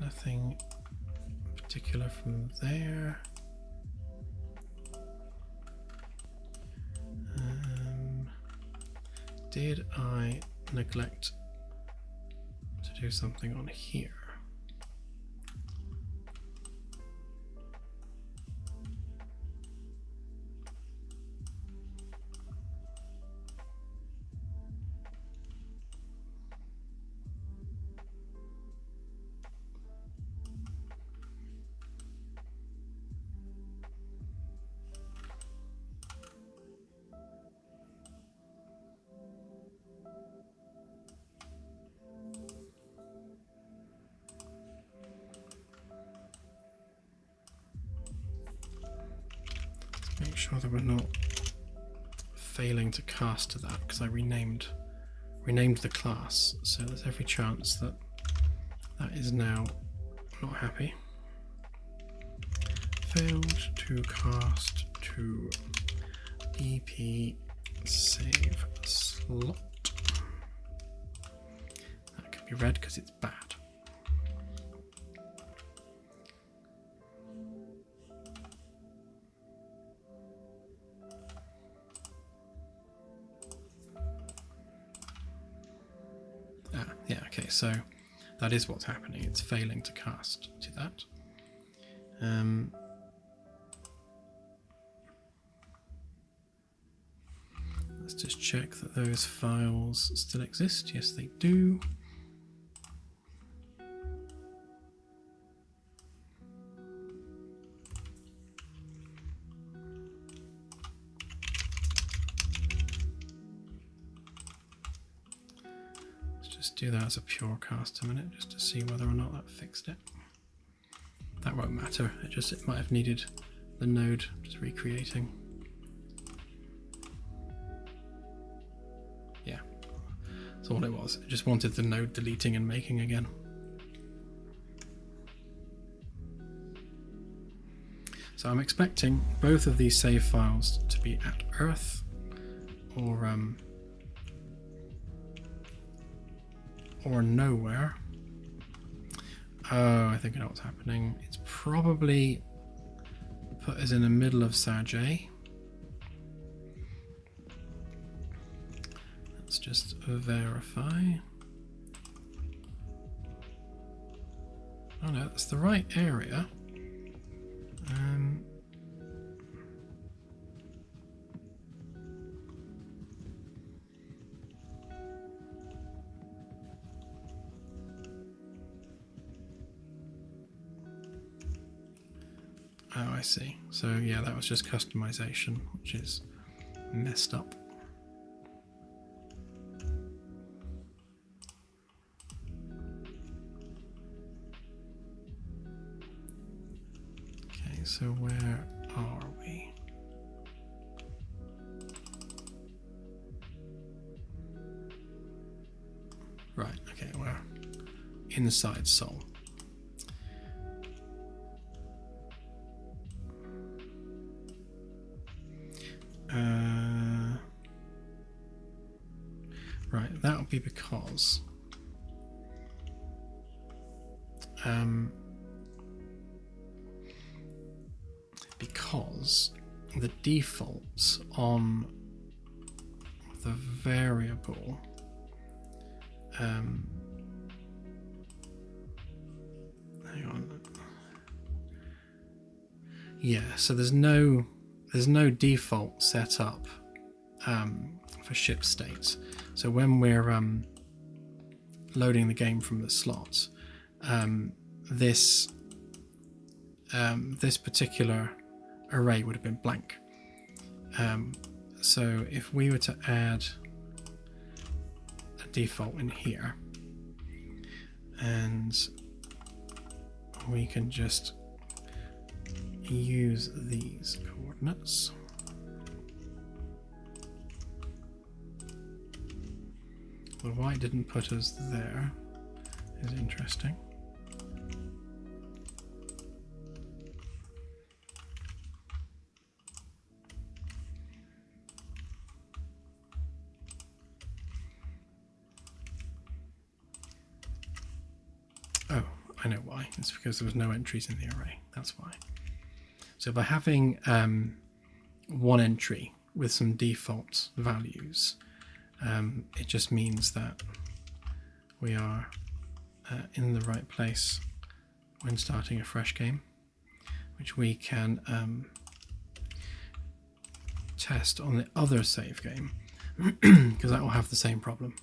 Nothing particular from there. Did I neglect to do something on here? Make sure that we're not failing to cast to that, because I renamed the class, so there's every chance that that is now not happy. Failed to cast to EP save slot. That can be red because it's bad. Yeah, okay, so that is what's happening. It's failing to cast to that. Let's just check that those files still exist. Yes, they do. Do that as a pure cast a minute, just to see whether or not that fixed it. That won't matter, it might have needed the node just recreating. Yeah, that's all it was. It just wanted the node deleting and making again. So I'm expecting both of these save files to be at Earth or nowhere. Oh, I think I know what's happening. It's probably put us in the middle of Sag A. Let's just verify. Oh no, that's the right area. Oh, I see. So yeah, that was just customization, which is messed up. Okay, so where are we? Right, okay, we're inside Sol. Right, that would be because the defaults on the variable, hang on. Yeah, so there's no default set up for ship states. So when we're loading the game from the slot, this particular array would have been blank. So if we were to add a default in here, and we can just use these coordinates. Well, why it didn't put us there is interesting. Oh, I know why. It's because there was no entries in the array. That's why. So by having one entry with some default values, it just means that we are in the right place when starting a fresh game, which we can test on the other save game, because that will have the same problem.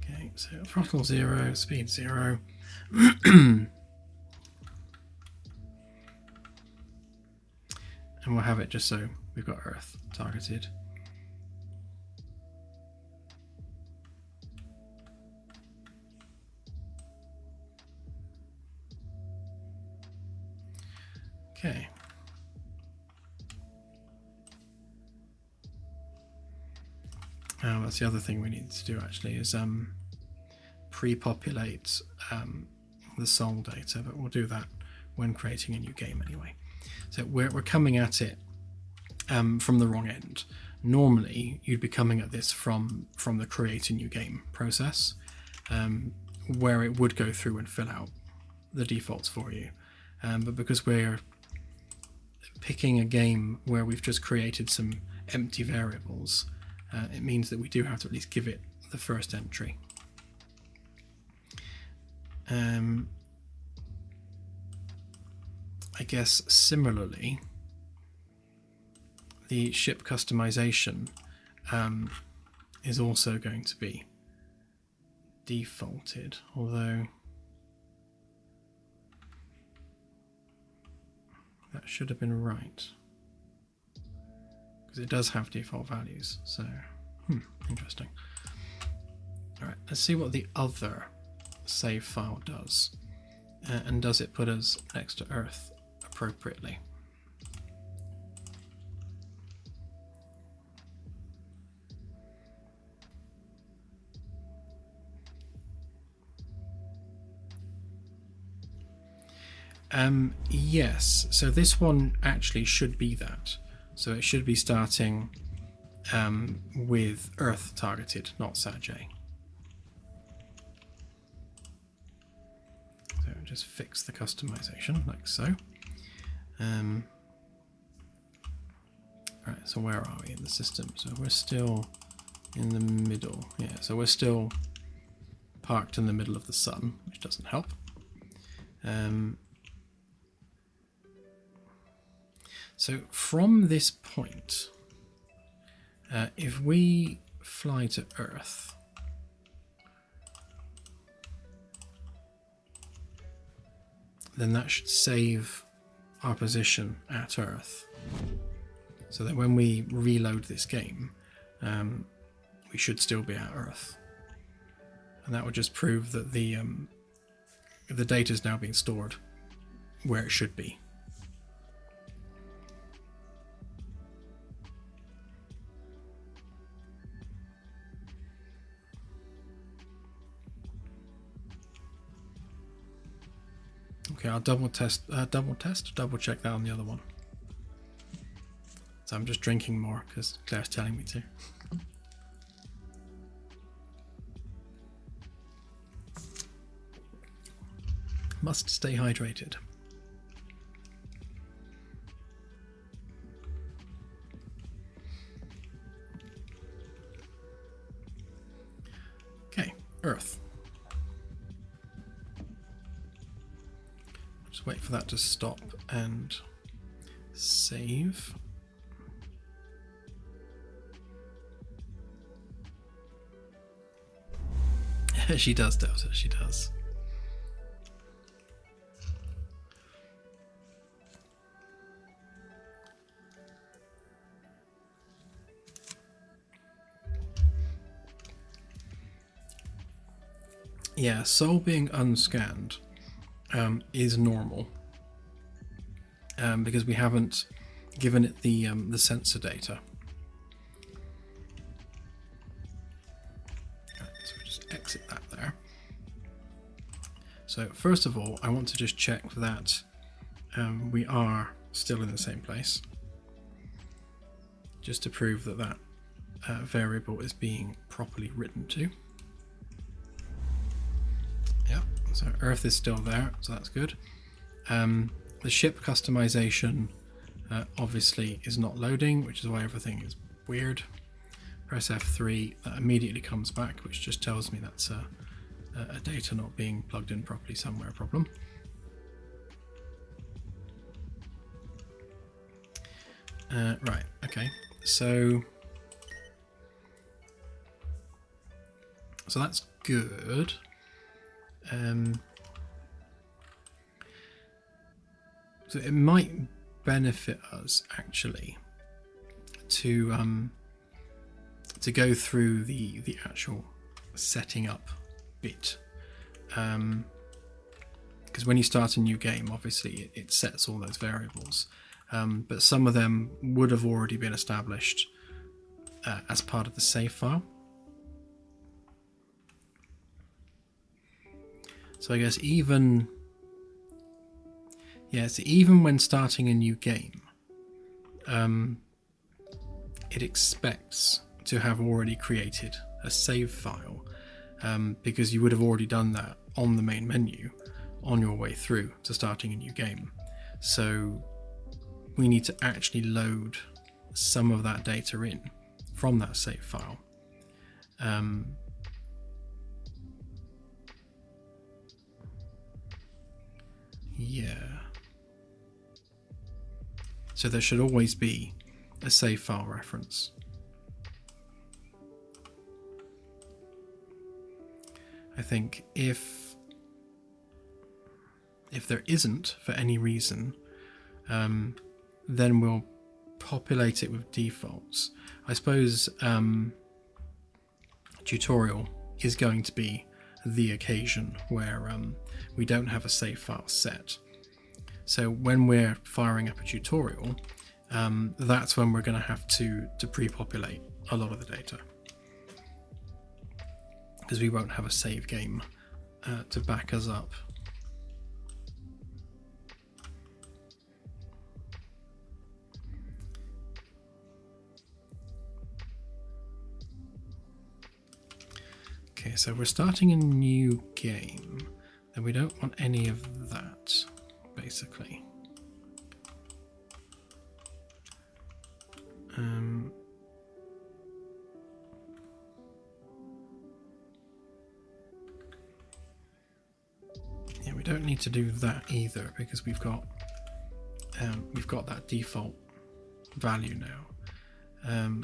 Okay, so throttle 0, speed 0. And we'll have it just so we've got Earth targeted. Okay. That's the other thing we need to do actually, is pre-populate the sol data, but we'll do that when creating a new game anyway. So we're coming at it from the wrong end. Normally you'd be coming at this from the create a new game process, where it would go through and fill out the defaults for you, but because we're picking a game where we've just created some empty variables, it means that we do have to at least give it the first entry. I guess similarly, the ship customization is also going to be defaulted, although that should have been right, because it does have default values. So, interesting. All right, let's see what the other save file does, and does it put us next to Earth appropriately? Yes, so this one actually should be that. So it should be starting with Earth targeted, not Sat-J. So just fix the customization like so. Right, so where are we in the system? So we're still in the middle. Yeah, so we're still parked in the middle of the sun, which doesn't help. So from this point, if we fly to Earth, then that should save our position at Earth, so that when we reload this game, we should still be at Earth, and that would just prove that the data is now being stored where it should be. Okay, I'll double check that on the other one. So I'm just drinking more because Claire's telling me to. Must stay hydrated. Just wait for that to stop and save. She does, Delta, she does. Yeah, Soul being unscanned is normal because we haven't given it the sensor data. Right, so we just exit that there. So first of all, I want to just check that we are still in the same place, just to prove that that variable is being properly written to. Yep, so Earth is still there, so that's good. The ship customization obviously is not loading, which is why everything is weird. Press F3, that immediately comes back, which just tells me that's a data not being plugged in properly somewhere problem. Right, okay, so that's good. So it might benefit us actually to go through the actual setting up bit, because when you start a new game, obviously it sets all those variables, but some of them would have already been established as part of the save file. So I guess even when starting a new game, it expects to have already created a save file, because you would have already done that on the main menu on your way through to starting a new game. So we need to actually load some of that data in from that save file. Yeah. So there should always be a save file reference. I think if there isn't for any reason, then we'll populate it with defaults. I suppose tutorial is going to be the occasion where we don't have a save file set. So when we're firing up a tutorial, that's when we're going to have to pre-populate a lot of the data, because we won't have a save game to back us up. Okay, so we're starting a new game, and we don't want any of that, basically. Yeah, we don't need to do that either, because we've got that default value now.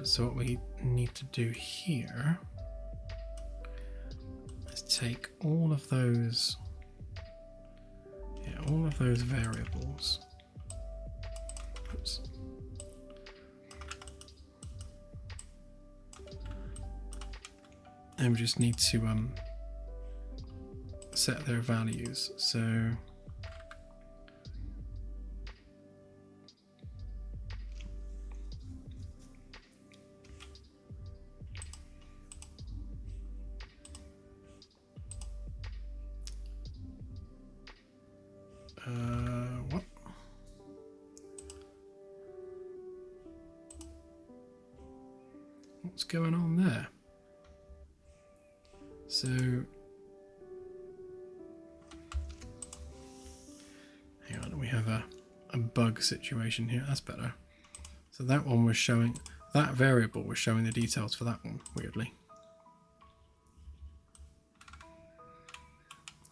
So what we need to do here is take all of those variables. Oops. And we just need to set their values. So what? What's going on there? So hang on, we have a bug situation here. That's better. So that one was showing, that variable was showing the details for that one, weirdly.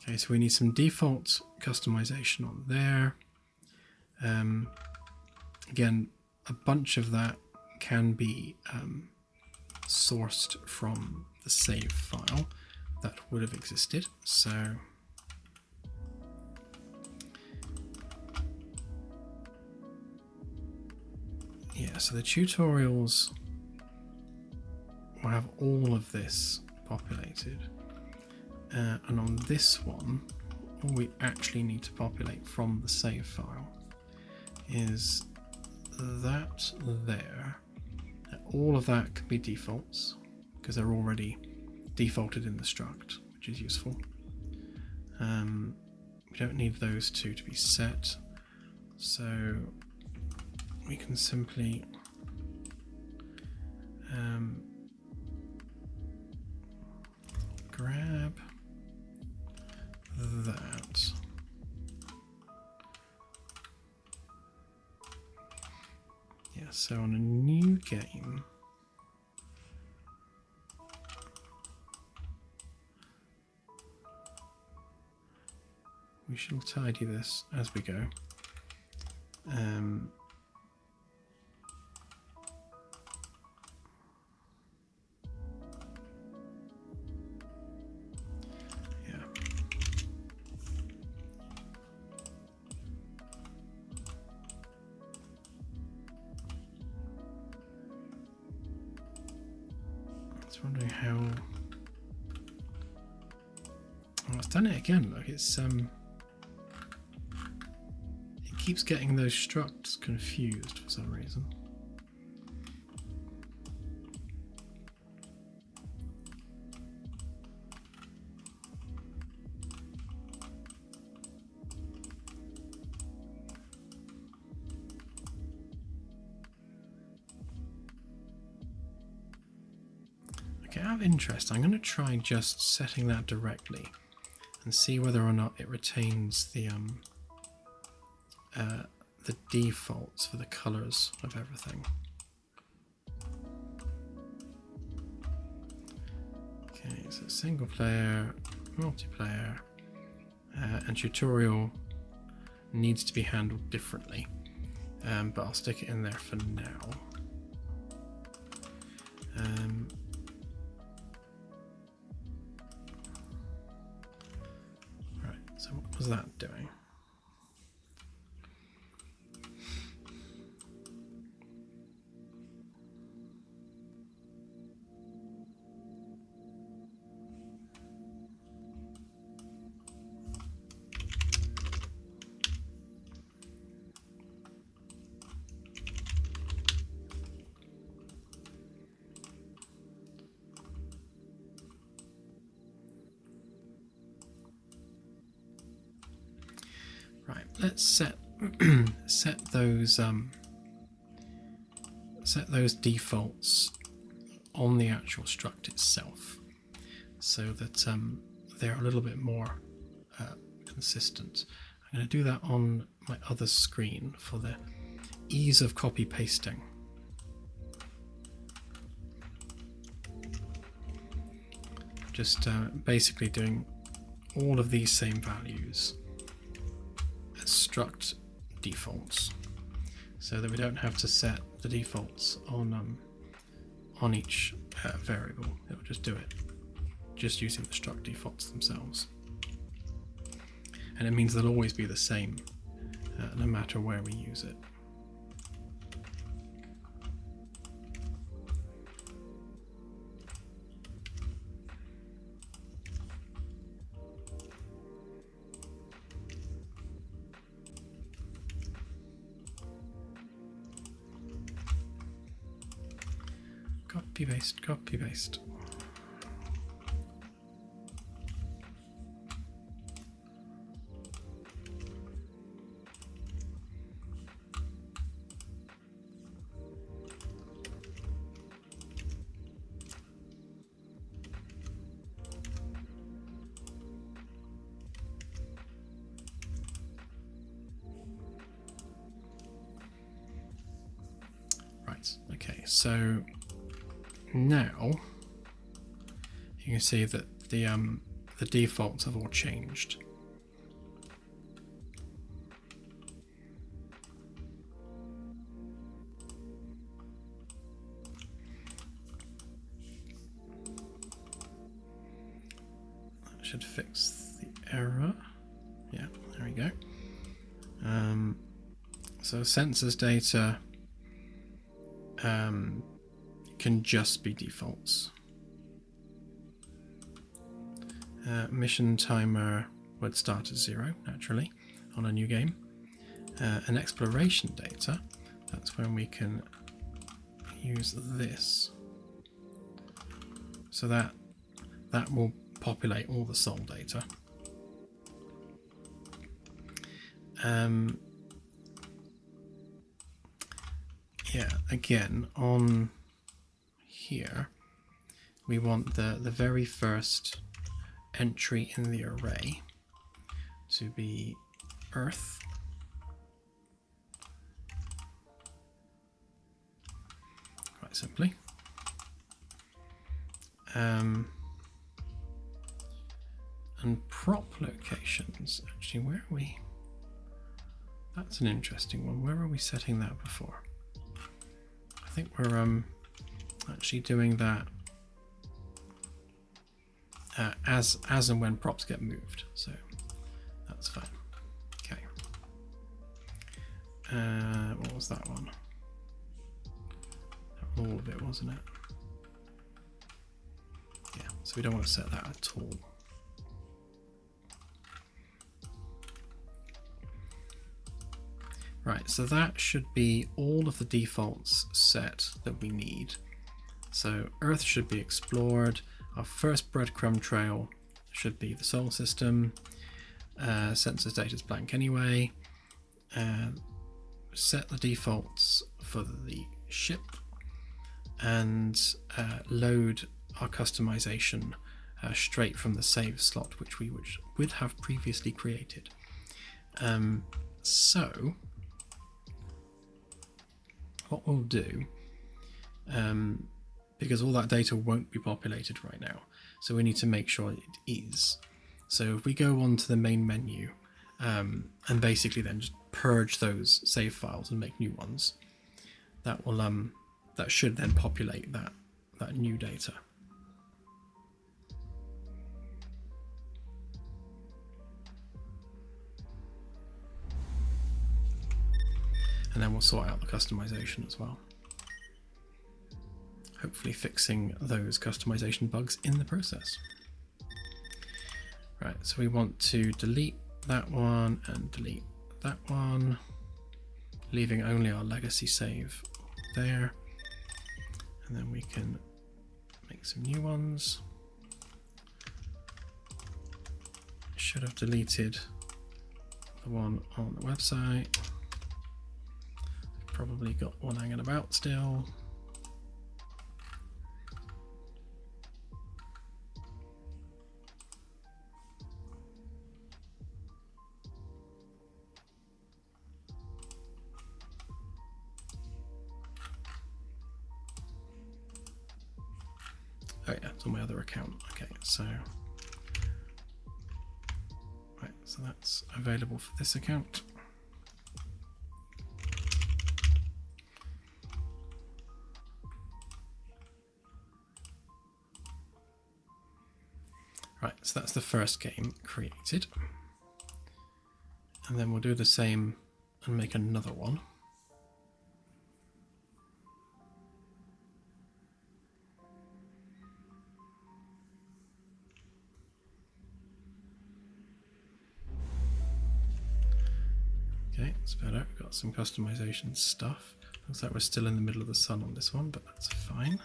Okay, so we need some default customization on there. Again, a bunch of that can be sourced from the save file that would have existed. So yeah, so the tutorials will have all of this populated. And on this one, all we actually need to populate from the save file is that there. All of that can be defaults because they're already defaulted in the struct, which is useful. We don't need those two to be set, so we can simply grab that. Yeah, so on a new game, we shall tidy this as we go. Wondering how. Oh, it's done it again. Look, it's it keeps getting those structs confused for some reason. Out of interest, I'm going to try just setting that directly and see whether or not it retains the defaults for the colors of everything. Okay, so single player, multiplayer, and tutorial needs to be handled differently, but I'll stick it in there for now. So what was that doing? Right, let's set those defaults on the actual struct itself, so that they're a little bit more consistent. I'm going to do that on my other screen for the ease of copy pasting. Just basically doing all of these same values as struct defaults, so that we don't have to set the defaults on each variable. It'll just do it just using the struct defaults themselves, and it means they'll always be the same no matter where we use it. Copy paste, copy paste. Right, okay, so now you can see that the the defaults have all changed. That should fix the error. Yeah, there we go. So sensors data can just be defaults. Mission timer would start at 0 naturally on a new game. And exploration data, that's when we can use this. So that will populate all the soul data. Yeah, again, on here, we want the very first entry in the array to be Earth. Quite simply. And prop locations, actually, where are we? That's an interesting one. Where are we setting that before? I think we're actually doing that as and when props get moved, so that's fine. Okay. What was that one? All of it, wasn't it? Yeah, so we don't want to set that at all. Right, so that should be all of the defaults set that we need. So Earth should be explored. Our first breadcrumb trail should be the solar system. Sensors data is blank anyway. Set the defaults for the ship and load our customization straight from the save slot, which we would have previously created. So what we'll do, because all that data won't be populated right now, so we need to make sure it is. So if we go on to the main menu and basically then just purge those save files and make new ones, that will that should then populate that new data. And then we'll sort out the customization as well. Hopefully fixing those customization bugs in the process. Right, so we want to delete that one and delete that one, leaving only our legacy save there. And then we can make some new ones. Should have deleted the one on the website. Probably got one hanging about still. Oh yeah, it's on my other account. Okay, so right, so that's available for this account. Right, so that's the first game created. And then we'll do the same and make another one. Okay, it's better. We've got some customization stuff. Looks like we're still in the middle of the sun on this one, but that's fine.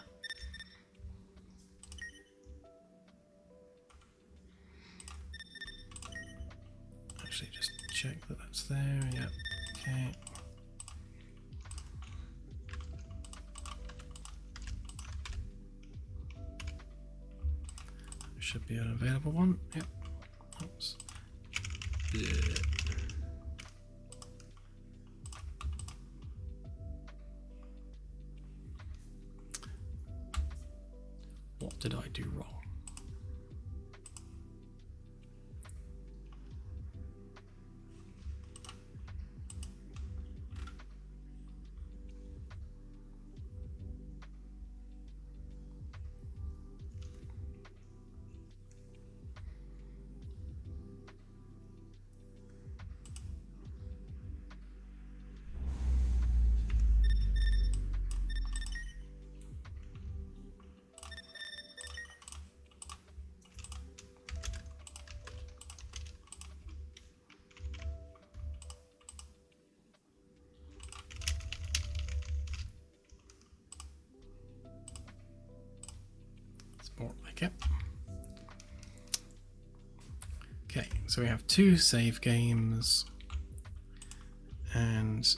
Actually, just check that that's there. Yep. Okay. Should be an available one. Yep. Oops. Blech. What did I do wrong? Yep. Okay, so we have 2 save games, and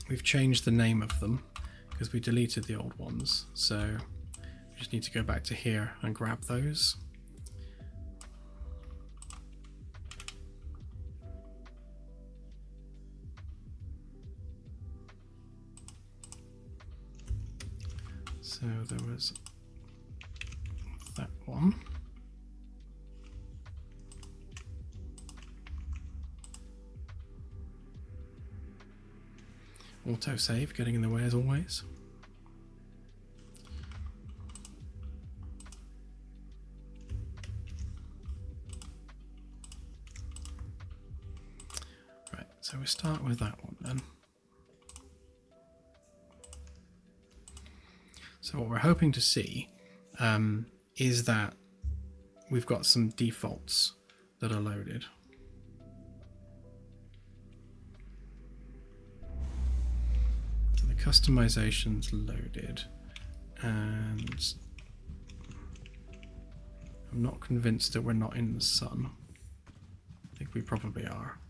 we've changed the name of them because we deleted the old ones. So we just need to go back to here and grab those. So there was that one. Autosave getting in the way as always. Right, so we start with that one then. So what we're hoping to see is that we've got some defaults that are loaded. So the customization's loaded, and I'm not convinced that we're not in the sun. I think we probably are.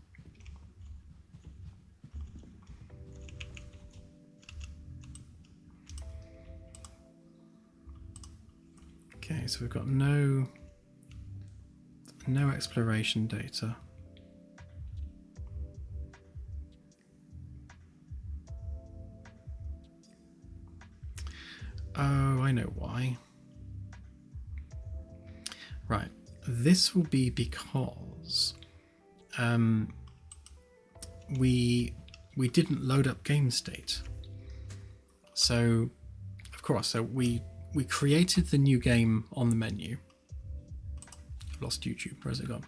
Okay, so we've got no exploration data. Oh, I know why. Right, this will be because we didn't load up game state. So, of course, we created the new game on the menu. I've lost YouTube. Where's it gone?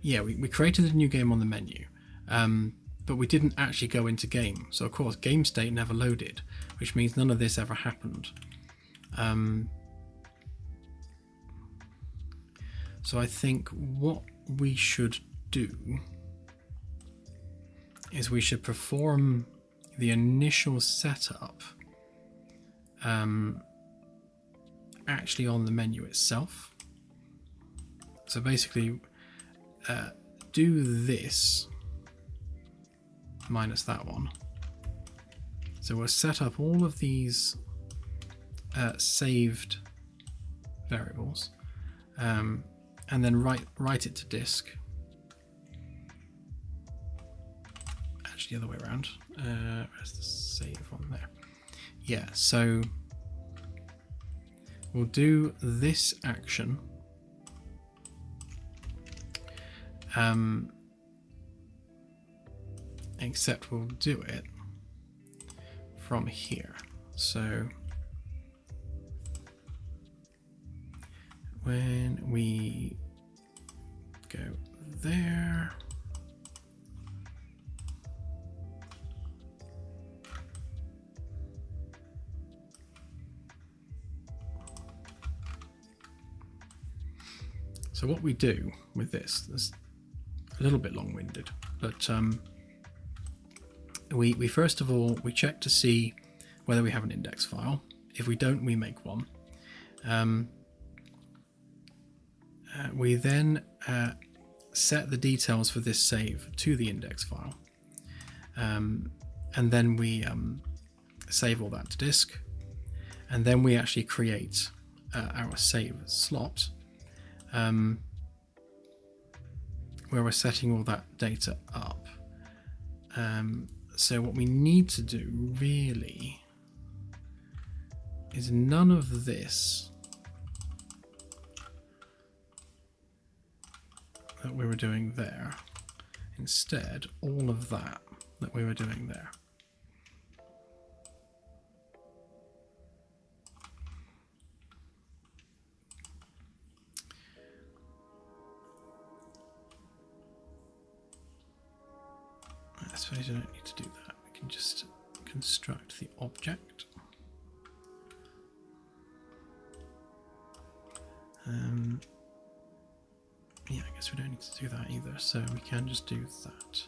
Yeah, we created the new game on the menu, but we didn't actually go into game. So of course, game state never loaded, which means none of this ever happened. So I think what we should do is we should perform the initial setup actually on the menu itself. So basically do this minus that one. So we'll set up all of these saved variables and then write it to disk. Actually, the other way around. Where's the save on there? Yeah, so we'll do this action. Except we'll do it from here. So when we go there, so what we do with this is a little bit long-winded, but we first of all we check to see whether we have an index file. If we don't, we make one. We then set the details for this save to the index file, and then we save all that to disk, and then we actually create our save slot where we're setting all that data up. So what we need to do really is none of this that we were doing there. Instead, all of that we were doing there. I suppose you don't need to do that. We can just construct the object. Yeah, I guess we don't need to do that either, so we can just do that.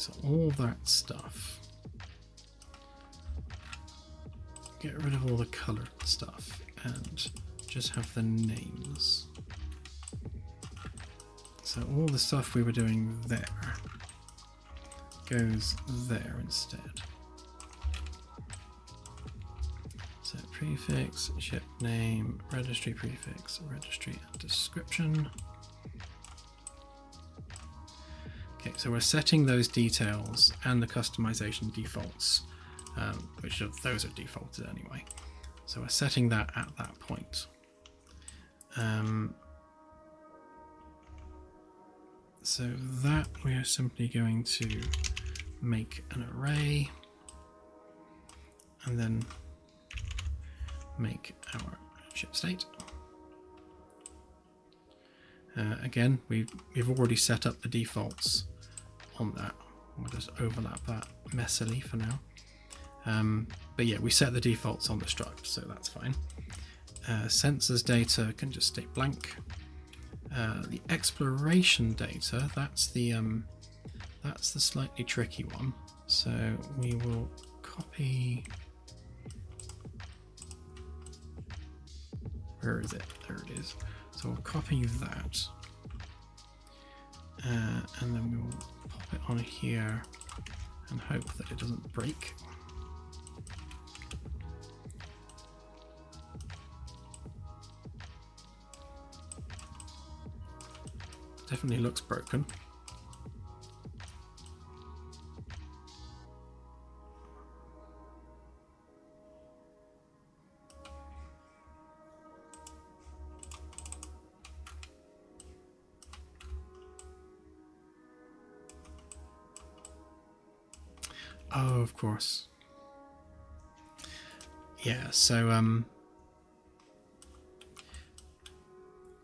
so all that stuff. Get rid of all the colored stuff and just have the names. So all the stuff we were doing there goes there instead. So prefix, ship name, registry prefix, registry and description. Okay, so we're setting those details and the customization defaults, which those are defaulted anyway. So we're setting that at that point. So that we are simply going to make an array and then make our ship state. Again, we've already set up the defaults on that. We'll just overlap that messily for now. But yeah, we set the defaults on the struct, so that's fine. Sensors data can just stay blank. The exploration data, that's the slightly tricky one. So we will copy. Where is it? There it is. So we'll copy that, and then we will pop it on here and hope that it doesn't break. Definitely looks broken. Oh, of course. Yeah, so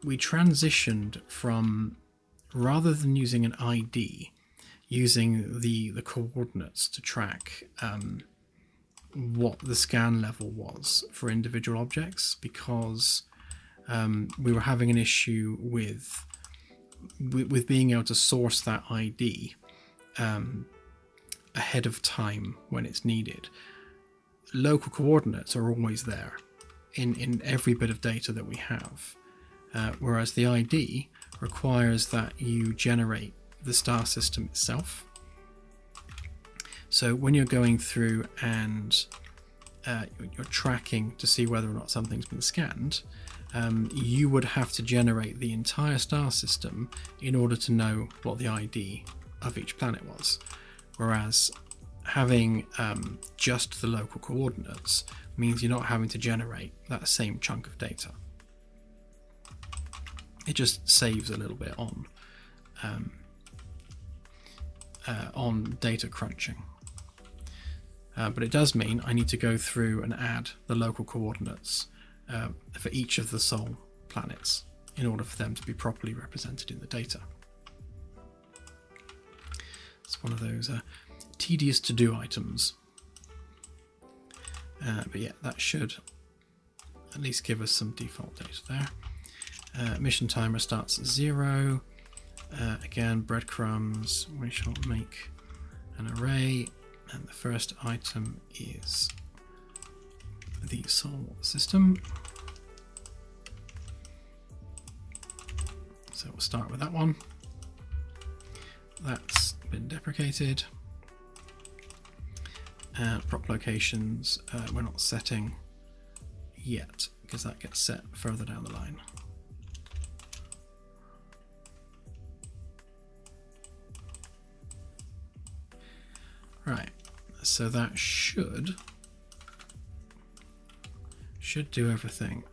we transitioned from, rather than using an ID, using the coordinates to track what the scan level was for individual objects, because we were having an issue with being able to source that ID ahead of time when it's needed. Local coordinates are always there in every bit of data that we have, whereas the ID requires that you generate the star system itself. So when you're going through and you're tracking to see whether or not something's been scanned, you would have to generate the entire star system in order to know what the ID of each planet was. Whereas having just the local coordinates means you're not having to generate that same chunk of data. It just saves a little bit on data crunching. But it does mean I need to go through and add the local coordinates for each of the Sol planets in order for them to be properly represented in the data. It's one of those tedious to-do items. But yeah, that should at least give us some default data there. Mission timer starts at 0. Again, breadcrumbs. We shall make an array, and the first item is the Sol system. So we'll start with that one. That's been deprecated. Prop locations we're not setting yet because that gets set further down the line. Right, so that should do everything.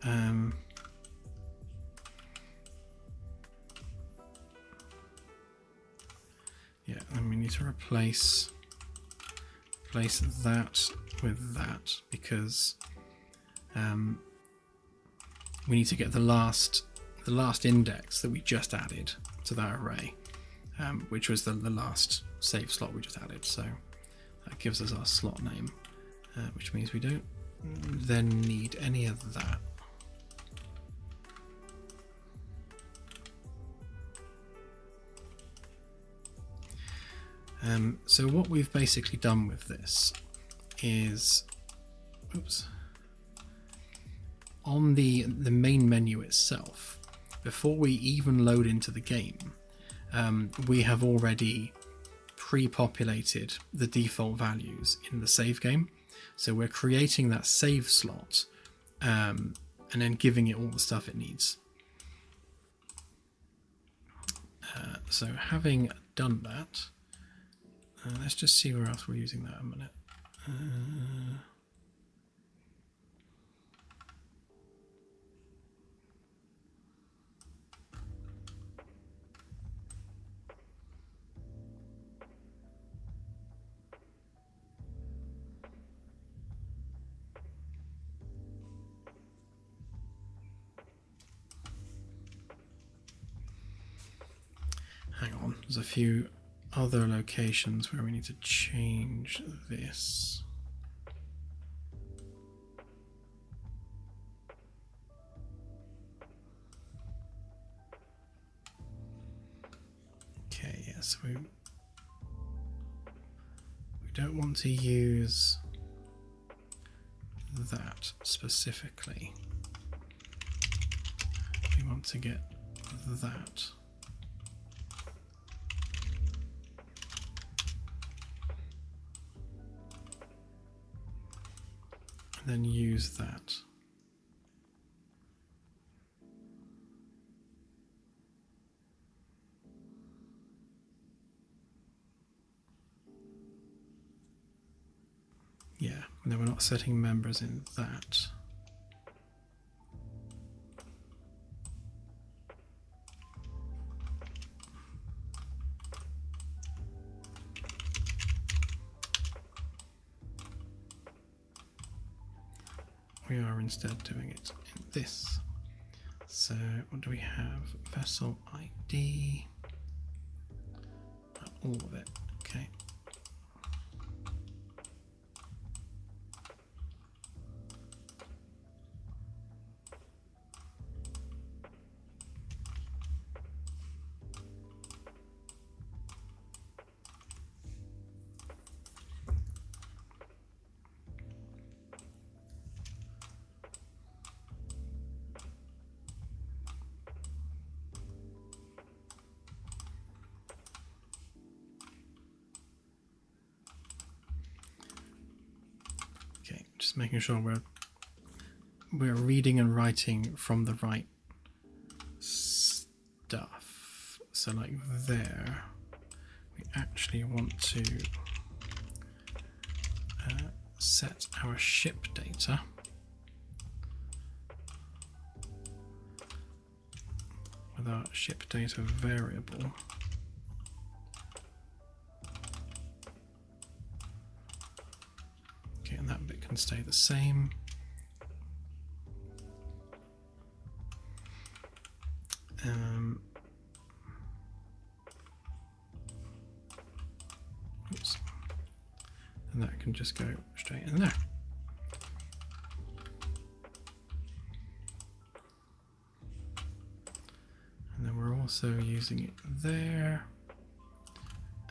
Yeah, and we need to replace that with that, because we need to get the last index that we just added to that array, which was the last save slot we just added. So that gives us our slot name, which means we don't then need any of that. So what we've basically done with this is, oops, on the main menu itself, before we even load into the game, we have already pre-populated the default values in the save game. So we're creating that save slot and then giving it all the stuff it needs. So having done that, let's just see where else we're using that a minute. Hang on, there's a few other locations where we need to change this. Okay, yes, we don't want to use that specifically. We want to get that. Then use that. Yeah, and then we're not setting members in that. We are instead doing it in this. So what do we have? Vessel ID. All of it. Okay. Just making sure we're reading and writing from the right stuff. So like there, we actually want to set our ship data. With our ship data variable. And that bit can stay the same. Oops. And that can just go straight in there. And then we're also using it there.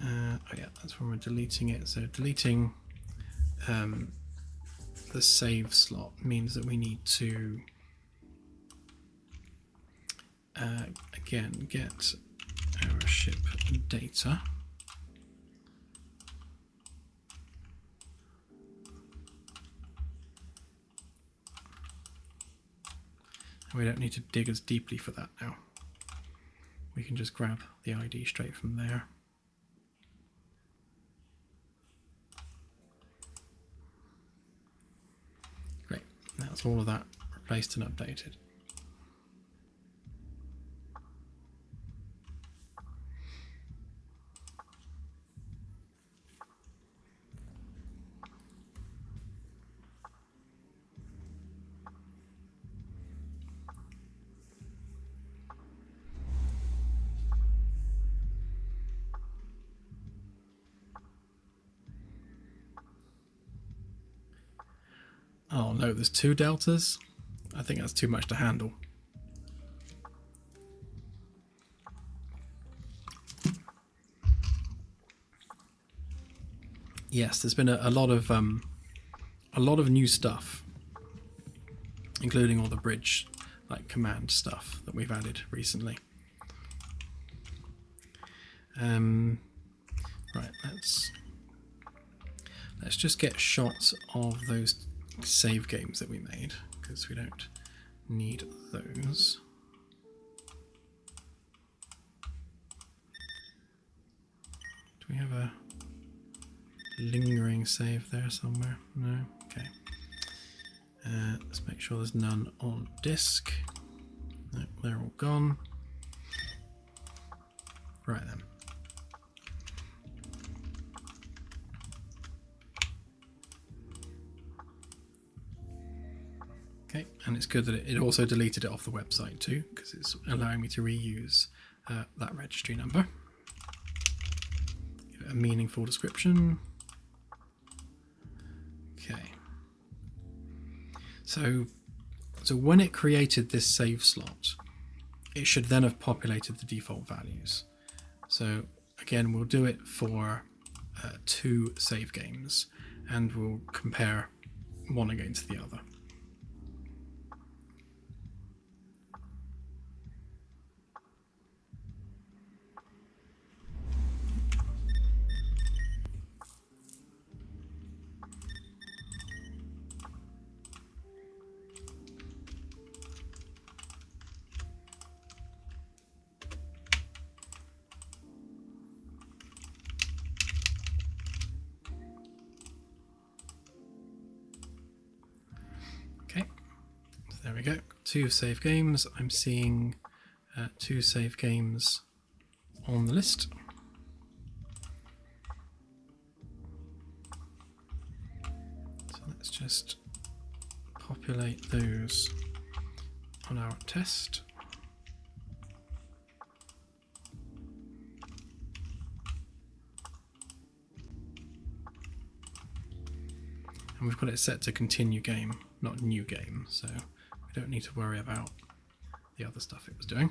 Oh yeah, that's when we're deleting it. So deleting the save slot means that we need to again get our ship data. We don't need to dig as deeply for that now. We can just grab the ID straight from there. Great, that's all of that replaced and updated. Oh no, there's 2 deltas? I think that's too much to handle. yes, there's been a lot of new stuff, including all the bridge like command stuff that we've added recently. Right, let's just get shots of those save games that we made, because we don't need those. Do we have a lingering save there somewhere? No? Okay. Let's make sure there's none on disk. No, they're all gone. Right then. Okay, and it's good that it also deleted it off the website too, because it's allowing me to reuse that registry number. Give it a meaningful description. Okay. So when it created this save slot, it should then have populated the default values. So again, we'll do it for 2 save games, and we'll compare one against the other. There we go, 2 save games. I'm seeing 2 save games on the list. So let's just populate those on our test. And we've got it set to continue game, not new game, so we don't need to worry about the other stuff it was doing.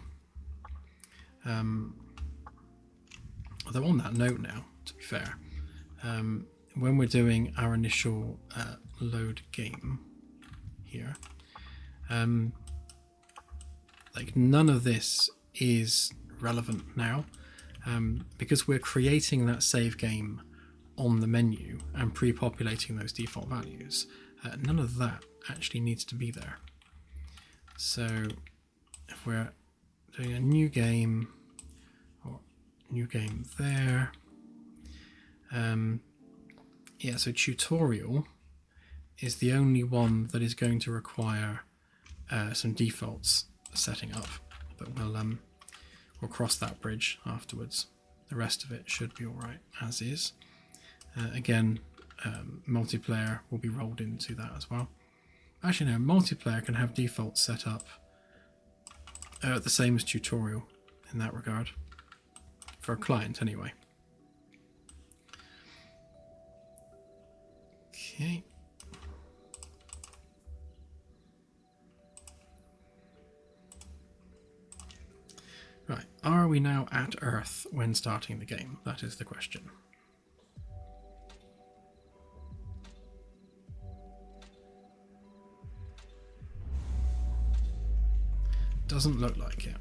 Although on that note now, to be fair, when we're doing our initial load game here, like none of this is relevant now, because we're creating that save game on the menu and pre-populating those default values. None of that actually needs to be there. So if we're doing a new game, or new game there, yeah, so tutorial is the only one that is going to require some defaults setting up, but we'll cross that bridge afterwards. The rest of it should be all right as is. Again, multiplayer will be rolled into that as well. Actually, no, multiplayer can have defaults set up the same as tutorial in that regard, for a client anyway. Okay. Right, are we now at Earth when starting the game? That is the question. Doesn't look like it.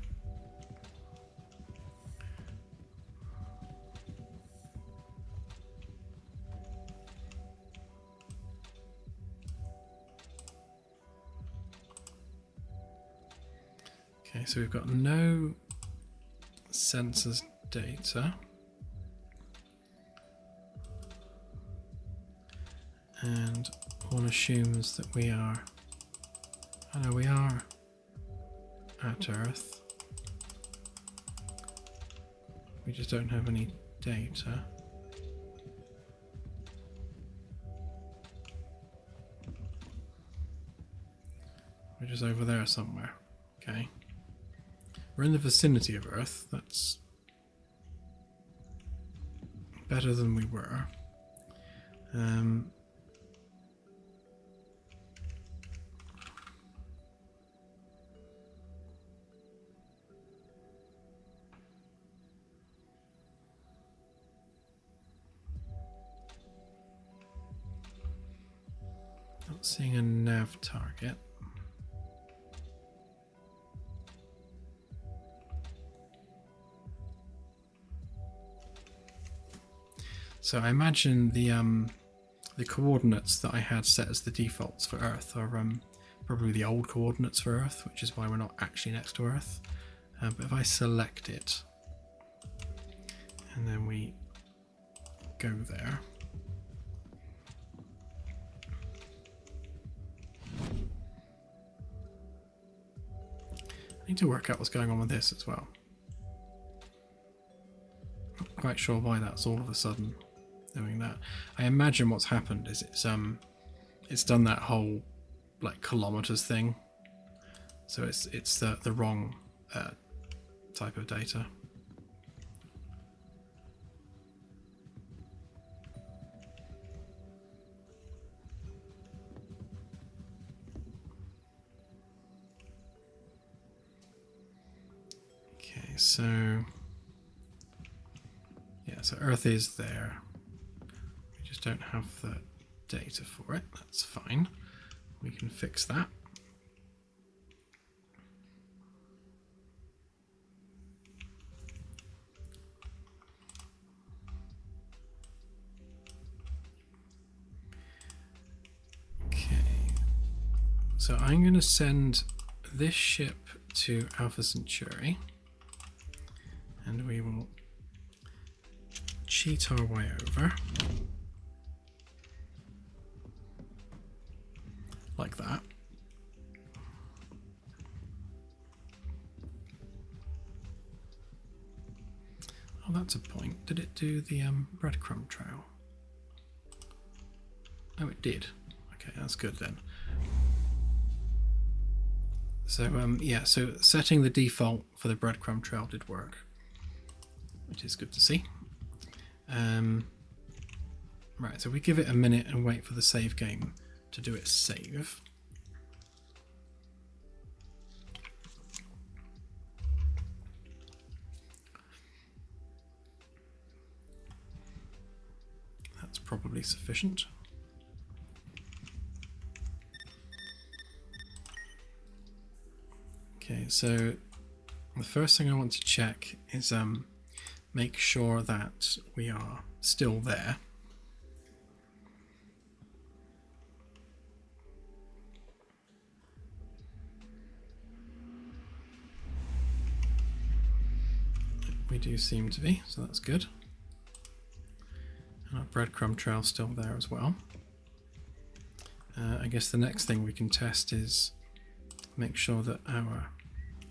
Okay, so we've got no sensors data. And one assumes that we are, I know we are at Earth. We just don't have any data. We're just over there somewhere. Okay. We're in the vicinity of Earth. That's better than we were. seeing a nav target. So I imagine the coordinates that I had set as the defaults for Earth are probably the old coordinates for Earth, which is why we're not actually next to Earth. But if I select it and then we go there, I need to work out what's going on with this as well. Not quite sure why that's all of a sudden doing that. I imagine what's happened is it's done that whole like kilometers thing, so it's the wrong type of data. Okay, so yeah, so Earth is there. We just don't have the data for it. That's fine. We can fix that. Okay. So I'm going to send this ship to Alpha Centauri, and we will cheat our way over. Like that. Oh, that's a point. Did it do the breadcrumb trail? Oh, it did. Okay, that's good then. So yeah, so setting the default for the breadcrumb trail did work, which is good to see. Right, so we give it a minute and wait for the save game to do its save. That's probably sufficient. Okay, so the first thing I want to check is make sure that we are still there. We do seem to be, so that's good. And our breadcrumb trail's still there as well. I guess the next thing we can test is make sure that our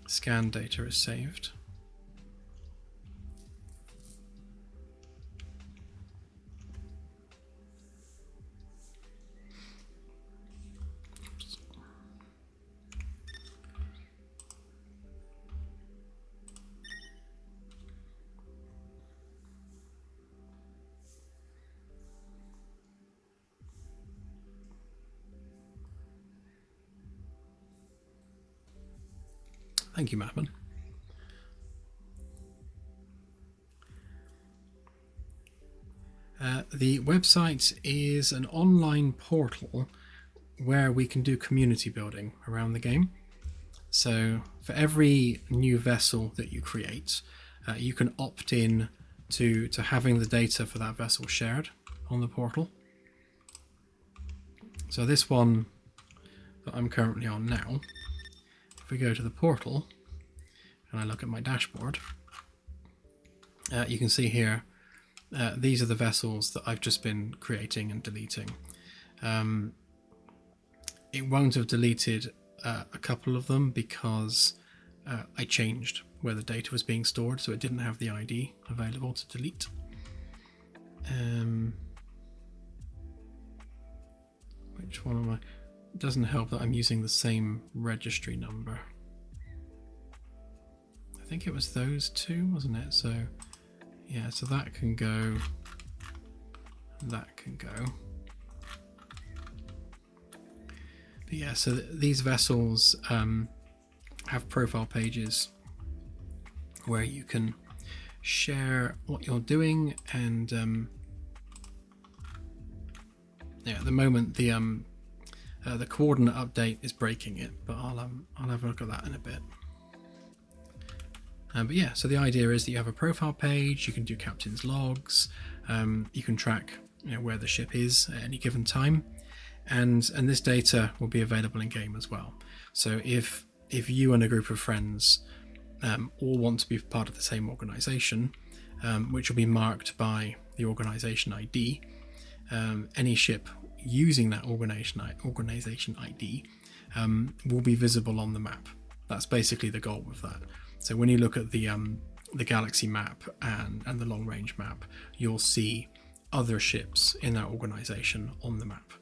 scan data is saved. Oops. Thank you, Madman. The website is an online portal where we can do community building around the game. So for every new vessel that you create, you can opt in to having the data for that vessel shared on the portal. So this one that I'm currently on now, if we go to the portal and I look at my dashboard, you can see here these are the vessels that I've just been creating and deleting. It won't have deleted a couple of them because I changed where the data was being stored, so it didn't have the ID available to delete. Which one am I? It doesn't help that I'm using the same registry number. I think it was those two, wasn't it? So yeah, so that can go, that can go. But yeah, so these vessels have profile pages where you can share what you're doing, and yeah, at the moment the The coordinate update is breaking it, but I'll have a look at that in a bit. But yeah, so the idea is that you have a profile page, you can do captain's logs, you can track where the ship is at any given time, and this data will be available in game as well. So if you and a group of friends all want to be part of the same organization, which will be marked by the organization ID, any ship using that organization ID will be visible on the map. That's basically the goal with that. So when you look at the galaxy map and the long range map, you'll see other ships in that organization on the map.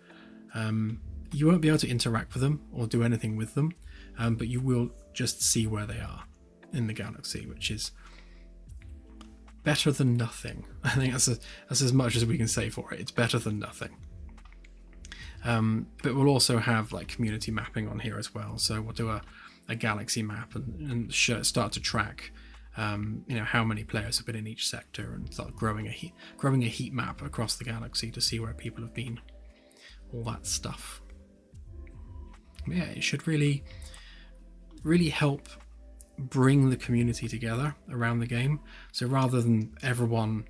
You won't be able to interact with them or do anything with them, but you will just see where they are in the galaxy, which is better than nothing. I think that's as much as we can say for it. It's better than nothing. But we'll also have like community mapping on here as well. So we'll do a galaxy map and start to track how many players have been in each sector, and start growing a heat map across the galaxy to see where people have been, all that stuff. But yeah, it should really help bring the community together around the game. So rather than everyone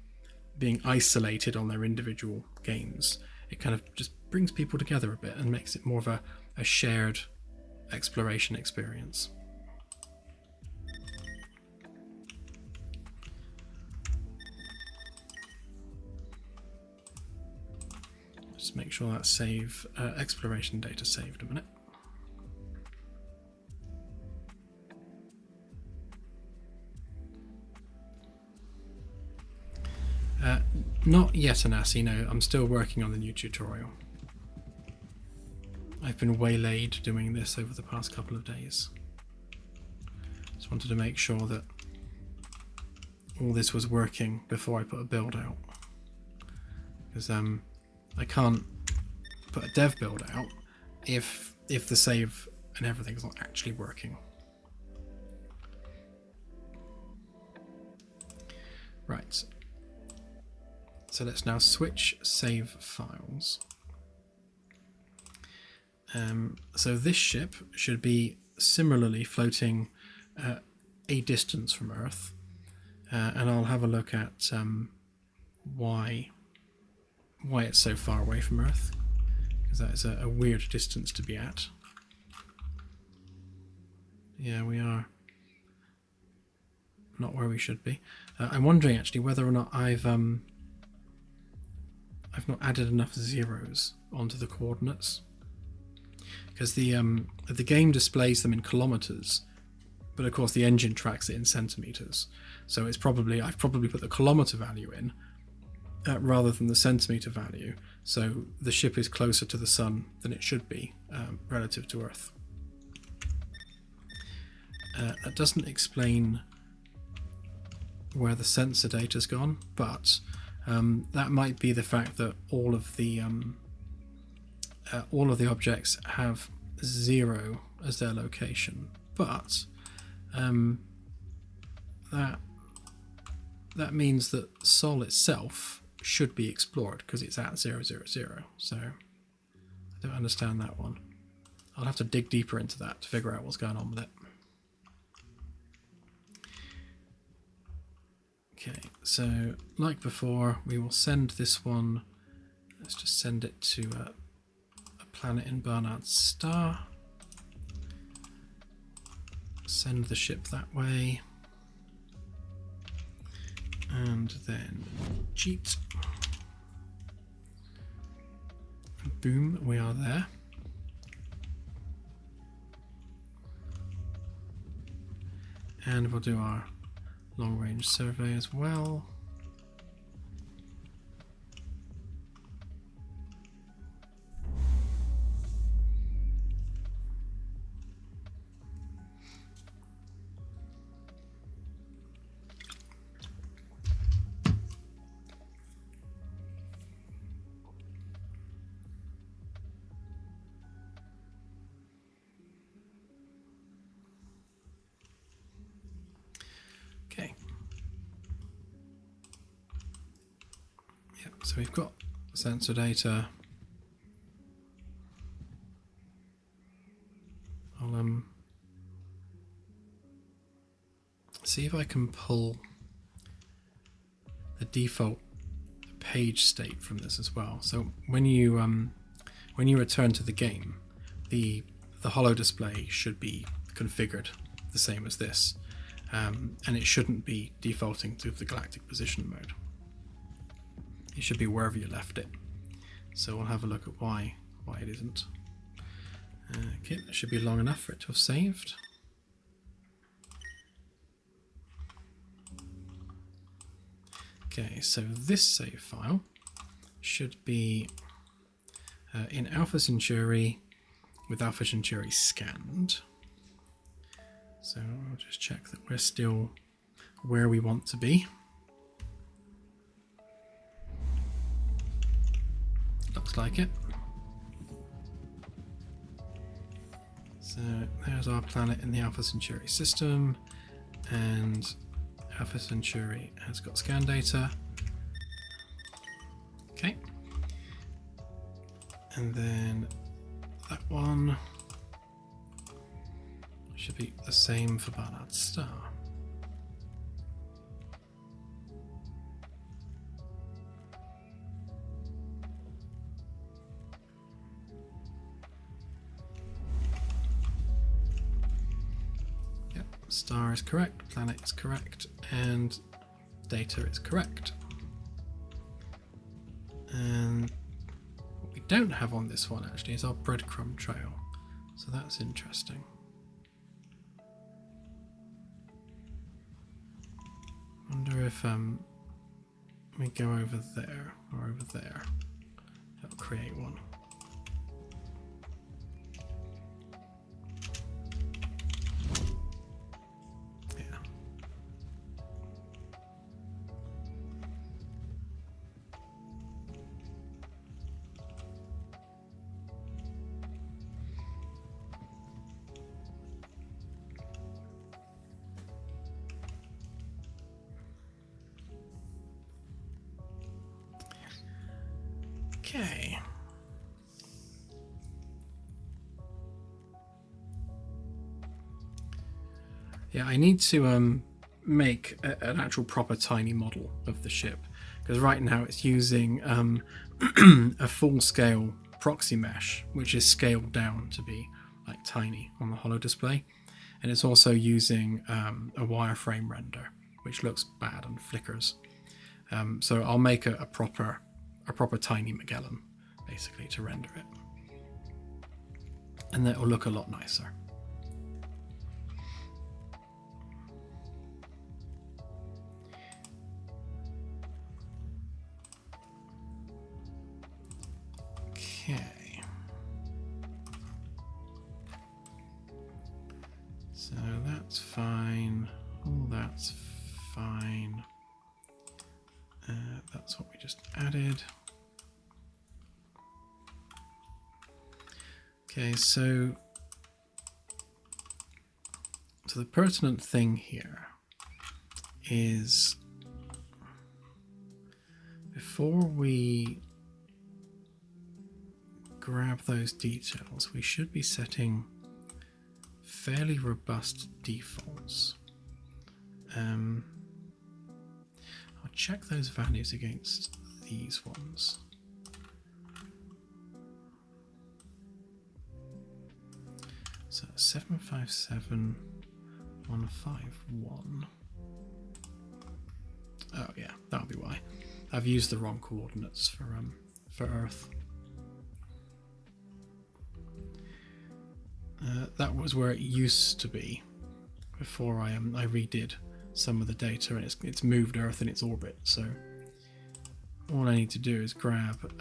being isolated on their individual games, it kind of just brings people together a bit and makes it more of a shared exploration experience. Just make sure that save exploration data saved a minute. Not yet, Anasi, no. I'm still working on the new tutorial. I've been waylaid doing this over the past couple of days. Just wanted to make sure that all this was working before I put a build out. Because I can't put a dev build out if the save and everything's not actually working. Right. So let's now switch save files. So this ship should be similarly floating a distance from Earth, and I'll have a look at why it's so far away from Earth, because that is a weird distance to be at. Yeah, we are not where we should be. I'm wondering actually whether or not I've not added enough zeros onto the coordinates, because the game displays them in kilometers, but of course the engine tracks it in centimeters. So I've probably put the kilometer value in rather than the centimeter value. So the ship is closer to the sun than it should be relative to Earth. That doesn't explain where the sensor data's gone, but that might be the fact that all of the objects have 0 as their location, but that means that Sol itself should be explored because it's at 000. So I don't understand that one. I'll have to dig deeper into that to figure out what's going on with it. Okay, so like before, we will send this one. Let's just send it to a planet in Barnard's star. Send the ship that way. And then cheat. Boom, we are there. And we'll do our long range survey as well. Okay. Yep, so we've got sensor data. see if I can pull the default page state from this as well. So when you return to the game, the holo display should be configured the same as this, and it shouldn't be defaulting to the galactic position mode. It should be wherever you left it. So we'll have a look at why it isn't. Okay, that should be long enough for it to have saved. Okay, so this save file should be in Alpha Centauri with Alpha Centauri scanned. So I'll just check that we're still where we want to be. Looks like it. So there's our planet in the Alpha Centauri system, and Alpha Centauri has got scan data. Okay. And then that one should be the same for Barnard Star. Yep, star is correct, planet is correct, and data is correct. And what we don't have on this one actually is our breadcrumb trail, so that's interesting. Wonder if we go over there or over there, that'll create one. Yeah. Okay. Yeah, I need to make an actual proper tiny model of the ship, because right now it's using a full-scale proxy mesh, which is scaled down to be like tiny on the holo display, and it's also using a wireframe render, which looks bad and flickers. So I'll make a proper tiny Magellan, basically, to render it, and that will look a lot nicer. Okay, so that's fine. All that's fine. That's what we just added. Okay, so the pertinent thing here is, before we grab those details, we should be setting fairly robust defaults. I'll check those values against these ones. So 757,151. Oh yeah, that'll be why. I've used the wrong coordinates for Earth. That was where it used to be before I redid some of the data, and it's moved Earth in its orbit. So all I need to do is grab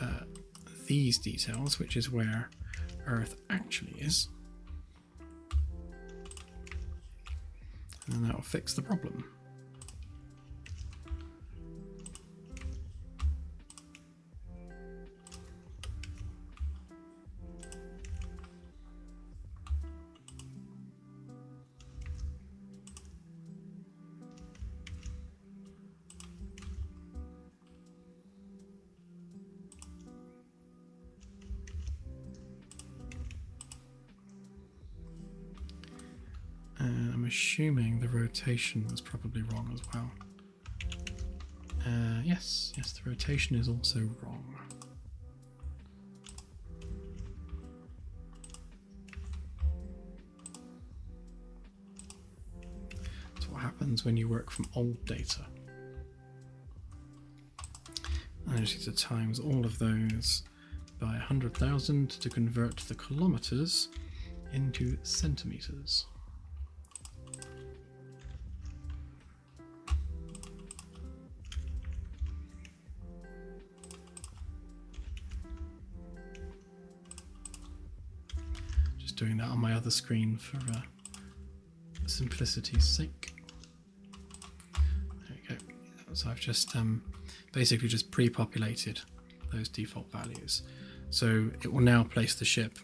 these details, which is where Earth actually is, and that will fix the problem. assuming the rotation was probably wrong as well. Yes, the rotation is also wrong. That's what happens when you work from old data. I just need to times all of those by 100,000 to convert the kilometers into centimeters. Just doing that on my other screen for simplicity's sake. There we go. So I've just basically just pre-populated those default values. So it will now place the ship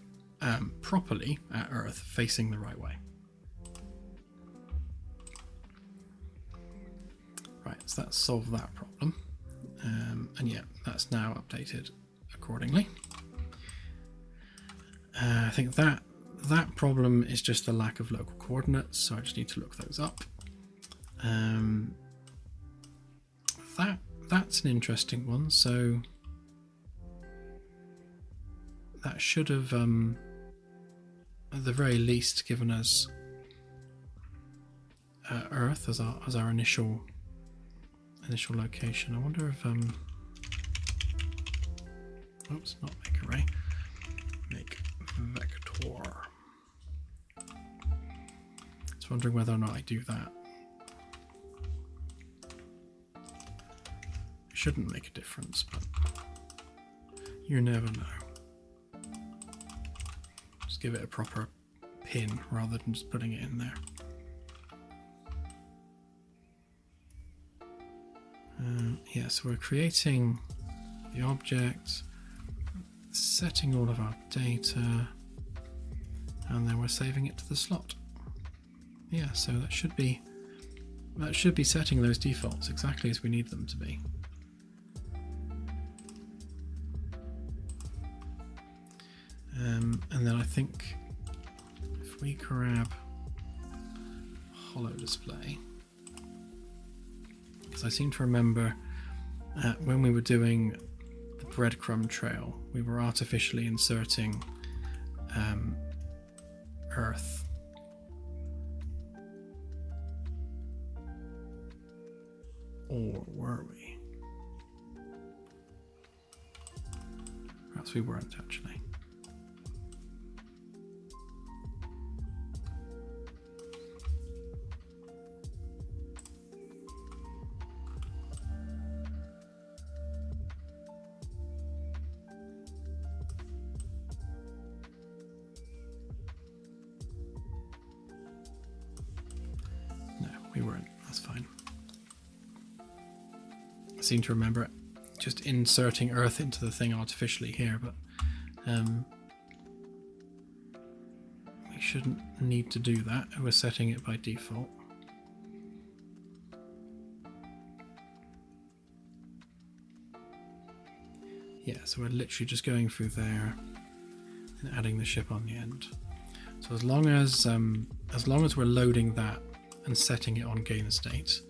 properly at Earth, facing the right way. Right, so that's solved that problem. And yeah, that's now updated accordingly. I think that problem is just the lack of local coordinates, so I just need to look those up. That's an interesting one. So that should have, at the very least, given us Earth as our initial location. I wonder if oops, not make array, make vector. Just wondering whether or not I do that. Shouldn't make a difference, but you never know. Just give it a proper pin rather than just putting it in there. Yeah, so we're creating the object, setting all of our data, and then we're saving it to the slot. Yeah, so that should be setting those defaults exactly as we need them to be. And then I think if we grab hollow display, because I seem to remember when we were doing the breadcrumb trail, we were artificially inserting Earth. Or were we? Perhaps we weren't actually. We weren't, that's fine. I seem to remember it just inserting Earth into the thing artificially here, but we shouldn't need to do that. We're setting it by default. Yeah, so we're literally just going through there and adding the ship on the end. So as long as we're loading that and setting it on gain state,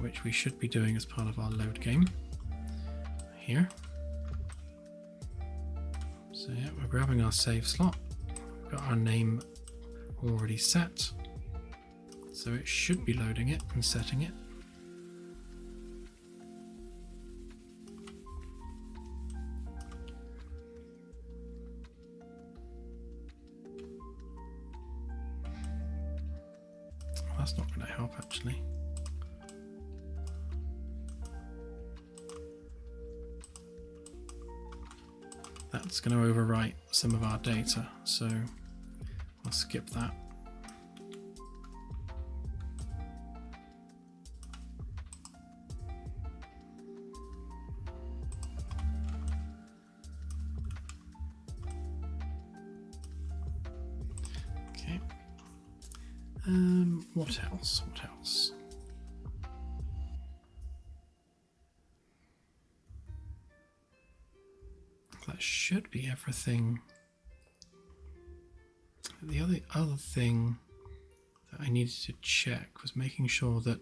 which we should be doing as part of our load game here. So yeah, we're grabbing our save slot. We've got our name already set, so it should be loading it and setting it. That's not going to help actually. That's going to overwrite some of our data, so I'll skip that. Okay. What else? What else? That should be everything. The other thing that I needed to check was making sure that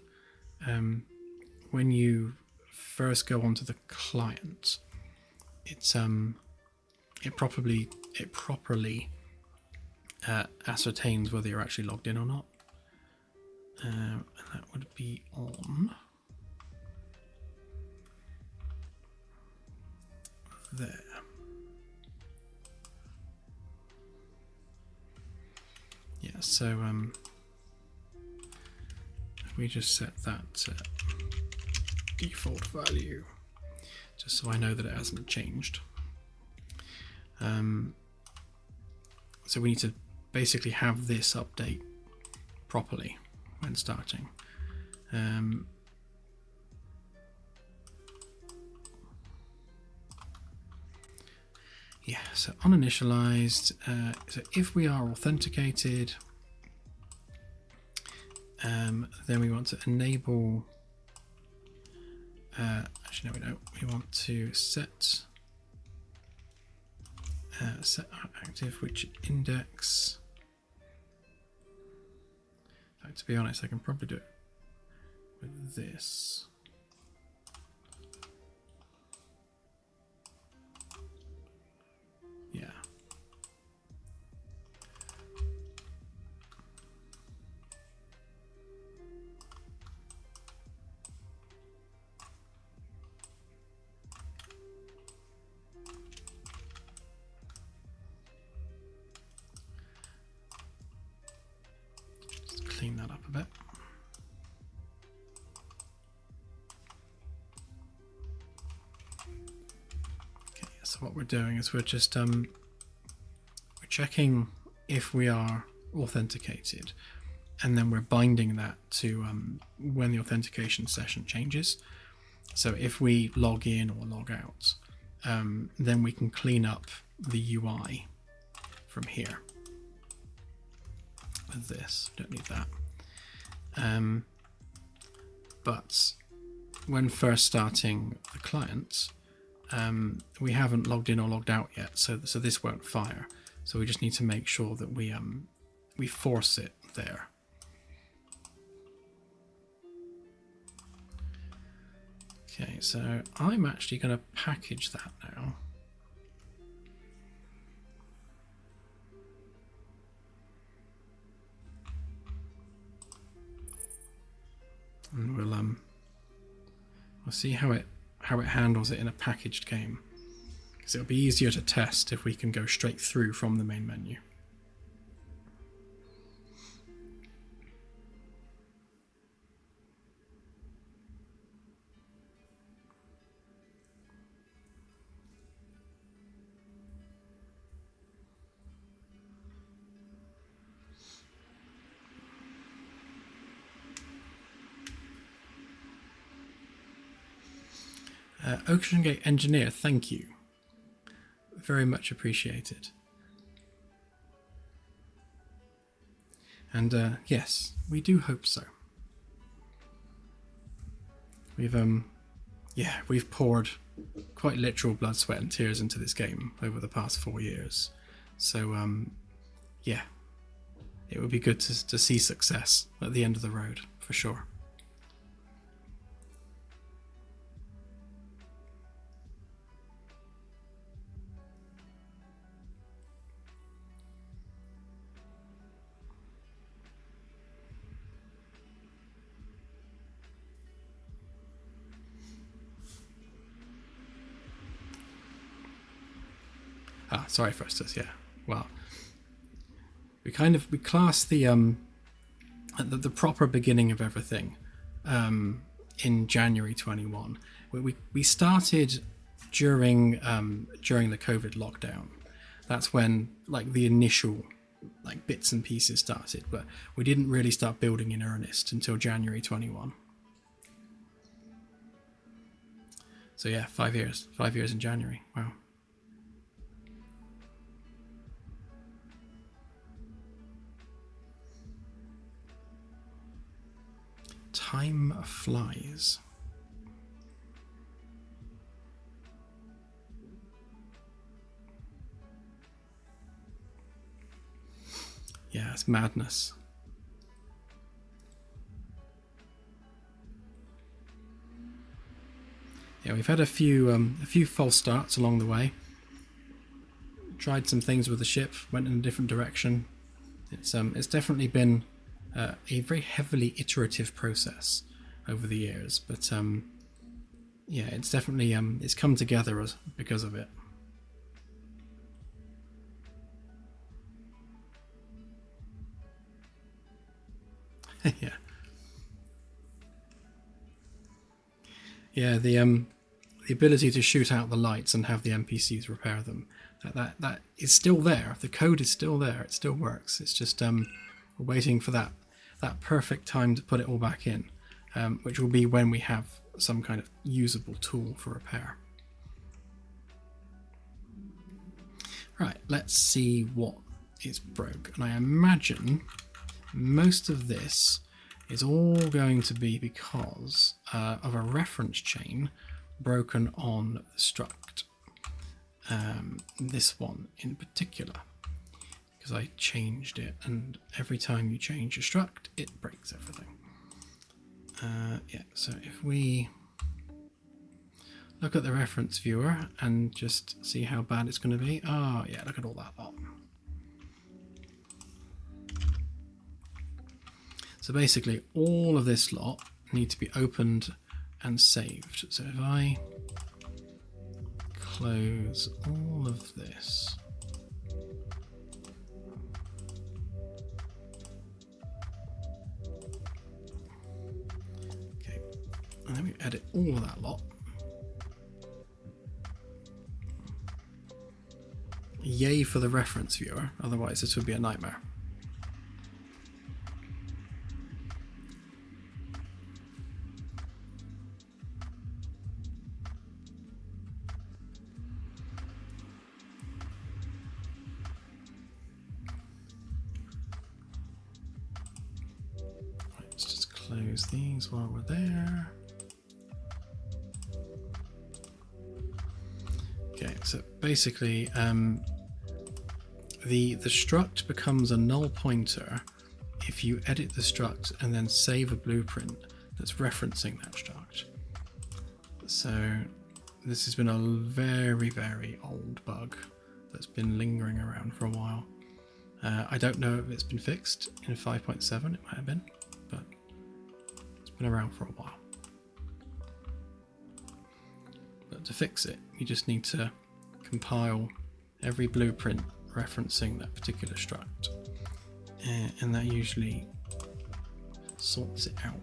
when you first go onto the client, it properly ascertains whether you're actually logged in or not. And that would be on there. Yeah, so if we just set that default value, just so I know that it hasn't changed. So we need to basically have this update properly when starting. Yeah, so uninitialized. So if we are authenticated, then we want to enable. Actually, no, we don't. We want to set our active widget index. In fact, to be honest, I can probably do it with this. Yeah. Just clean that up a bit. Okay, so what we're doing is we're just we're checking if we are authenticated, and then we're binding that to when the authentication session changes. So if we log in or log out, then we can clean up the UI from here with this. Don't need that. But when first starting the client, we haven't logged in or logged out yet, so this won't fire. So we just need to make sure that we force it there. Okay, so I'm actually going to package that now. And we'll see how it handles it in a packaged game, because it'll be easier to test if we can go straight through from the main menu. Ocean Gate Engineer, thank you. Very much appreciated. And yes, we do hope so. We've poured quite literal blood, sweat and tears into this game over the past 4 years. So yeah, it would be good to see success at the end of the road, for sure. Sorry, Frostus. Yeah, well, we class the proper beginning of everything in January 21. We started during the COVID lockdown. That's when like the initial like bits and pieces started, but we didn't really start building in earnest until January 21. So yeah, 5 years. 5 years in January. Wow. Time flies. Yeah, it's madness. yeah, we've had a few false starts along the way. Tried some things with the ship, went in a different direction. It's definitely been a very heavily iterative process over the years, but yeah, it's definitely it's come together because of it. Yeah, yeah. The ability to shoot out the lights and have the NPCs repair them, that is still there. The code is still there. It still works. It's just we're waiting for that perfect time to put it all back in, which will be when we have some kind of usable tool for repair. Right, let's see what is broke. And I imagine most of this is all going to be because of a reference chain broken on the struct. This one in particular, because I changed it, and every time you change a struct, it breaks everything. Yeah, so if we look at the reference viewer and just see how bad it's going to be. Oh, yeah, look at all that lot. So basically, all of this lot need to be opened and saved. So if I close all of this, okay, and then we edit all of that lot. Yay for the reference viewer, otherwise this would be a nightmare. Let's just close these while we're there. Okay, so basically the struct becomes a null pointer if you edit the struct and then save a blueprint that's referencing that struct. So this has been a very, very old bug that's been lingering around for a while. I don't know if it's been fixed in 5.7, it might have been, but it's been around for a while. But to fix it, you just need to compile every blueprint referencing that particular struct, and that usually sorts it out.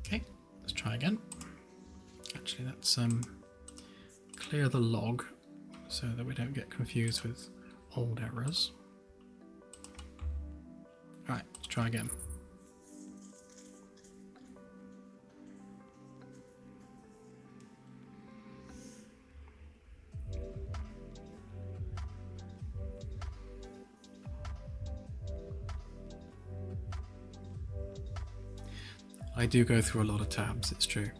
Okay, let's try again. Actually, let's clear the log so that we don't get confused with old errors. Alright, let's try again. I do go through a lot of tabs, it's true.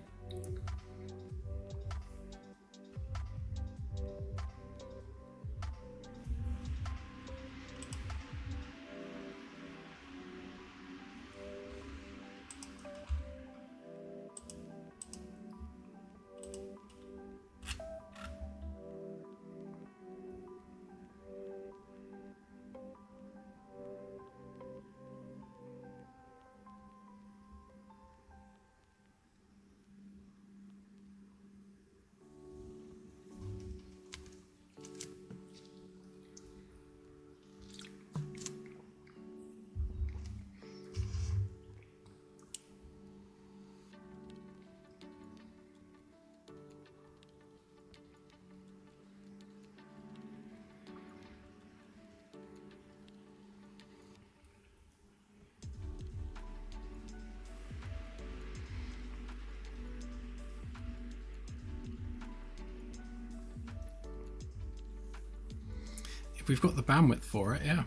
If we've got the bandwidth for it, yeah.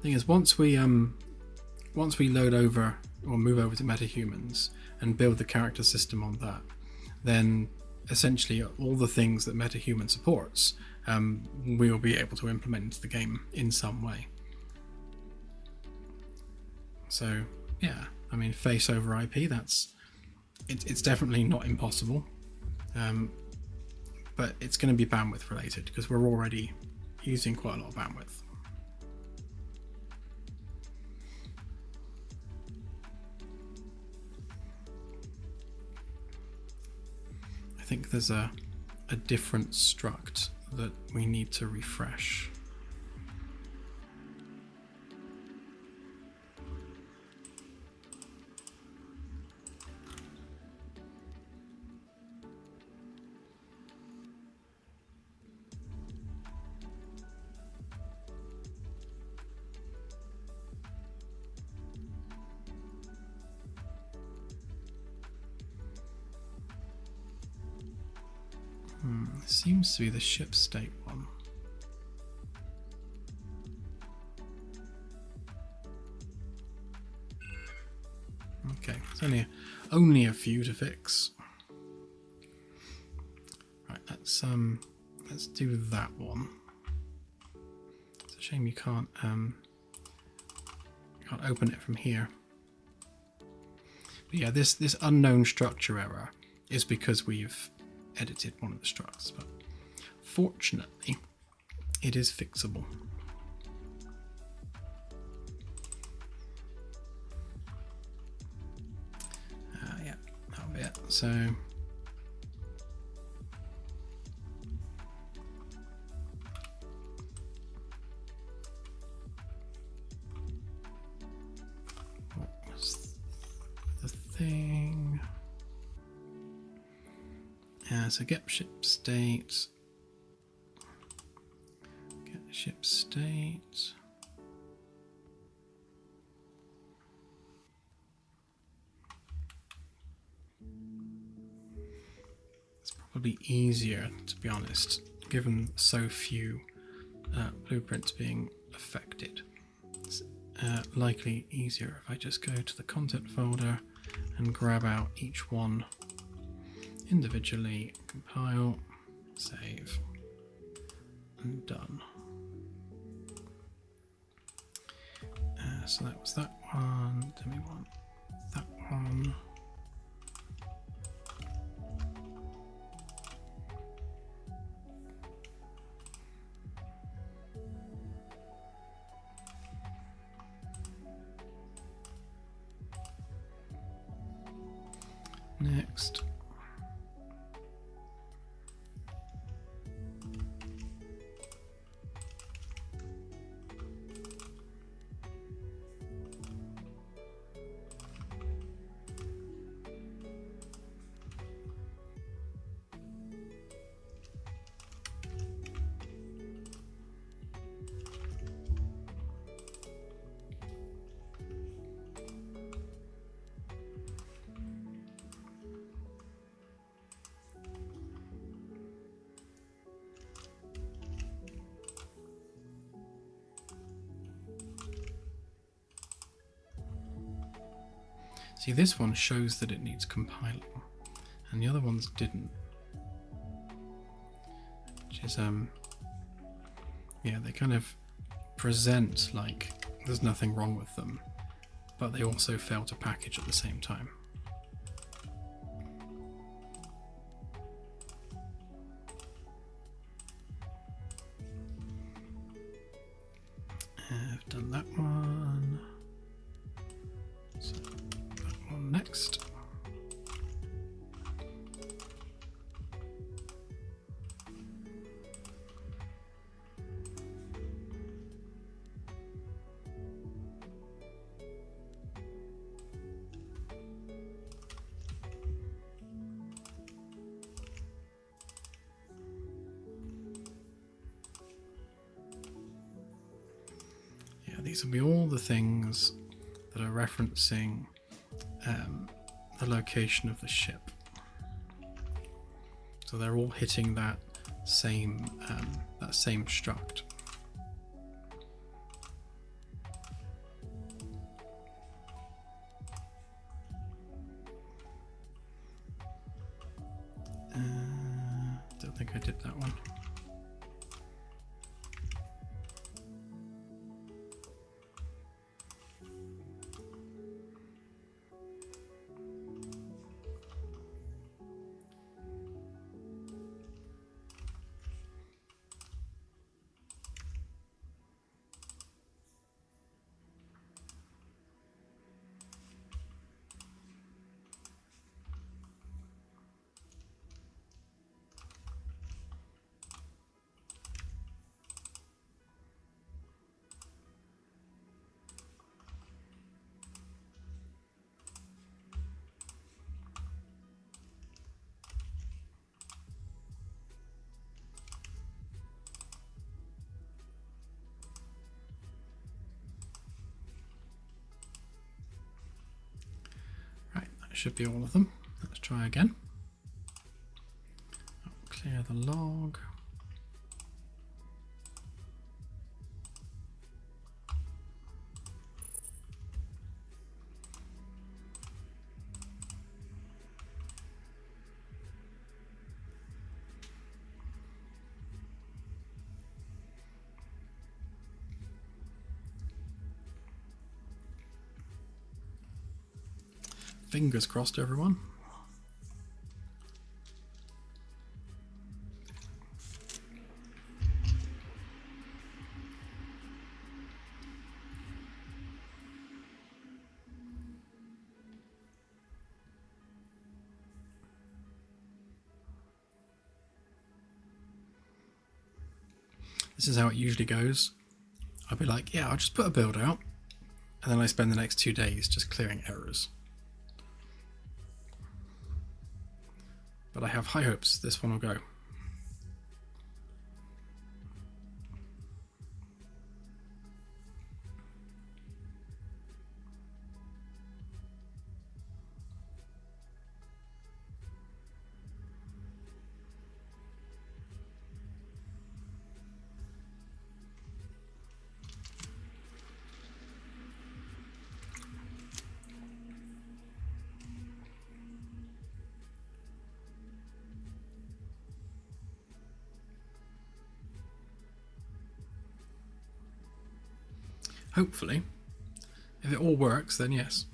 Thing is, once we load over or move over to MetaHumans and build the character system on that, then essentially all the things that MetaHuman supports, we will be able to implement into the game in some way. So yeah, I mean, face over IP, it's definitely not impossible, but it's going to be bandwidth related because we're already using quite a lot of bandwidth. I think there's a different struct that we need to refresh. Seems to be the ship state one. Okay, it's only a few to fix. Right, let's do that one. It's a shame you can't open it from here. But yeah, this unknown structure error is because we've edited one of the structs, but fortunately it is fixable. Yeah, that'll be it. So what was the thing? So get ship state. Get ship state. It's probably easier, to be honest, given so few blueprints being affected. It's likely easier if I just go to the content folder and grab out each one individually, compile, save, and done. So that was that one. Then we want that one. Next. See, this one shows that it needs compiling, and the other ones didn't. Which is, yeah, they kind of present like there's nothing wrong with them, but they also fail to package at the same time. I've done that one. So that one next. These will be all the things that are referencing the location of the ship. So they're all hitting that same struct. Don't think I did that one. Should be all of them. Let's try again. I'll clear the log. Fingers crossed, everyone. This is how it usually goes. I'll be like, yeah, I'll just put a build out, and then I spend the next 2 days just clearing errors. But I have high hopes this one will go. Hopefully. If it all works, then yes.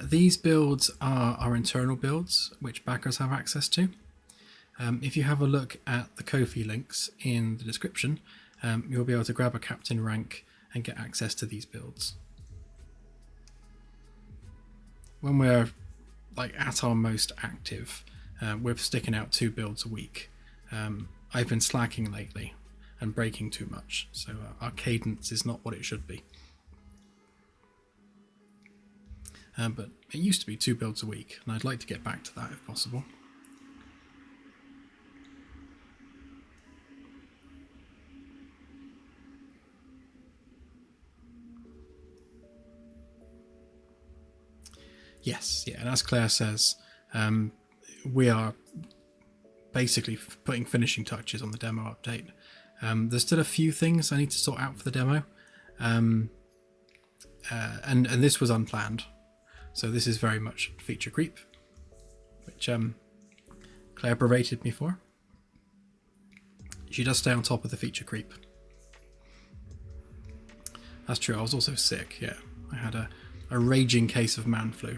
These builds are our internal builds, which backers have access to. If you have a look at the Ko-fi links in the description, you'll be able to grab a captain rank and get access to these builds. When we're like at our most active, we're sticking out 2 builds a week. I've been slacking lately and breaking too much, so our cadence is not what it should be. But it used to be 2 builds a week, and I'd like to get back to that if possible. Yes, yeah, and as Claire says, we are basically putting finishing touches on the demo update. There's still a few things I need to sort out for the demo, and this was unplanned, so this is very much feature creep, which Claire berated me for. She does stay on top of the feature creep. That's true, I was also sick, yeah. I had a raging case of man flu.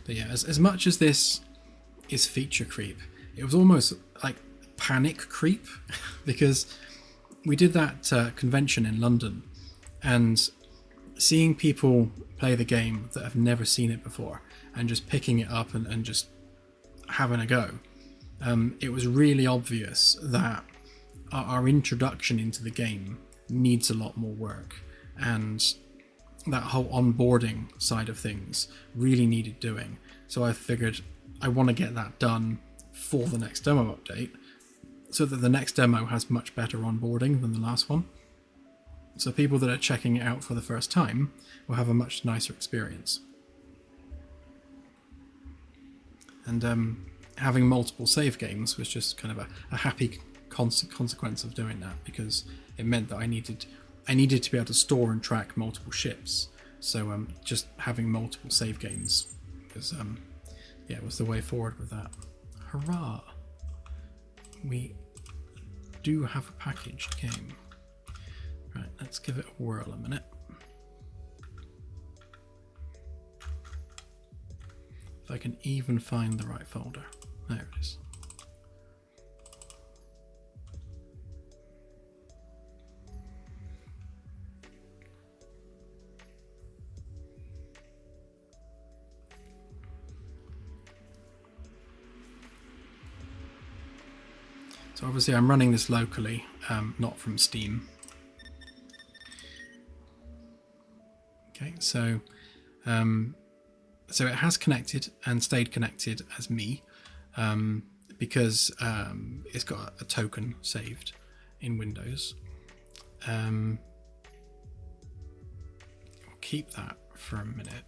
But yeah, as much as this is feature creep, it was almost like panic creep because we did that convention in London, and seeing people play the game that have never seen it before and just picking it up and just having a go, it was really obvious that our introduction into the game needs a lot more work, and that whole onboarding side of things really needed doing. So I figured I want to get that done for the next demo update so that the next demo has much better onboarding than the last one. So people that are checking it out for the first time will have a much nicer experience. And having multiple save games was just kind of a happy consequence of doing that, because it meant that I needed to be able to store and track multiple ships. So just having multiple save games was was the way forward with that. Hurrah! We do have a packaged game. Right, let's give it a whirl a minute. If I can even find the right folder. There it is. So obviously I'm running this locally, not from Steam. Okay, so it has connected and stayed connected as me, because it's got a token saved in Windows. I'll keep that for a minute.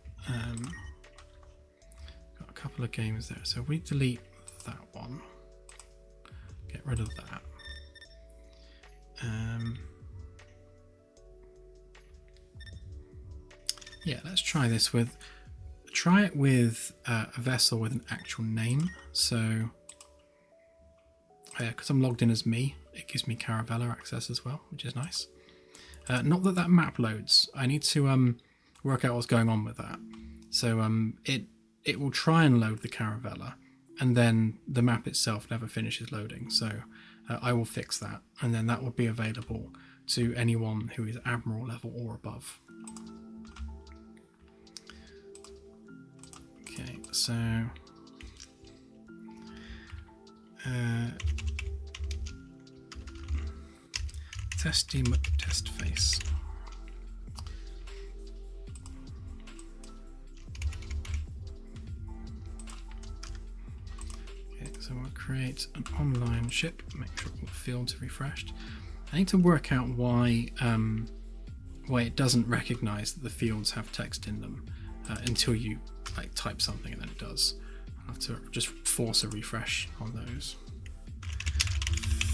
Got a couple of games there, so we delete that one. Get rid of that. Yeah, let's try this with. Try it with a vessel with an actual name. So, yeah, because I'm logged in as me, it gives me Caravella access as well, which is nice. Not that that map loads. I need to work out what's going on with that. So it will try and load the Caravella, and then the map itself never finishes loading. So I will fix that, and then that will be available to anyone who is Admiral level or above. Okay, so testy test face. Okay, so we'll create an online ship, make sure all the fields are refreshed. I need to work out why it doesn't recognize that the fields have text in them until you type something, and then it does. I'll have to just force a refresh on those.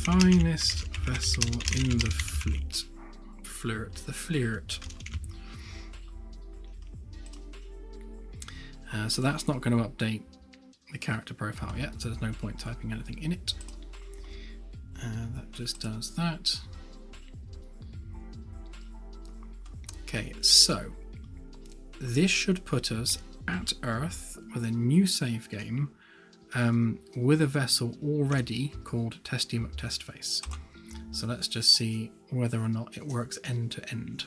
Finest vessel in the fleet. The flirt. So that's not going to update the character profile yet, so there's no point typing anything in it. That just does that. Okay, so this should put us at Earth with a new save game with a vessel already called Testy McTestface. So let's just see whether or not it works end to end.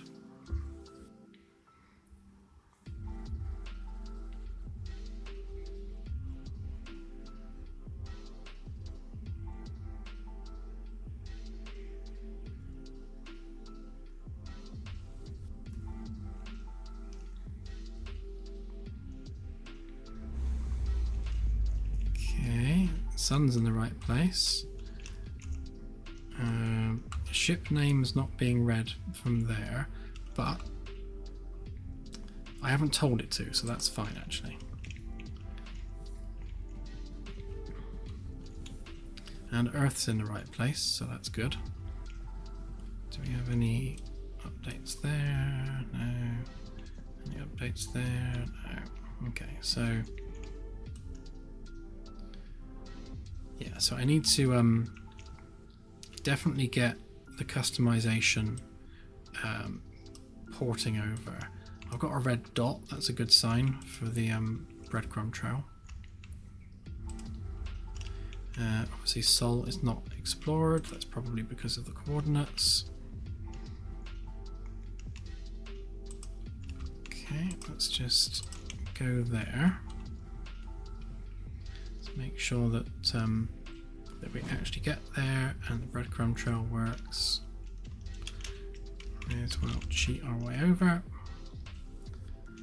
Sun's in the right place. Ship name's not being read from there, but I haven't told it to, so that's fine actually. And Earth's in the right place, so that's good. Do we have any updates there? No. Any updates there? No. Okay, so yeah, so I need to definitely get the customization porting over. I've got a red dot, that's a good sign for the breadcrumb trail. Obviously Sol is not explored, that's probably because of the coordinates. Okay, let's just go there. Let's make sure that that we actually get there and the breadcrumb trail works. May as well cheat our way over.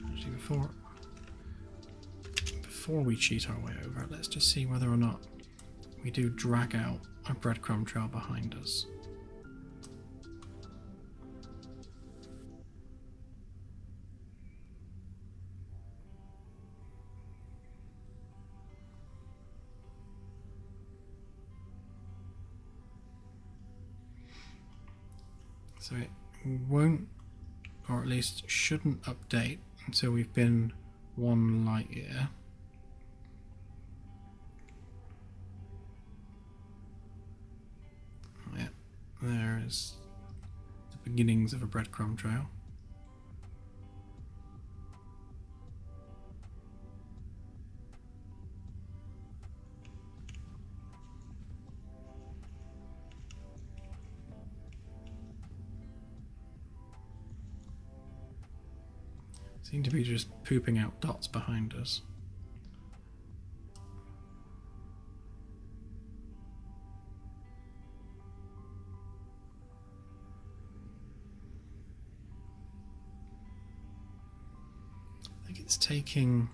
Actually, before we cheat our way over, let's just see whether or not we do drag out a breadcrumb trail behind us. So it won't, or at least shouldn't update until we've been 1 light year. Yeah, there is the beginnings of a breadcrumb trail. Seem to be just pooping out dots behind us. I think it's taking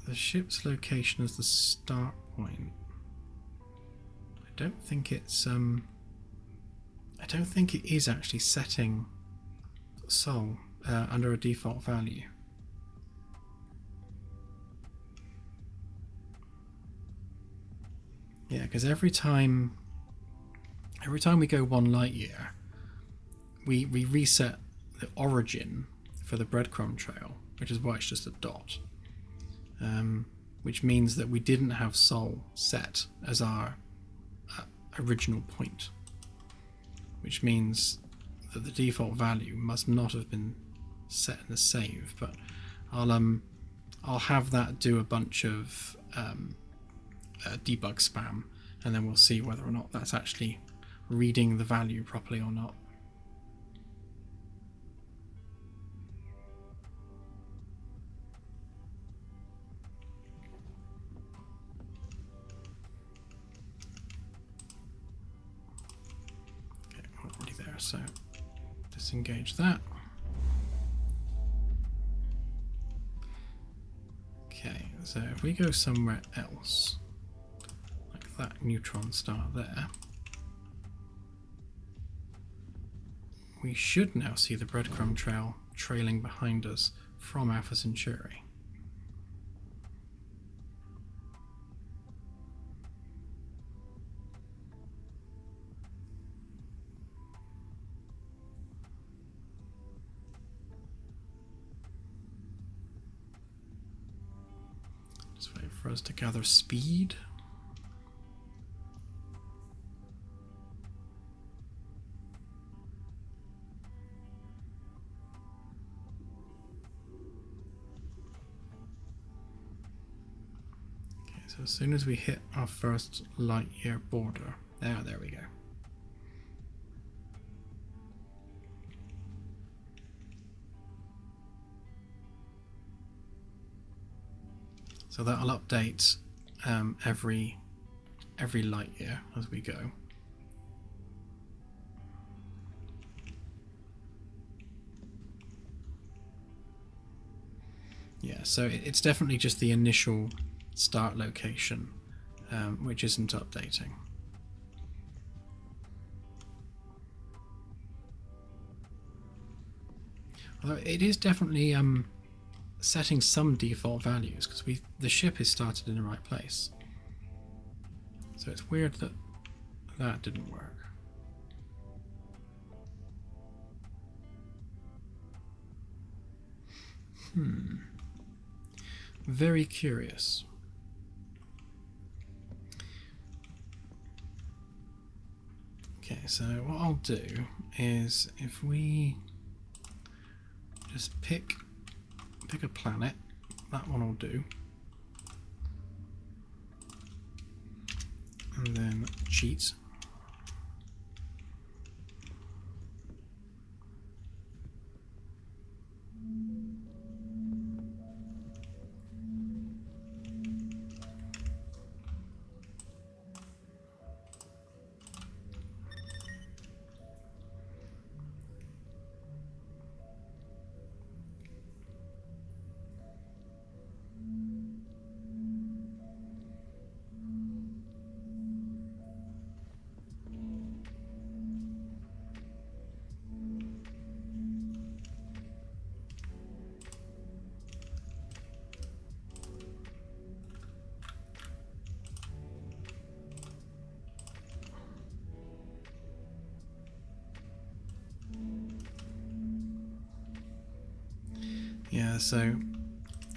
the ship's location as the start point. I don't think it's I don't think it is actually setting Sol under a default value. Yeah, because every time we go 1 light year, we reset the origin for the breadcrumb trail, which is why it's just a dot. Which means that we didn't have Sol set as our original point, which means that the default value must not have been set in the save. But I'll have that do a bunch of debug spam, and then we'll see whether or not that's actually reading the value properly or not. Okay, already there, so disengage that. Okay, so if we go somewhere else, like that neutron star there, we should now see the breadcrumb trail trailing behind us from Alpha Centauri. Just wait for us to gather speed. Okay, so as soon as we hit our first light year border, there we go. So that'll update every light year as we go. Yeah, so it's definitely just the initial start location, which isn't updating. Although it is definitely setting some default values, because the ship is started in the right place. So it's weird that that didn't work. Very curious. Okay, so what I'll do is, if we just pick a planet, that one will do, and then cheat. So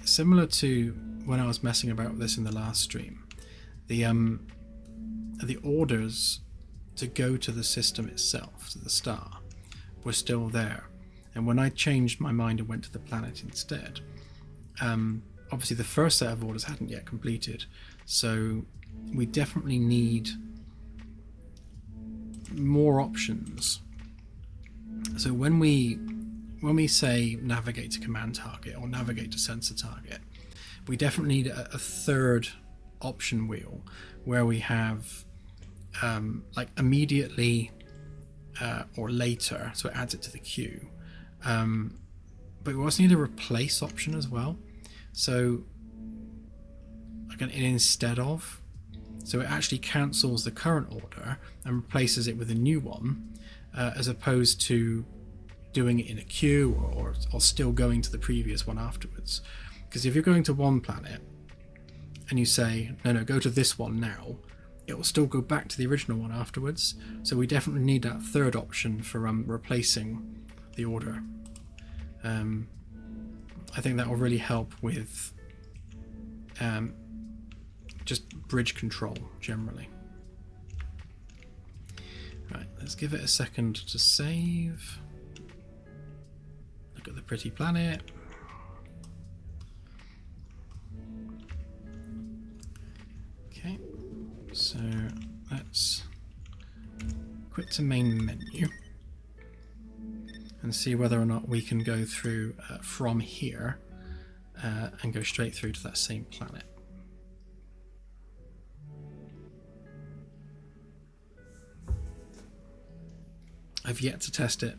similar to when I was messing about with this in the last stream, the orders to go to the system itself, to the star, were still there. And when I changed my mind and went to the planet instead, obviously the first set of orders hadn't yet completed, so we definitely need more options. So when we say navigate to command target or navigate to sensor target, we definitely need a third option wheel where we have like immediately or later, so it adds it to the queue. But we also need a replace option as well. So like an instead of, so it actually cancels the current order and replaces it with a new one, as opposed to doing it in a queue or still going to the previous one afterwards. Because if you're going to one planet and you say, no, go to this one now, it will still go back to the original one afterwards. So we definitely need that third option for replacing the order. I think that will really help with just bridge control generally. Right, let's give it a second to save. Look at the pretty planet. Okay, so let's quit to main menu and see whether or not we can go through from here and go straight through to that same planet. I've yet to test it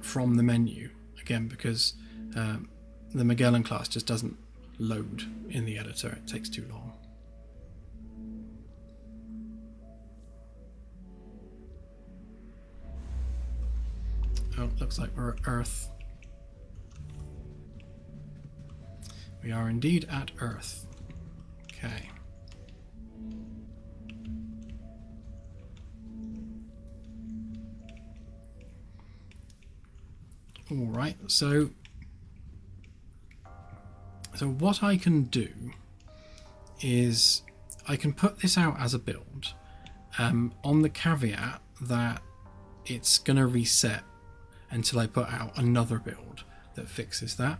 from the menu, again, because the Magellan class just doesn't load in the editor. It takes too long. Oh, looks like we're at Earth. We are indeed at Earth. Okay. Alright, so what I can do is I can put this out as a build on the caveat that it's going to reset until I put out another build that fixes that.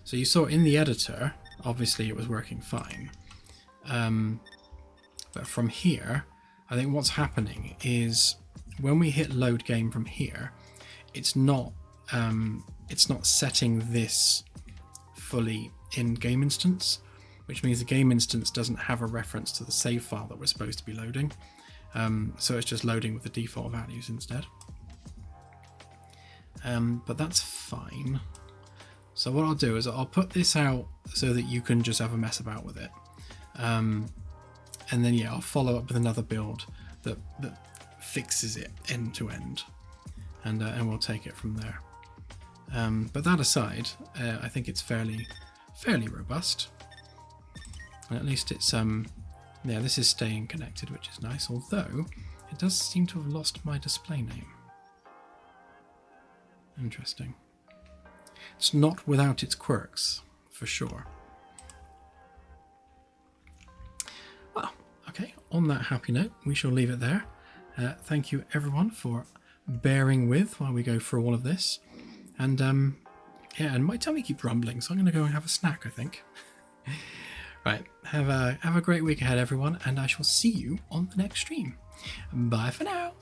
So you saw in the editor, obviously it was working fine. But from here, I think what's happening is when we hit load game from here, it's not setting this fully in game instance, which means the game instance doesn't have a reference to the save file that we're supposed to be loading. So it's just loading with the default values instead. But that's fine. So what I'll do is I'll put this out so that you can just have a mess about with it. And then yeah, I'll follow up with another build that fixes it end to end, and we'll take it from there. But that aside, I think it's fairly robust. And at least it's yeah, this is staying connected, which is nice, although it does seem to have lost my display name. Interesting. It's not without its quirks, for sure. Well, okay, on that happy note, we shall leave it there. Thank you everyone for bearing with while we go through all of this. And yeah, and my tummy keeps rumbling, so I'm going to go and have a snack, I think. Right, have a great week ahead, everyone, and I shall see you on the next stream. Bye for now.